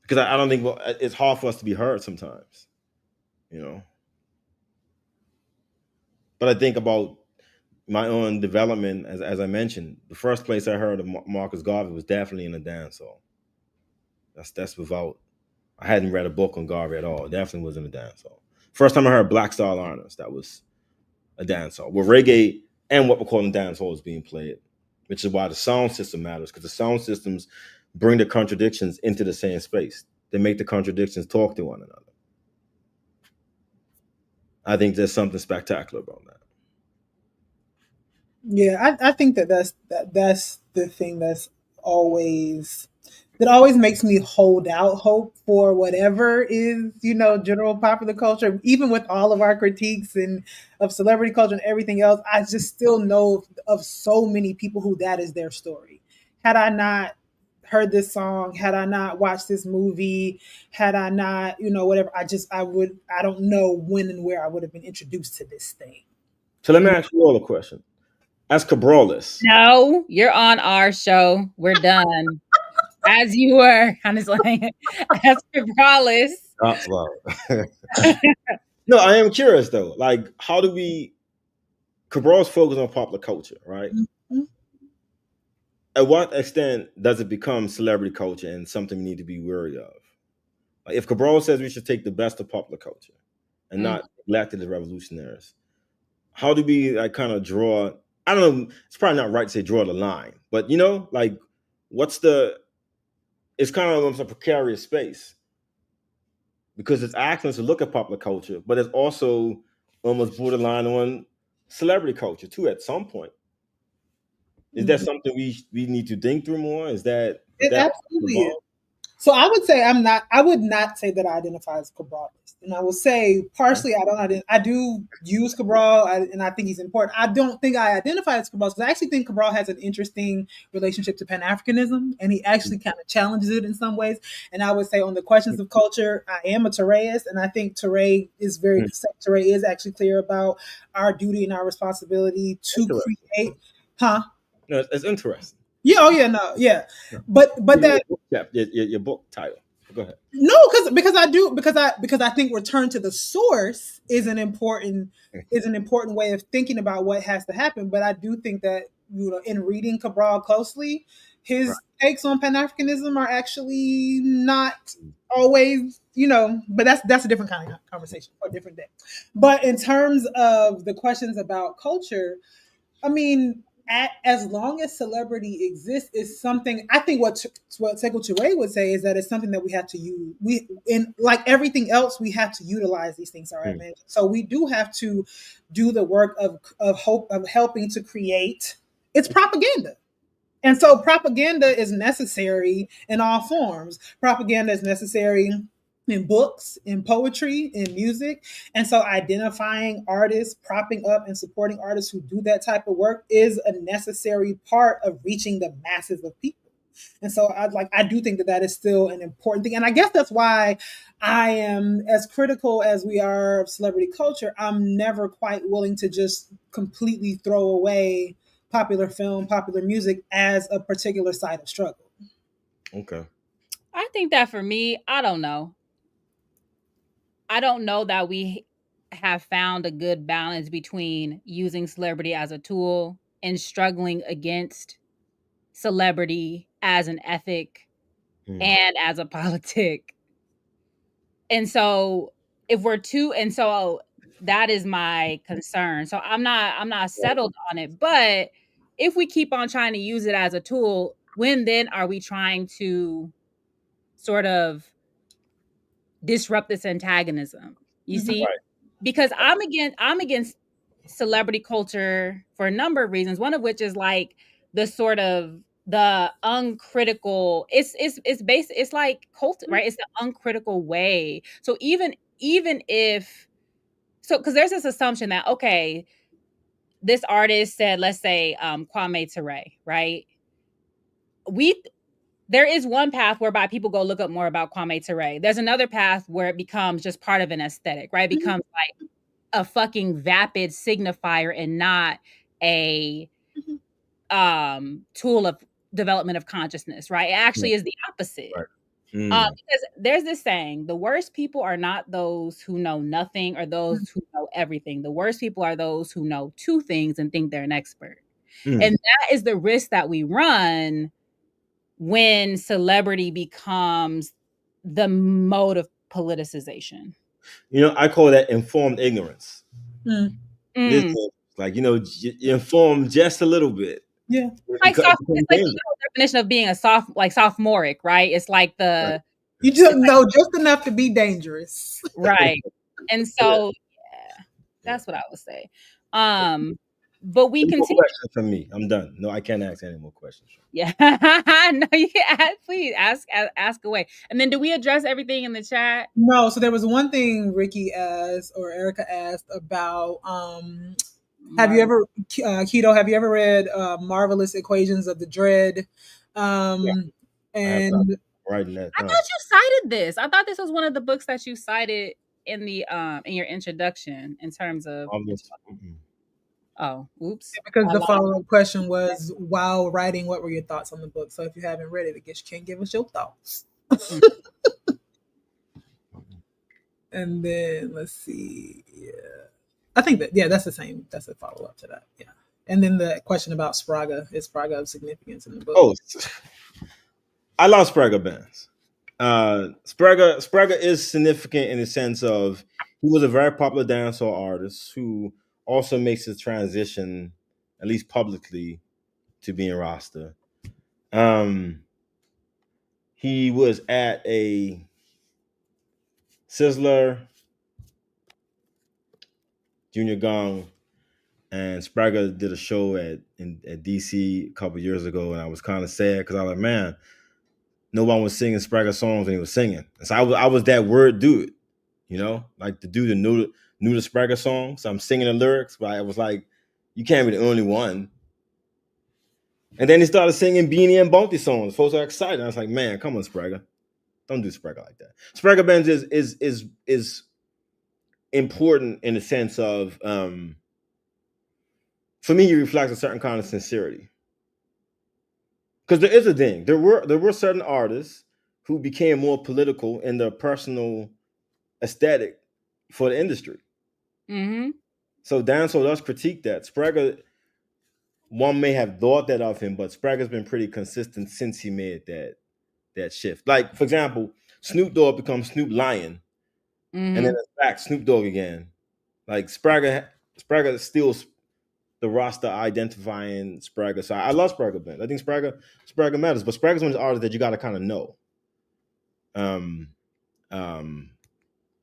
because I don't think it's hard for us to be heard sometimes, you know. But I think about my own development, as I mentioned, the first place I heard of Marcus Garvey was definitely in a dancehall. That's without. I hadn't read a book on Garvey at all. It definitely was in a dancehall. First time I heard Black Star Liners, that was a dancehall. Where reggae and what we're calling dancehall is being played, which is why the sound system matters, because the sound systems bring the contradictions into the same space. They make the contradictions talk to one another. I think there's something spectacular about that. Yeah, I think that's the thing always that always makes me hold out hope for whatever is, general popular culture. Even with all of our critiques and of celebrity culture and everything else, I just still know of so many people who that is their story. Had I not heard this song, had I not watched this movie, had I not, whatever, I don't know when and where I would have been introduced to this thing. So let me ask you all a question. As Cabrales. No, you're on our show. We're done. As you were, honestly, as Cabrales. Well. No, I am curious though. Like, how do we Cabral's focus on popular culture, right? Mm-hmm. At what extent does it become celebrity culture and something we need to be wary of? Like, if Cabral says we should take the best of popular culture and not neglect the revolutionaries, how do we like kind of draw I don't know, it's probably not right to say draw the line, but like it's kind of almost a precarious space because it's asking us to look at popular culture, but it's also almost borderline on celebrity culture too at some point. Is that something we need to think through more? Is that It absolutely is. evolve? So I would say I would not say that I identify as cabralist. And I will say partially I do use Cabral, and I think he's important. I don't think I identify as cabralist because I actually think Cabral has an interesting relationship to Pan-Africanism, and he actually kind of challenges it in some ways. And I would say on the questions of culture, I am a Touréist, and I think Touré is actually clear about our duty and our responsibility to create. Huh? No, it's interesting. Yeah. Oh yeah. No. Yeah. But that your book title. Go ahead. No, because I think return to the source is an important way of thinking about what has to happen. But I do think that in reading Cabral closely, his takes on Pan-Africanism are actually not always But that's a different kind of conversation for a different day. But in terms of the questions about culture, I mean, as long as celebrity exists, is something. I think what Sekou Touré would say is that it's something that we have to use. Like everything else, we have to utilize these things. All right, man. So we do have to do the work of helping to create. It's propaganda. And so propaganda is necessary in all forms. Propaganda is necessary in books, in poetry, in music. And so identifying artists, propping up and supporting artists who do that type of work is a necessary part of reaching the masses of people. And so I do think that is still an important thing. And I guess that's why I am as critical as we are of celebrity culture. I'm never quite willing to just completely throw away popular film, popular music as a particular side of struggle. Okay. I think that for me, I don't know. I don't know that we have found a good balance between using celebrity as a tool and struggling against celebrity as an ethic and as a politic. And so that is my concern. So I'm not settled on it, but if we keep on trying to use it as a tool, when then are we trying to sort of disrupt this antagonism? You see? Right. Because I'm against celebrity culture for a number of reasons. One of which is like the uncritical. It's like cult, right? It's the uncritical way. So even if because there's this assumption that okay, this artist said, let's say Kwame Ture, right? There is one path whereby people go look up more about Kwame Ture. There's another path where it becomes just part of an aesthetic, right? It becomes like a fucking vapid signifier and not a tool of development of consciousness, right? It actually is the opposite. Right. Because there's this saying, the worst people are not those who know nothing or those who know everything. The worst people are those who know two things and think they're an expert. And that is the risk that we run when celebrity becomes the mode of politicization. I call that informed ignorance. Like, you inform just a little bit. Yeah. It's like the definition of being a sophomoric, right? It's like you just know just enough to be dangerous. Right. And so that's what I would say. But we continue. Questions from me. I'm done. No, I can't ask any more questions. Yeah. No, you can ask, please ask away. And then do we address everything in the chat? No. So there was one thing Ricky asked or Erica asked about have you ever Quito, have you ever read Marvelous Equations of the Dread? And writing that. I thought you cited this. I thought this was one of the books that you cited in the in your introduction in terms of Oh, oops. Because the follow-up question was, while writing, what were your thoughts on the book? So if you haven't read it, I guess you can't give us your thoughts. And then let's see. Yeah. I think that's the same. That's a follow-up to that. Yeah. And then the question about Sprague. Is Sprague of significance in the book? Oh, I love Sprague bands. Sprague is significant in the sense of he was a very popular dancehall artist who also makes his transition at least publicly, to being Rasta. He was at a Sizzler, Junior Gong, and Spragga did a show at DC a couple years ago, and I was kind of sad because I was like, man, no one was singing Spragga songs when he was singing. And so I was that word dude, like the dude that knew the Spragga songs. So I'm singing the lyrics, but I was like, you can't be the only one. And then he started singing Beanie and Bounty songs. Folks are excited. I was like, man, come on, Spragga. Don't do Spragga like that. Spragga Benz is important in the sense of, for me, he reflects a certain kind of sincerity. Because there is a thing. There were certain artists who became more political in their personal aesthetic for the industry. Mm-hmm. So Dancehall does critique that. Spragga, one may have thought that of him, but Spragga's been pretty consistent since he made that shift. Like, for example, Snoop Dogg becomes Snoop Lion, and then it's back Snoop Dogg again. Like Spragga still the roster identifying Spragga. So I love Spragga Band. I think Spragga matters, but Spragga's one of those artists that you got to kind of know.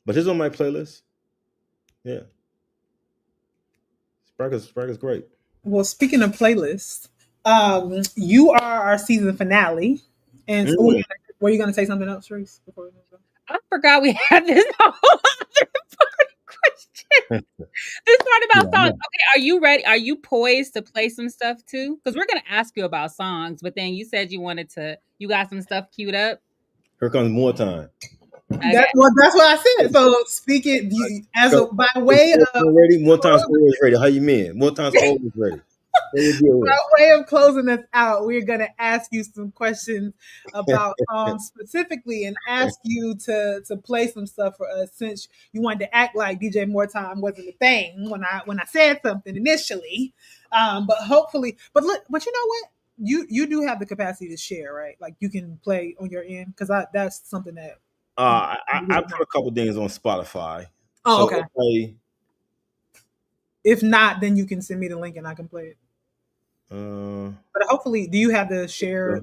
But he's on my playlist. Yeah, Spragga's great. Well, speaking of playlists, you are our season finale, and so were you going to say something else, Reese? Before we move on? I forgot we had this whole other question. This part about songs. Okay, are you ready? Are you poised to play some stuff too? Because we're gonna ask you about songs, but then you said you got some stuff queued up. Here comes more time. Okay. That's what I said. So speaking by way of ready, more time's always ready. How you mean? More time's always ready. By way of closing us out, we're going to ask you some questions about songs specifically, and ask you to play some stuff for us, since you wanted to act like DJ More Time wasn't a thing when I said something initially. But hopefully, but you know what? You do have the capacity to share, right? Like you can play on your end, because that's something that I put a couple things on Spotify. Oh, so okay. If not, then you can send me the link and I can play it. But hopefully, do you have the shares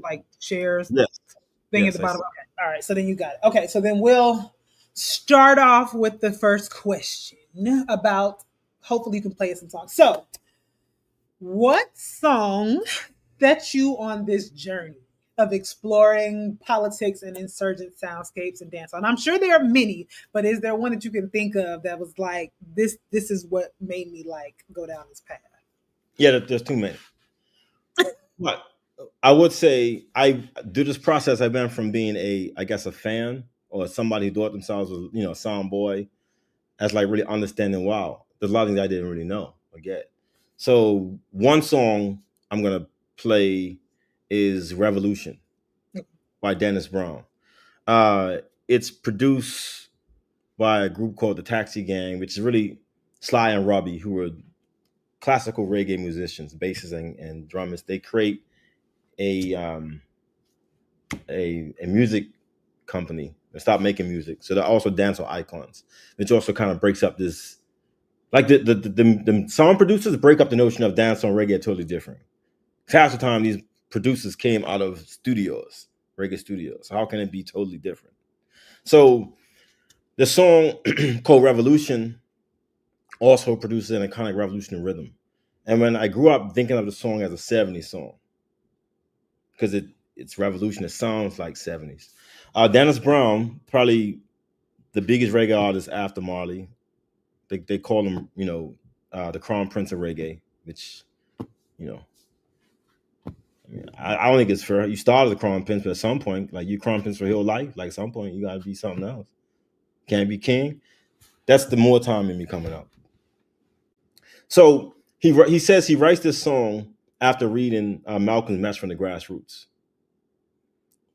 thing at the bottom? Okay. All right, so then you got it. Okay, so then we'll start off with the first question about, hopefully you can play some songs. So, what song set you on this journey of exploring politics and insurgent soundscapes and dancehall? And I'm sure there are many, but is there one that you can think of that was like, this is what made me like go down this path? Yeah, there's too many. But I would say I do this process. I've been from being a fan, or somebody who thought themselves was, a sound boy, as like really understanding, wow, there's a lot of things I didn't really know or get. So one song I'm gonna play is Revolution by Dennis Brown. It's produced by a group called the Taxi Gang, which is really Sly and Robbie, who are classical reggae musicians, bassists and drummers. They create a music company. They stop making music, so they're also dancehall icons, which also kind of breaks up this, like the song producers break up the notion of dancehall and reggae totally different. Half the time, these producers came out of studios, reggae studios. So how can it be totally different? So the song called Revolution also produces an iconic revolutionary rhythm. And when I grew up thinking of the song as a 70s song, because it's revolution, it sounds like 70s. Dennis Brown, probably the biggest reggae artist after Marley. They call him, the Crown Prince of Reggae, which, I don't think it's fair. You started the Crown Prince, but at some point, like you Crown Prince for your whole life, like at some point you gotta be something else. Can't be king. That's the more time in me coming up. So he says he writes this song after reading Malcolm's Message from the Grassroots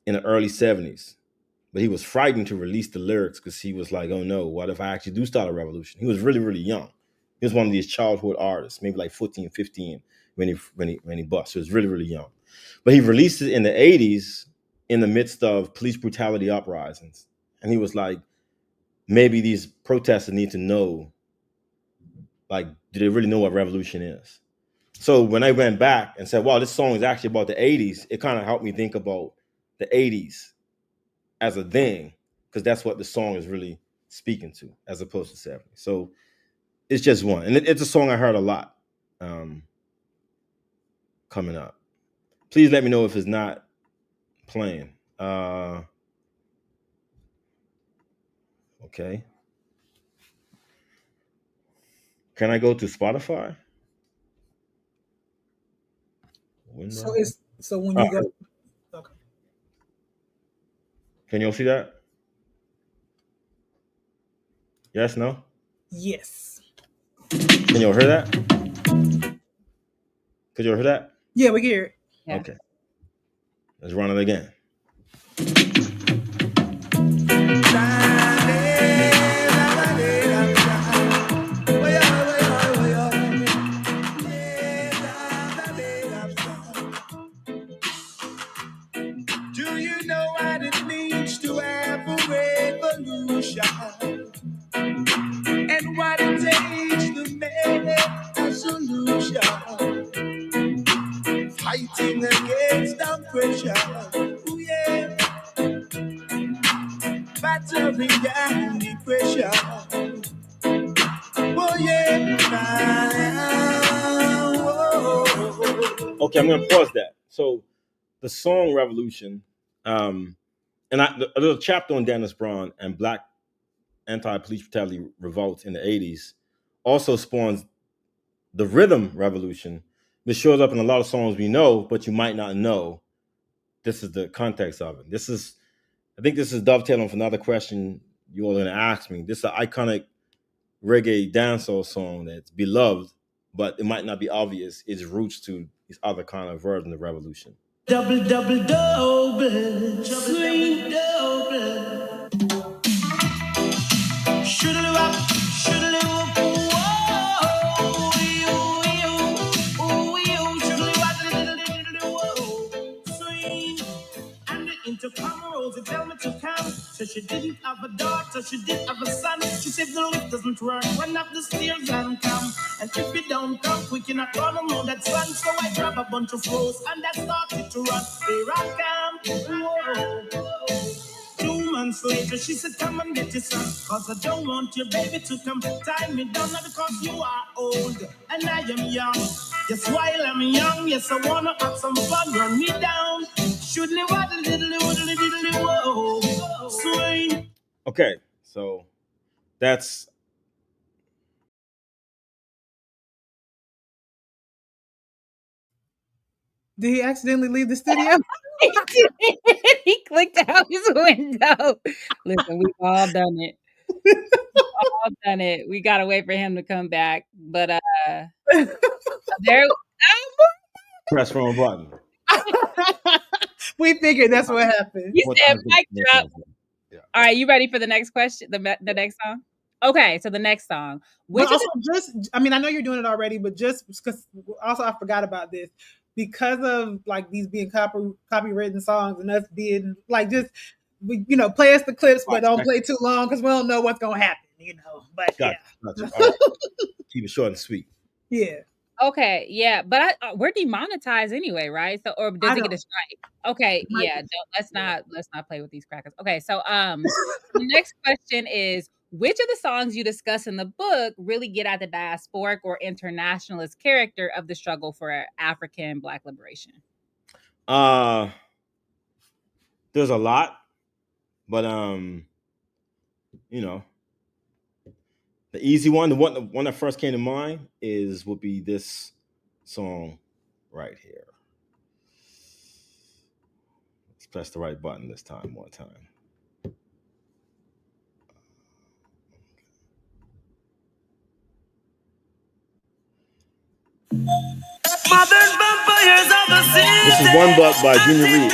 in the early 70s. But he was frightened to release the lyrics because he was like, oh no, what if I actually do start a revolution? He was really, really young. He was one of these childhood artists, maybe like 14, 15 when he bust. So he was really, really young. But he released it in the 80s in the midst of police brutality uprisings. And he was like, maybe these protesters need to know, like, do they really know what revolution is? So when I went back and said, wow, this song is actually about the 80s, it kind of helped me think about the 80s as a thing, because that's what the song is really speaking to, as opposed to 70s. So it's just one. And it's a song I heard a lot coming up. Please let me know if it's not playing. Okay. Can I go to Spotify? Window? So when you go, okay. Can you all see that? Yes, no? Yes. Can you all hear that? Could you all hear that? Yeah, we hear it. Yeah. Okay. Let's run it again. Do you know what it means to have a revolution? And what it takes to make a solution? Fighting against oppression. Ooh, yeah. Battering down depression. Oh, yeah. Okay, I'm going to pause that. So the song Revolution, and a little chapter on Dennis Brown and Black anti-police brutality revolts in the 80s also spawns the rhythm revolution, which shows up in a lot of songs we know, but you might not know. This is the context of it. I think this is dovetailing from another question you all are going to ask me. This is an iconic reggae dancehall song that's beloved, but it might not be obvious its roots to these other kind of versions of revolution. Double, double, double, sweet double. Shoodle-up, shoodle-up, whoa, shoodle-up, whoa, sweet. And the intercom rolls, tell me to come. So she didn't have a daughter, she did have a son. She said the lift doesn't work, run up the stairs and come. And if you don't come quick, you're not gonna know that son. So I grab a bunch of rose and I started to run. Here I come, whoa. 2 months later, she said, come and get your son. Cause I don't want your baby to come tie me down. Not because you are old and I am young. Yes, while I'm young, yes, I wanna have some fun. Run me down. Shoodly waddle diddly waddly diddly whoa. Swing. Okay, so that's... Did he accidentally leave the studio? He clicked out his window. Listen, we've all done it. All done it. We gotta wait for him to come back. But there. Press wrong button. We figured that's what happened. You said mic drop. Yeah. All right, you ready for the next question? The next song? Okay, so the next song. Which also I know you're doing it already, but just because also I forgot about this. Because of like these being copywritten songs and us being like just play us the clips, but don't play too long because we don't know what's gonna happen, But gotcha. Right. Keep it short and sweet. Yeah. Okay. Yeah, but we're demonetized anyway, right? So, or does it get a strike? Okay. Yeah. Let's not play with these crackers. Okay. So, the next question is: which of the songs you discuss in the book really get at the diasporic or internationalist character of the struggle for African Black liberation? There's a lot, but the easy one, the one that first came to mind would be this song right here. Let's press the right button this time, one time. This is One Buck by Junior Reed.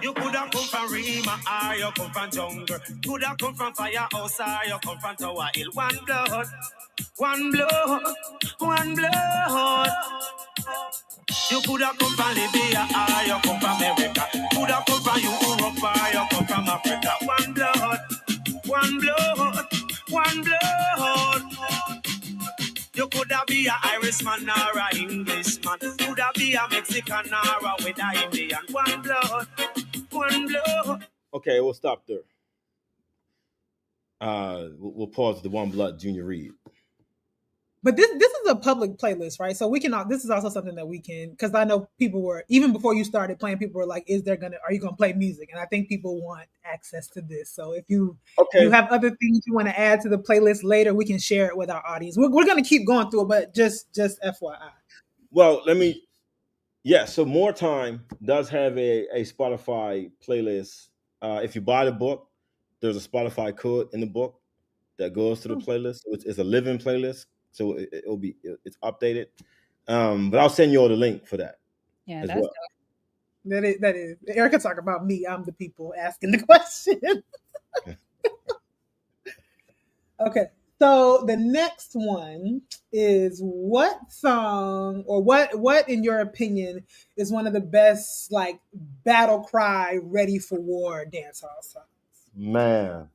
You could have come from Rima, or you come from jungle. Could have come from firehouse, or you come from Tower Hill. One blood, one blood, one blood. You could have come from Libya, or you come from America. Could have come from Europe, or you come from Africa. One blood, one blood. be a Irishman or a Englishman? Could I be a Mexican or a with a Indian? One blood, one blood. Okay, we'll stop there. We'll pause the One Blood Junior Reed. But this is a public playlist, right? So we can. This is also something that we can, because I know people were, even before you started playing, people were like, are you gonna play music? And I think people want access to this. So if you have other things you want to add to the playlist later, we can share it with our audience. We're gonna keep going through it, but just FYI. Well, so More Time does have a Spotify playlist. If you buy the book, there's a Spotify code in the book that goes to the playlist. So it's a living playlist. So it's updated. But I'll send you all the link for that. Yeah, as that's well. That is. Erica talk about me. I'm the people asking the question. Okay. So the next one is, what song or what in your opinion is one of the best like battle cry ready for war dancehall songs? Man.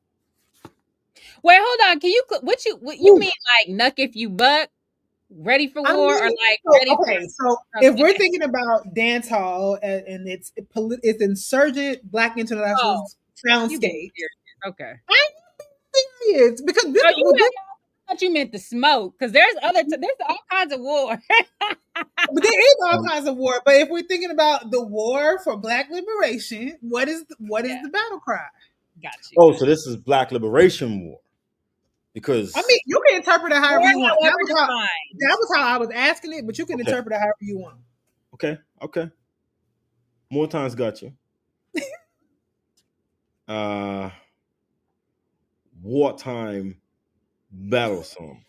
Wait, hold on. Can you what you mean like Nuck If You Buck? Ready for war, or like ready for? So if we're thinking about dancehall and it's Insurgent, Black International Soundscapes. Okay. I'm serious because this. I thought you meant the smoke, because there's all kinds of war. But there is all kinds of war. But if we're thinking about the war for Black liberation, what is the battle cry? Got you. Oh, so this is Black Liberation War. Because I mean, you can interpret it however you want. That was how I was asking it, but you can interpret it however you want. Okay. More Time's got you. Wartime battle song.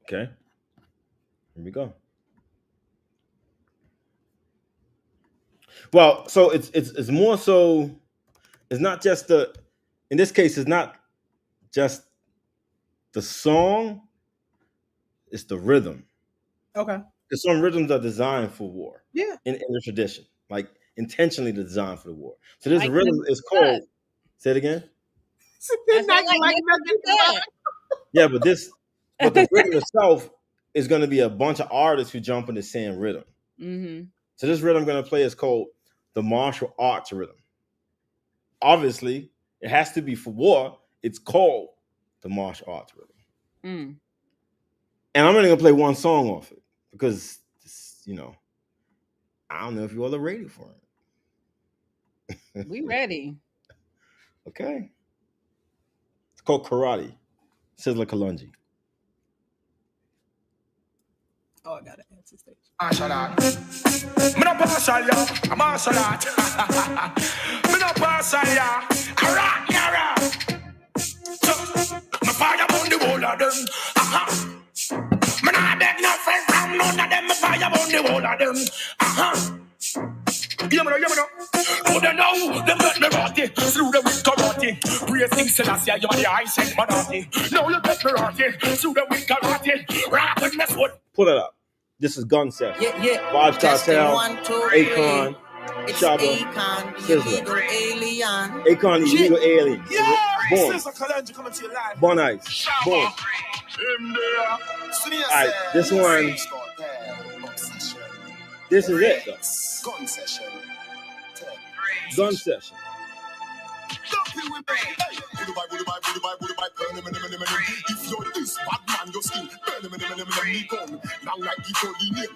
Okay. Here we go. Well, so it's more so, it's not just in this case, it's not just the song, it's the rhythm. Okay. Because some rhythms are designed for war. Yeah. In the tradition, like intentionally designed for the war. So this rhythm is called. Say it again. Yeah, but the rhythm itself is going to be a bunch of artists who jump in the same rhythm. Mm-hmm. So this rhythm I'm going to play is called the martial arts rhythm. Obviously, it has to be for war. It's called the martial arts rhythm. Mm. And I'm only going to play one song off it because, I don't know if you all are ready for it. We ready. Okay. It's called Karate. Sizzler Kalungi. Oh, I got it. That's the stage. Martial art. Me no partial, ya. I'm martial art. Me no partial, ya. Alright, yara. Me fire on the wall of them. Me nah beg no friend from none of them. Me fire on the wall of them. You know. Oh, they know them get me rotty. Through the weak karate. Praising Selassie, you're the high sent monarchy. Now you get me rotty. Through the weak karate. Rock with me sword. Pull it up. This is Gun Session. Yeah. Vibes Cartel, Akon, Shabba, Sizzler. Akon, the illegal alien. Born Ice. Born. Alright, this one. This is it, though. Gun Session. If you're this bad man, your skin burn me gun. Long like the holy name.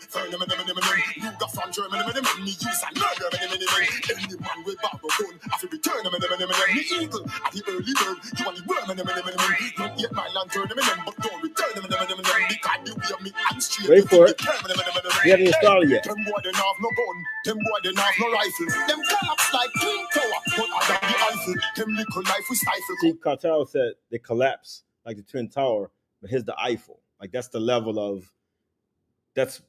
You got from Germany, me use a murder. Any man with barber gun, I feel return me eagle. At the early bird, you want the worm. Don't yet my lantern, but don't return because you hear me and straight. Wait for it. We haven't even started yet. Them boy don't have no gun, them boy don't have no rifle. Them collapse like twin tower, but I got the Eiffel. Them little life we stifle. See, Cartel said they collapse like the Twin Tower, but here's the Eiffel. Like that's the level of that's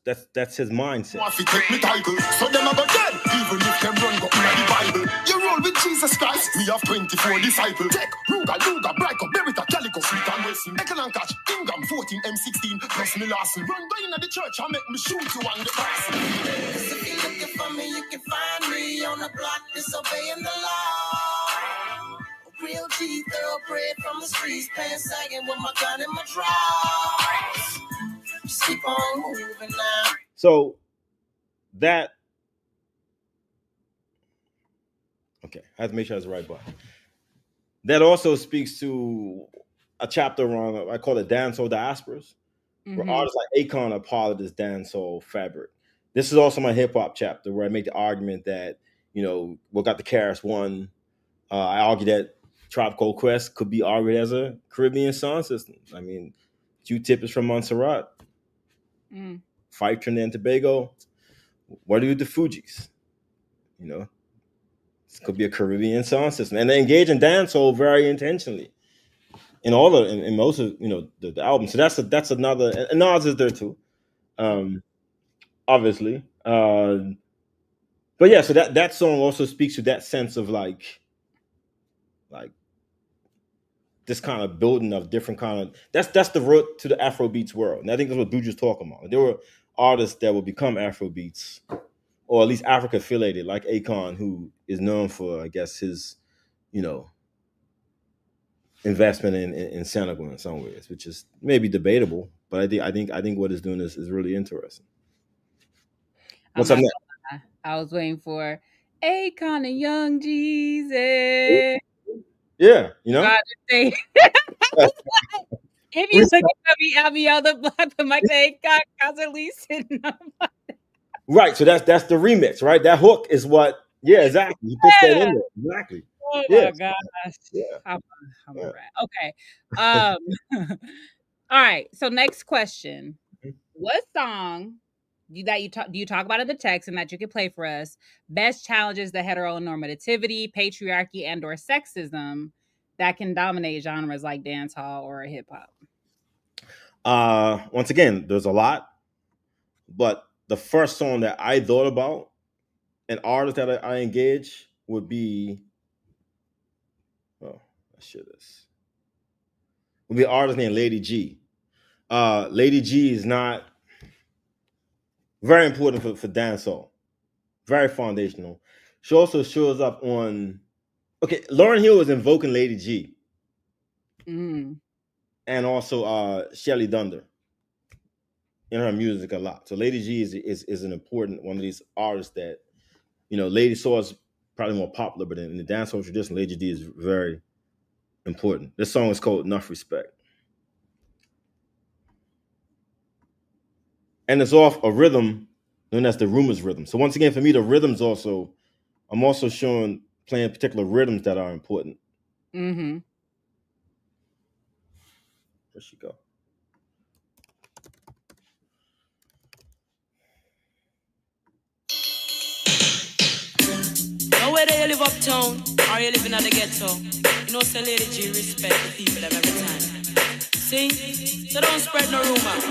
his mindset. So them are dead, even if them run go in the Bible. You roll with Jesus Christ, we have 24 disciples. Take Ruga, Brico, Berita, Calico, Sweet and Wilson. Eckel and Catch, Ingham, 14, M16, plus me Larson. Run by in the church and make me shoot you on the cross. If you're looking for me, you can find me on the block, disobeying the law. real G, thoroughbred from the streets, pants sagging with my gun in my drawers. Just keep on moving now. So that, okay, I have to make sure that's the right button. That also speaks to a chapter on, I call it Dancehall Diasporas, where artists like Akon are part of this dancehall fabric. This is also my hip hop chapter where I make the argument that, you know, what got the Karis one. I argue that Tribe Called Quest could be argued as a Caribbean sound system. I mean, Q-Tip is from Montserrat. Fife, Trinidad and Tobago. What do the Fugees? You know, this could be a Caribbean sound system, and they engage in dancehall very intentionally in all of in most of the albums. So that's another. And Nas is there too, obviously. But yeah, so that song also speaks to that sense of like this kind of building of different kind of that's the root to the Afrobeats world. And I think that's what Buju's talking about. There were artists that will become Afrobeats, or at least Africa affiliated, like Akon, who is known for, I guess, his, investment in Senegal in some ways, which is maybe debatable, but I think what it's doing is really interesting. What's up next? I was waiting for Akon and Young Jesus. Yeah, you know. If you look at me, I'll be on the block, the mic, Akon constantly sitting on my... Right, so that's the remix, right? That hook is what. Yeah, exactly. You put that in there, exactly. Oh my gosh. Yeah. I'm a rat. Okay. All right. So next question: what song do you talk about in the text and that you can play for us best challenges the heteronormativity, patriarchy, and/or sexism that can dominate genres like dancehall or hip hop? Once again, there's a lot, but the first song that I thought about, an artist that I engage, would be an artist named Lady G. Lady G is not very important for dancehall, very foundational. She also shows up on. Okay, Lauryn Hill is invoking Lady G, and also Shelly Dunder in her music a lot. So Lady G is an important one of these artists that, Lady Saw is probably more popular, but in the dancehall tradition, Lady G is very important. This song is called Enough Respect. And it's off a rhythm known as the Rumors rhythm. So once again, for me, the rhythms also, I'm also playing particular rhythms that are important. Where she go? Whether you live uptown or you living in the ghetto, say Lady G respect the people them every time. See? So don't spread no rumor.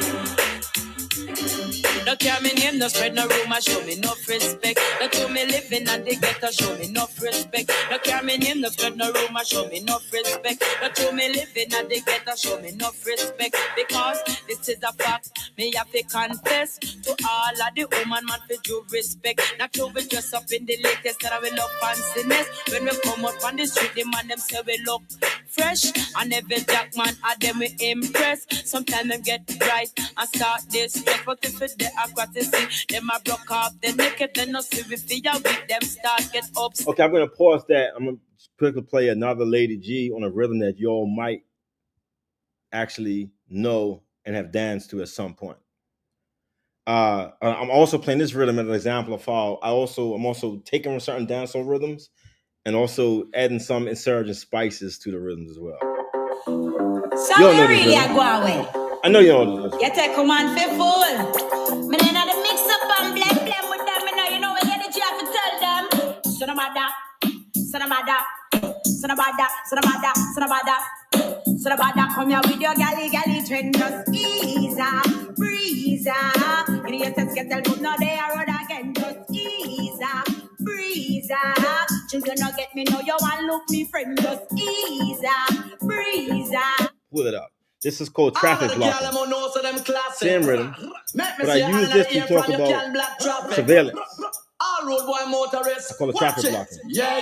Don't care me name, don't spread no rumor, show me no respect. Don't do me living at the ghetto, show me no respect. Don't care me name, don't spread no rumor, show me no respect. Don't do me living at the ghetto, show me no respect. Because this is a fact, me have to confess to all of the woman man for due respect. Not to be dressed up in the latest that I will love fanciness. When we come out on the street, the man them say we look fresh. And every jack man at them we impress. Sometimes them get bright and start this stress, but if it's the aquatic, them a broke up, they naked, then no see we feel with them start get up. Okay, I'm gonna pause that. I'm gonna quickly play another Lady G on a rhythm that y'all might actually know and have danced to at some point. I'm also playing this rhythm as an example of how I'm also taking certain dancehall rhythms and also adding some insurgent spices to the rhythms as well. So you really are going. I know you know this. You take command for full. Me ain't the mix up and blend with them. You know what energy I have to tell them. Son of a come here with your galley trend. Just ease up, breeze up. You know your get tell no they are road again. Just ease up, breeze up. Children don't get me, no you want look me friend. Just ease up, breeze up. Pull it up. This is called traffic blocking. Same rhythm. But I use this to talk about surveillance. I call it traffic blocking. Yeah.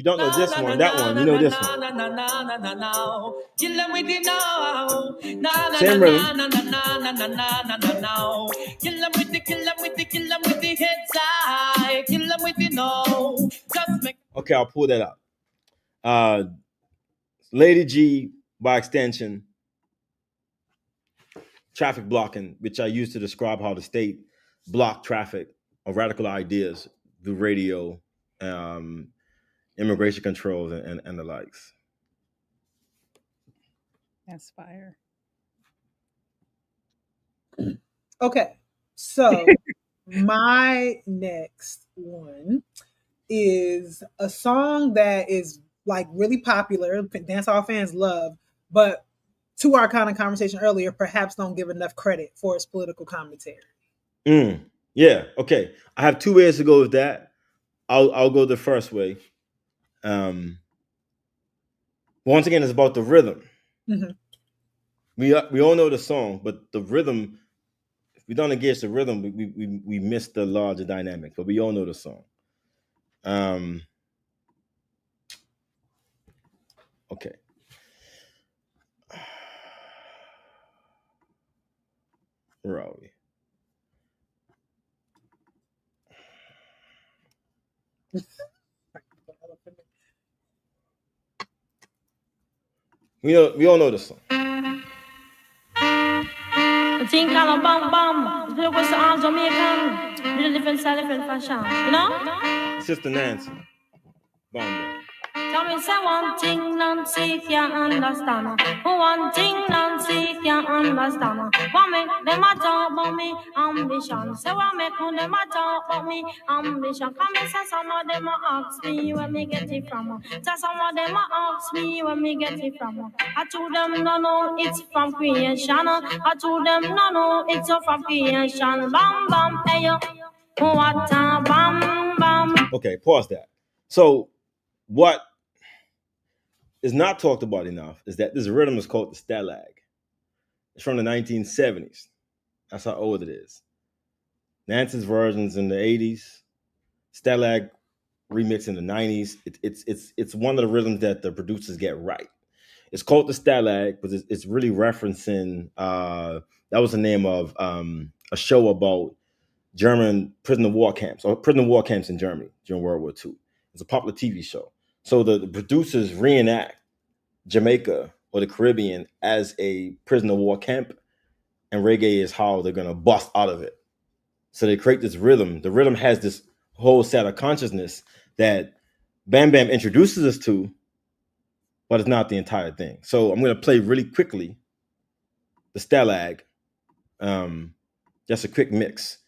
you don't know this one, that one, you know this one. Kill them with the now. Same rhythm. Kill them with the heads high. Kill them with the no. Just make. Okay, I'll pull that out. Lady G, by extension, traffic blocking, which I use to describe how the state blocked traffic of radical ideas through radio, immigration controls, and the likes. That's fire. Okay, so my next one is a song that is like really popular, dancehall fans love, but to our kind of conversation earlier, perhaps don't give enough credit for its political commentary. Yeah, okay. I have two ways to go with that. I'll go the first way. Once again, it's about the rhythm. Mm-hmm. We all know the song, but the rhythm, if we don't engage the rhythm, we miss the larger dynamic. But we all know the song. Okay. Where are we? We all know the song. Think on a bam bam. There was all Jamaican. Little different style, different fashion. You know? Sister Nancy. Bomb. Tell me, say one thing Nancy can't understand. One thing Nancy can't understand. What make them a talk about me ambition? Say what make them a talk about me ambition? Come and say some of them a ask me where me get it from. Say some of them a ask me where me get it from. I told them no no it's from creation. I told them no no it's from creation. Bam bam hey yo. What a bam bam. Okay, pause that. So what is not talked about enough is that this rhythm is called the stalag. It's from the 1970s. That's how old it is. Nance's versions in the 80s, stalag remix in the 90s. It's one of the rhythms that the producers get right. It's called the stalag, but it's really referencing that was the name of a show about German prisoner of war camps in Germany during World War II. It's a popular TV show. So the producers reenact Jamaica or the Caribbean as a prisoner of war camp, and reggae is how they're going to bust out of it. So they create this rhythm. The rhythm has this whole set of consciousness that Bam Bam introduces us to, but it's not the entire thing. So I'm going to play really quickly the stalag, just a quick mix.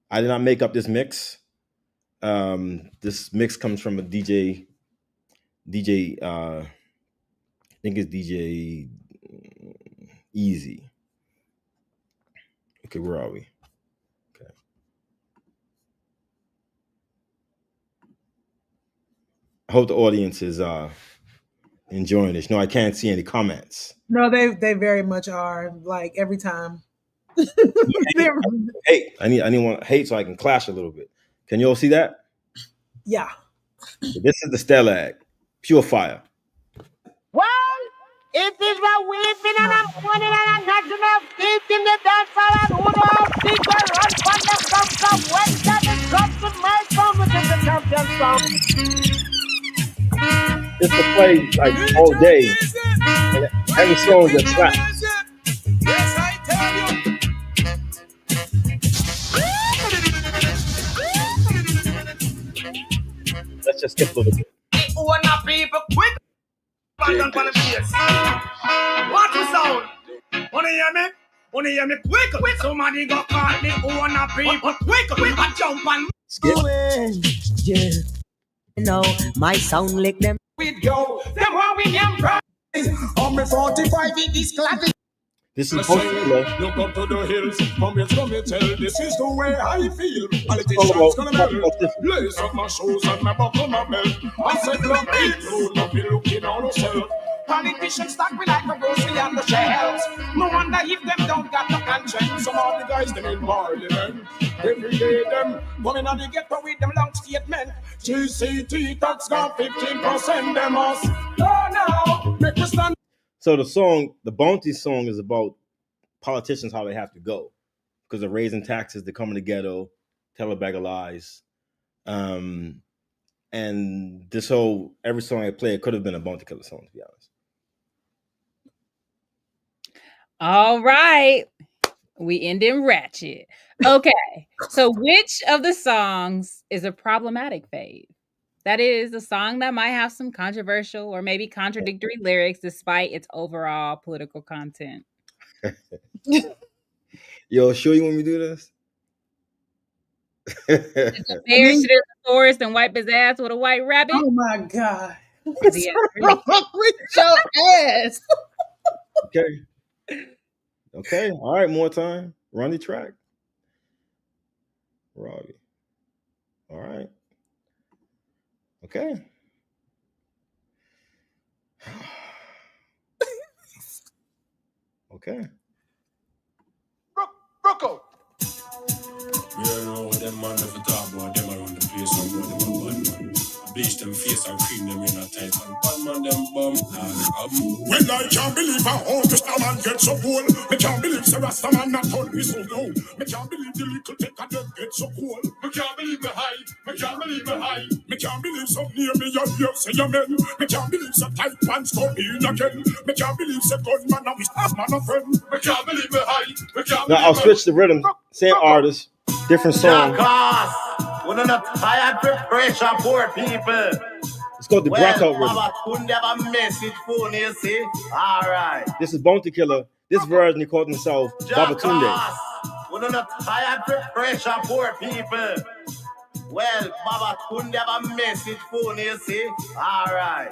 I did not make up this mix. This mix comes from a DJ, I think it's DJ Easy. Okay, where are we? Okay. I hope the audience is enjoying this. No, I can't see any comments. No, they very much are. Like every time. Hey, I need one hate so I can clash a little bit. Can you all see that? Yeah. So this is the stalag, pure fire. Well, it is a weeping and I'm morning and I'm not enough deep in the dancehall and who knows people run from the from when that is comes with my song which is the champion song. This will play like all day. And every song is a slap. Yes, I tell you. Let's just skip a little bit. Wanna people quick bang on the bass. What the sound? Wanna hear me quick? Somebody go call me wanna people quick I jump and skip. Yeah. You know, my sound like them. We go. Them how we embrace. On me 45 in this class. This is popular. Look up to the hills, come here, tell. This is the way I feel. Politicians gonna melt. Lace up my shoes and my buckle my belt. I said, look, people, not be looking on yourself. politicians talk me like a grocery on the shelves. No wonder if them don't got no conscience. Some of the guys them in parliament. Every day them coming on the ghetto with them long statement. GCT tax got 15%. Them us. Oh no, make us stand. So the song, the Bounty song, is about politicians, how they have to go because they're raising taxes, they're coming to the ghetto, tell a bag of lies. And this whole, every song I play, it could have been a Bounty Killer song, to be honest. All right. We end in ratchet. Okay. So which of the songs is a problematic fave? That is a song that might have some controversial or maybe contradictory lyrics despite its overall political content. Yo, sure you want me to do this? The bear shit in the forest and wipe his ass with a white rabbit. Oh my God. What's wrong with your ass? Okay. Okay. All right, more time. Run the track. Robbie. All right. Okay. Okay. Rocco. You know them man never talk about them around the place and what them a bad man. Bleach them face and cream them in a tight and bad man them bum. When I can't believe how old this man gets so cool. Me can't believe the Rasta man not told me so low. Me can't believe the little take of them get so cool. Me can't believe me high. Me can't believe me high. Me can't believe some near me and you say you men. Me can't believe some tight pants come in again. Me can't believe some gunman and we staff man a friend. Me can't believe me high. Me can't believe. Now I'll switch the rhythm. Same artist, different song. We're not tired to pressure poor people. Let's go to the blackout rhythm. Baba couldn't have a message phone, you see? All right. This is Bounty Killer. This version he called himself Baba Tunde. We're not tired to pressure poor people. Well, Baba couldn't have a message phone, you see? All right.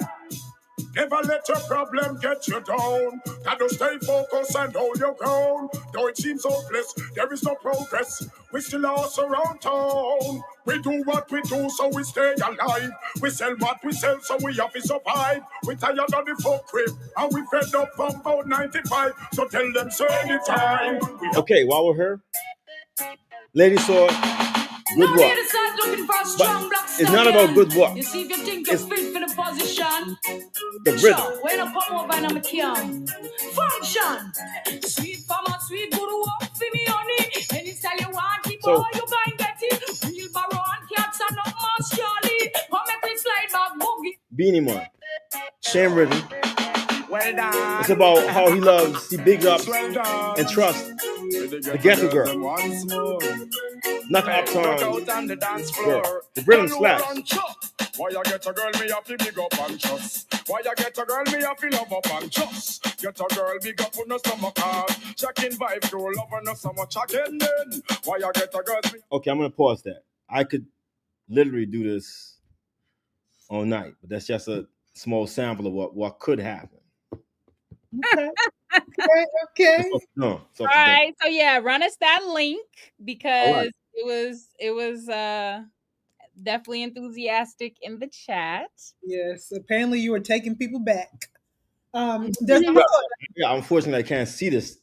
Never let your problem get you down. Gotta stay focused and hold your ground. Though it seems hopeless, there is no progress. We still are around town. We do what we do, so we stay alive. We sell what we sell, so we have to survive. We tired of the fuck crib, and we fed up from about 95. So tell them so anytime. Okay, while we're here, Lady Sword, good work. But it's not about good work. You see if you think you're fit for the position. The rhythm. When I come over and I'm a kill. Function. Sweet farmer, sweet good work for me honey. Any style you want, keep all you buy and get it. Real barrow and cats and not much Charlie. Come make me slide back boogie. Beanie Man. Same rhythm. Well done. It's about how he loves, he bigs up and trusts the ghetto girl. Not the uptown girl. The rhythm slaps. Why you get a girl, me have to big up and trust. Why you get a girl, me have to love up and trust. Get a girl, big up on the stomach hard. Checking vibe, to love her, no so much again then. Why you get a girl, Okay, I'm going to pause that. I could literally do this all night, but that's just a small sample of what could happen. Okay. No. All right. So yeah, run us that link because it was definitely enthusiastic in the chat. Yes. Apparently you were taking people back. Yeah, unfortunately I can't see this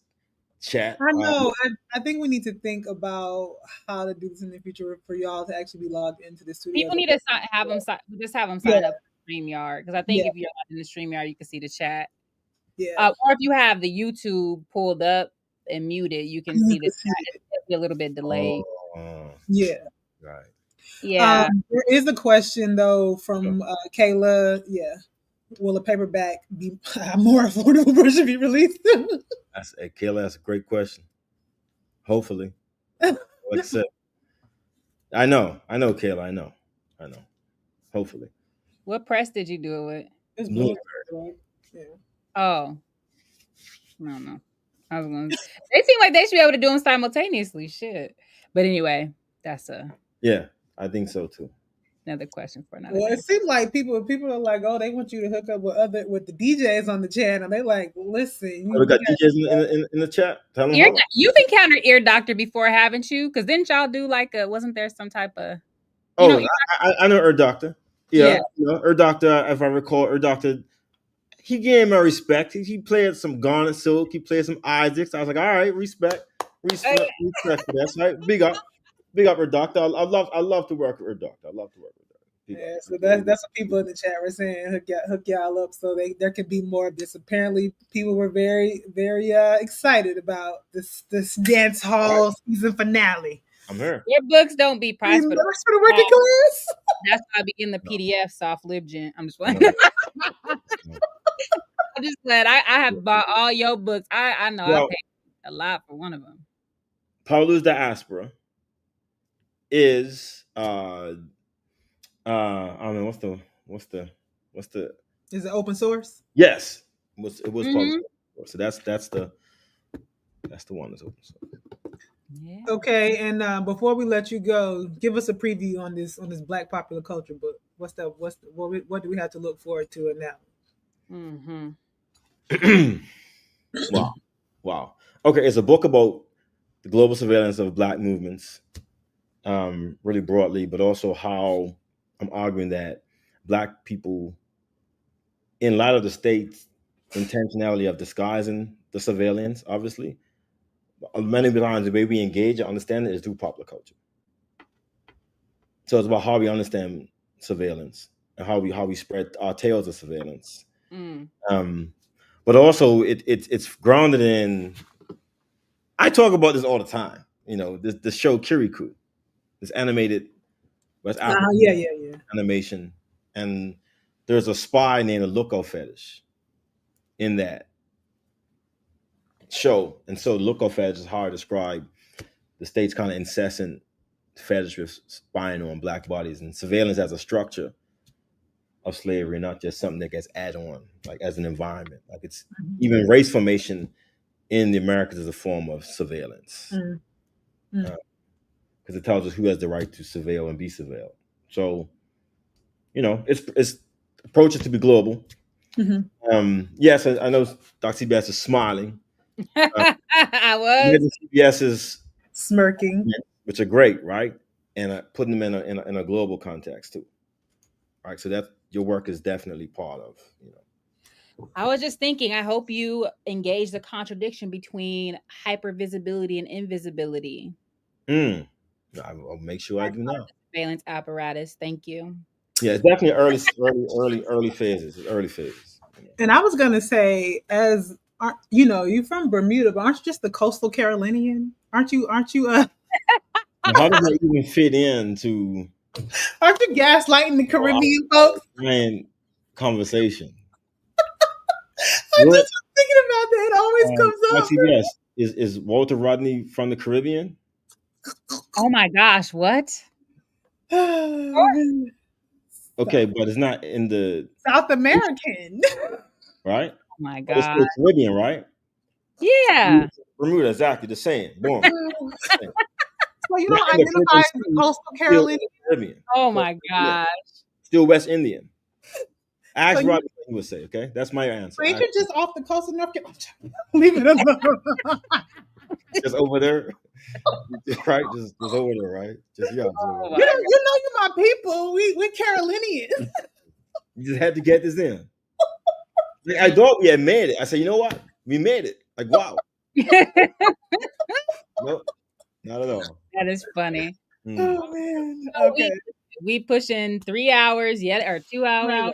chat. I know. I think we need to think about how to do this in the future for y'all to actually be logged into the studio. People need to have them sign up for StreamYard because I think if you're in the StreamYard, you can see the chat. Yeah. Or if you have the YouTube pulled up and muted, you can see the chat. It'll be a little bit delayed. Yeah. Right. Yeah. There is a question though from Kayla. Yeah. Will a paperback be more affordable version be released? Kayla, that's a great question. Hopefully. Like I said. I know, Kayla. I know. Hopefully. What press did you do it with? It's Bloomberg, right? Yeah. Oh. I don't know. I was going to they seem like they should be able to do them simultaneously. Shit. But anyway, that's yeah, I think so too. Another question for another. Well, it seems like people are like, oh, they want you to hook up with the DJs on the channel. They like, listen. We got DJs in the chat. Tell them you've encountered Ear Doctor before, haven't you? Because didn't y'all do like wasn't there some type of? I know Ear Doctor. Yeah. You know, Ear Doctor. If I recall, Ear Doctor. he gave my respect. He played some Garnet Silk. He played some Isaacs. I was like, all right, respect for that. That's right. Big up her doctor. I love to work with her doctor. I love to work with her. Yeah, so that's what people in the chat were saying. Hook y'all up so there could be more of this. Apparently, people were very excited about this dance hall season finale. I'm here. Your books don't be priced for the working class. That's why I be getting the PDF soft libgen. I'm just playing. I'm just glad I have bought all your books. I know I paid a lot for one of them. Paulu's Diaspora is I don't know what's the Is it open source? Yes. It was public. So that's the one that's open source. Yeah. Okay, and before we let you go, give us a preview on this Black popular culture book. What do we have to look forward to it now? Wow. Okay, it's a book about the global surveillance of Black movements, really broadly, but also how I'm arguing that Black people, in light of the state's intentionality of disguising the surveillance, obviously, many times the way we engage and understand it is through popular culture. So it's about how we understand surveillance and how we spread our tales of surveillance. But also it's grounded in. I talk about this all the time. The show Kirikou, this animated West African animation, and there's a spy named the Lookout Fetish in that show, and so Lookout Fetish is how I describe the state's kind of incessant fetish with spying on Black bodies and surveillance as a structure of slavery, not just something that gets added on, like as an environment. Like it's even race formation in the Americas is a form of surveillance, because it tells us who has the right to surveil and be surveilled. So, it's approaches to be global. Yes, I know Dr. CBS is smiling. I was. CBS is smirking, which are great, right? And putting them in a global context too. All right, so that your work is definitely part of. I was just thinking, I hope you engage the contradiction between hypervisibility and invisibility. I'll make sure I do now. Surveillance apparatus. Thank you. Yeah, it's definitely early phases. It's early phases. And I was gonna say, you're from Bermuda, but aren't you just the coastal Carolinian? Aren't you? How does that even fit into? Aren't you gaslighting the Caribbean folks? Conversation. I'm just thinking about that. It always comes up. Yes. Is Walter Rodney from the Caribbean? Oh my gosh, what? Okay, but it's not in the South American. Right? Oh my God. It's still Caribbean, right? Yeah. Bermuda, exactly the same. Boom. Well, you don't identify as the coastal Caribbean. Oh my gosh. Still West Indian. Ask Rodney what he would say, okay? That's my answer. Ain't you just off the coast of North Carolina? Leave it alone. Just over there. Right? Just over there, right? Just you know you're my people. We're Carolinians. You just had to get this in. I thought we had made it. I said, you know what? We made it. Like, wow. Nope. Not at all. That is funny. Oh man. Okay. We pushing 3 hours yet, or 2 hours.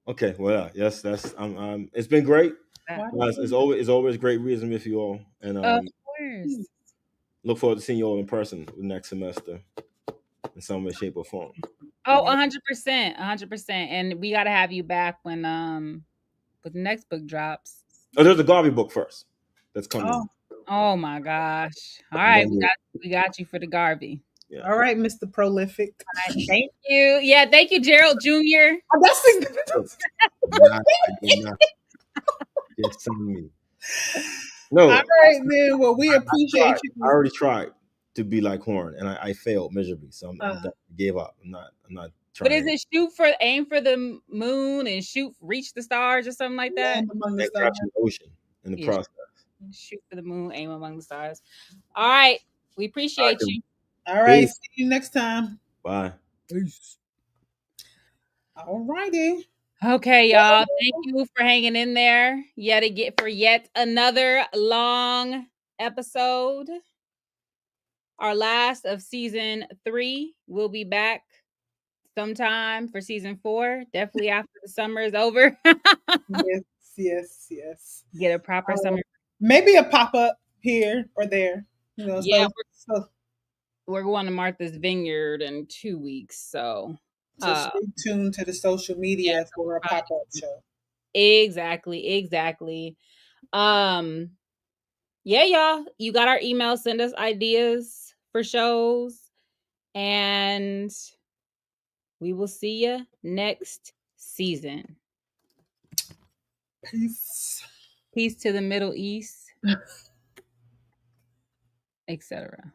Okay. Well, yes, that's it's been great. It's always great reading with you all, and of course. Look forward to seeing you all in person next semester in some way, shape, or form. Oh, 100%, and we got to have you back when the next book drops. Oh, there's a Garvey book first that's coming. Oh my gosh! All right, we got you for the Garvey. Yeah. All right, Mr. Prolific. Thank you. Yeah, thank you, Gerald Jr. Just send me. No. All right, man. Well, we appreciate you. I already tried to be like Horn, and I failed miserably. So I gave up. I'm not trying. But is it aim for the moon and reach the stars or something like that? Capture the ocean in the process. Shoot for the moon, aim among the stars. All right. We appreciate you. All right. Peace. See you next time. Bye. Peace. All righty. Okay, y'all. Thank you for hanging in there for yet another long episode. Our last of season 3. We'll be back sometime for season 4. Definitely after the summer is over. Yes. Get a proper summer. Maybe a pop-up here or there. Yeah, we're going to Martha's Vineyard in 2 weeks, so stay tuned to the social media for a pop-up show. Exactly. Yeah, y'all, you got our email. Send us ideas for shows, and we will see you next season. Peace to the Middle East, etc.